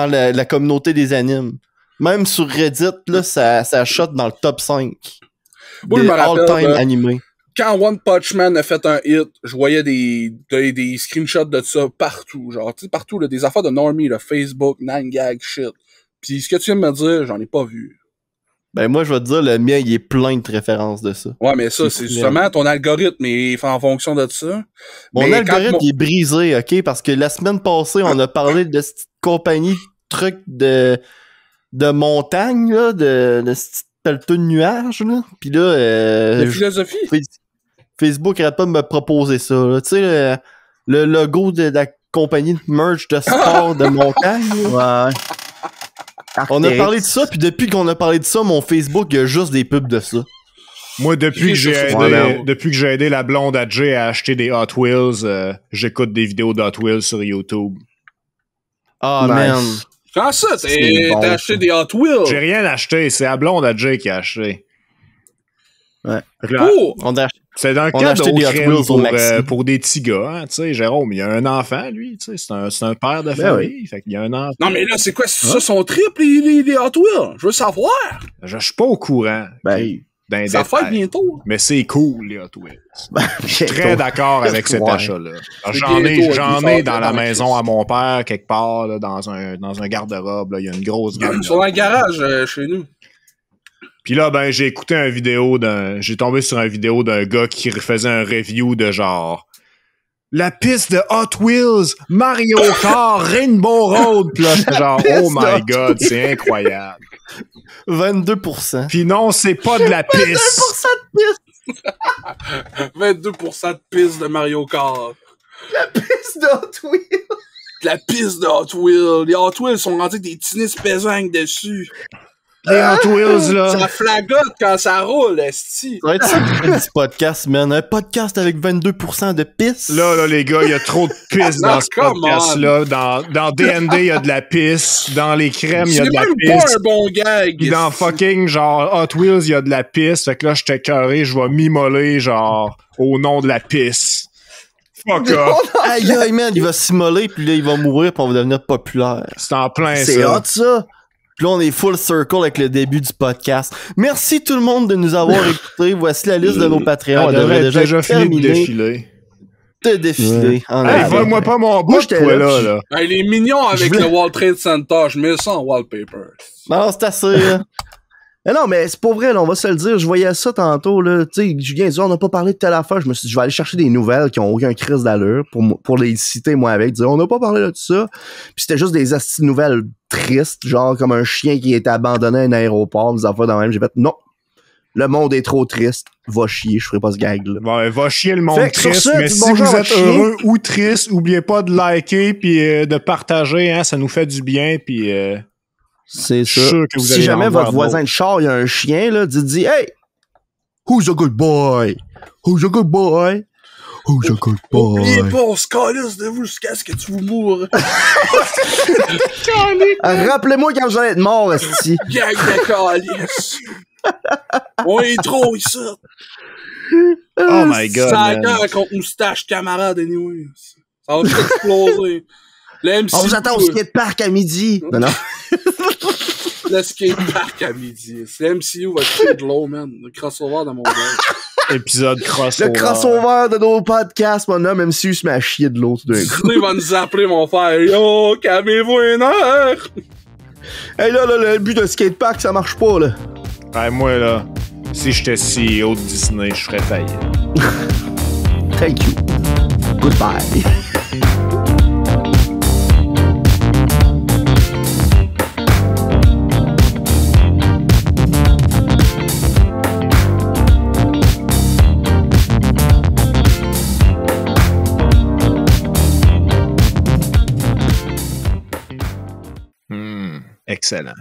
la communauté des animes. Même sur Reddit, là, ça shot dans le top 5 Moi, je des me rappelle, all-time animés. Quand One Punch Man a fait un hit, je voyais des screenshots de ça partout. Genre, tu sais, partout, là, des affaires de normie, là, Facebook, 9gag, shit. Pis ce que tu viens de me dire, j'en ai pas vu. Ben moi, je vais te dire, le mien, il est plein de références de ça. Ouais, mais ça, c'est justement ton algorithme, il fait en fonction de ça. Mon Mais algorithme, quand il est brisé, ok? Parce que la semaine passée, on a parlé de cette compagnie de trucs de montagne, là, de cette pelleteux de nuages, là. Pis là, de philosophie. Facebook arrête pas de me proposer ça, là. Tu sais, le logo de la compagnie de merch de sport de montagne, là. Ouais. On a parlé de ça, puis depuis qu'on a parlé de ça, mon Facebook, il y a juste des pubs de ça. Moi, depuis que j'ai Ouais, aidé la blonde à Jay à acheter des Hot Wheels, j'écoute des vidéos d'Hot Wheels sur YouTube. Ah, Nice. man. Quand ça, C'est bon, t'as acheté ça. des Hot Wheels? J'ai rien acheté, c'est la blonde à Jay qui a acheté. Ouais. Fait que là, Oh! On a c'est un on a acheté cadeau des Hot crème Wheels au Maxi. pour des petits gars, hein, tu sais, Jérôme, il y a un enfant, lui, tu sais, c'est un père de famille, fait qu'il y a un enfant. Non, mais là, c'est quoi, c'est ça son trip, les Hot Wheels? Je veux savoir. Je suis pas au courant Ben, d'un Ça fait détail, bientôt. mais c'est cool, les Hot Wheels. Je suis très bientôt. d'accord avec cet Ouais. achat-là. C'est J'en bientôt, ai il dans sort la dans la maison crise. à mon père, quelque part, là, dans un garde-robe, là, il y a une grosse gamme. Ils sont dans le garage, chez nous. Puis là, ben, j'ai tombé sur une vidéo d'un gars qui faisait un review de genre la piste de Hot Wheels, Mario Kart, Rainbow Road. Puis là, j'étais genre, oh my god, c'est incroyable. 22%. Puis non, c'est pas de la piste. 22% de piste de Mario Kart. Pisse de Hot Wheels. La piste de Hot Wheels. Les Hot Wheels sont rendus avec des tennis pesantes dessus. Les Hot Wheels, là. Ça flagote quand ça roule, esti. Ça va être ça le du podcast, man. Un podcast avec 22% de pisse. Là, les gars, il y a trop de pisse Non, dans ce come podcast-là. Dans D&D, il y a de la pisse. Dans les crèmes, il y a C'est de la même pisse. pas un bon gag. Pis dans fucking, genre, Hot Wheels, il y a de la pisse. Fait que là, j'étais carré, je vais m'immoler, genre, au nom de la pisse. Fuck off. Aïe, aïe, man, il va s'immoler, puis là, il va mourir, puis on va devenir populaire. C'est en plein ça. C'est hot, ça. Puis là, on est full circle avec le début du podcast. Merci tout le monde de nous avoir écoutés. Voici la liste de nos Patreons. Elle Elle devrait devrait déjà fini de terminer défiler. de défiler. En Hey, avant. vole-moi pas mon bout, Moi, j'étais toi, là, là. Hey, il est mignon avec voulais- le World Trade Center. Je mets ça en wallpaper. Non, c'est assez, là. Mais non, mais c'est pas vrai, là, on va se le dire. Je voyais ça tantôt, là. Tu sais, Julien dit, on n'a pas parlé de telle affaire. Je me suis dit, je vais aller chercher des nouvelles qui ont aucun crise d'allure pour les citer, moi, avec. Dire, on n'a pas parlé de ça. Puis c'était juste des astuces nouvelles tristes, genre comme un chien qui est abandonné à un aéroport, des affaires de même. J'ai fait, non. Le monde est trop triste. Va chier, je ferai pas ce gag-là. Bon, va chier le monde Fait que sur triste, ça, mais dis si bonjour vous à êtes chien. heureux ou triste, oubliez pas de liker puis de partager, hein, ça nous fait du bien puis C'est je suis ça. sûr que vous Si allez jamais en voir votre voisin de char, il y a un chien, là, dis, hey! Who's a good boy? Who's a good boy? Who's a good Oubliez boy? pas, on se calisse de vous jusqu'à ce que tu vous mourres. Rappelez-moi quand j'allais être mort, esti. Gang de calice. On est trop ici. Oh my god. Ça a man. quand contre moustache camarade anyway. Ça va tout exploser. Le MCU, On vous attend au skatepark à midi. Non, non. le skatepark à midi. Le MCU va tuer de l'eau, man. Le crossover dans mon gars. Épisode crossover. Le crossover de nos podcasts, mon homme, même si il se met à chier de l'autre d'un coup. Il va nous appeler, mon frère. Yo, calmez-vous une heure. Hey, là, le but de skatepark, ça marche pas, là. Ouais, moi, là, si j'étais CEO de Disney, je ferais faillite. Thank you. Goodbye. Excellent.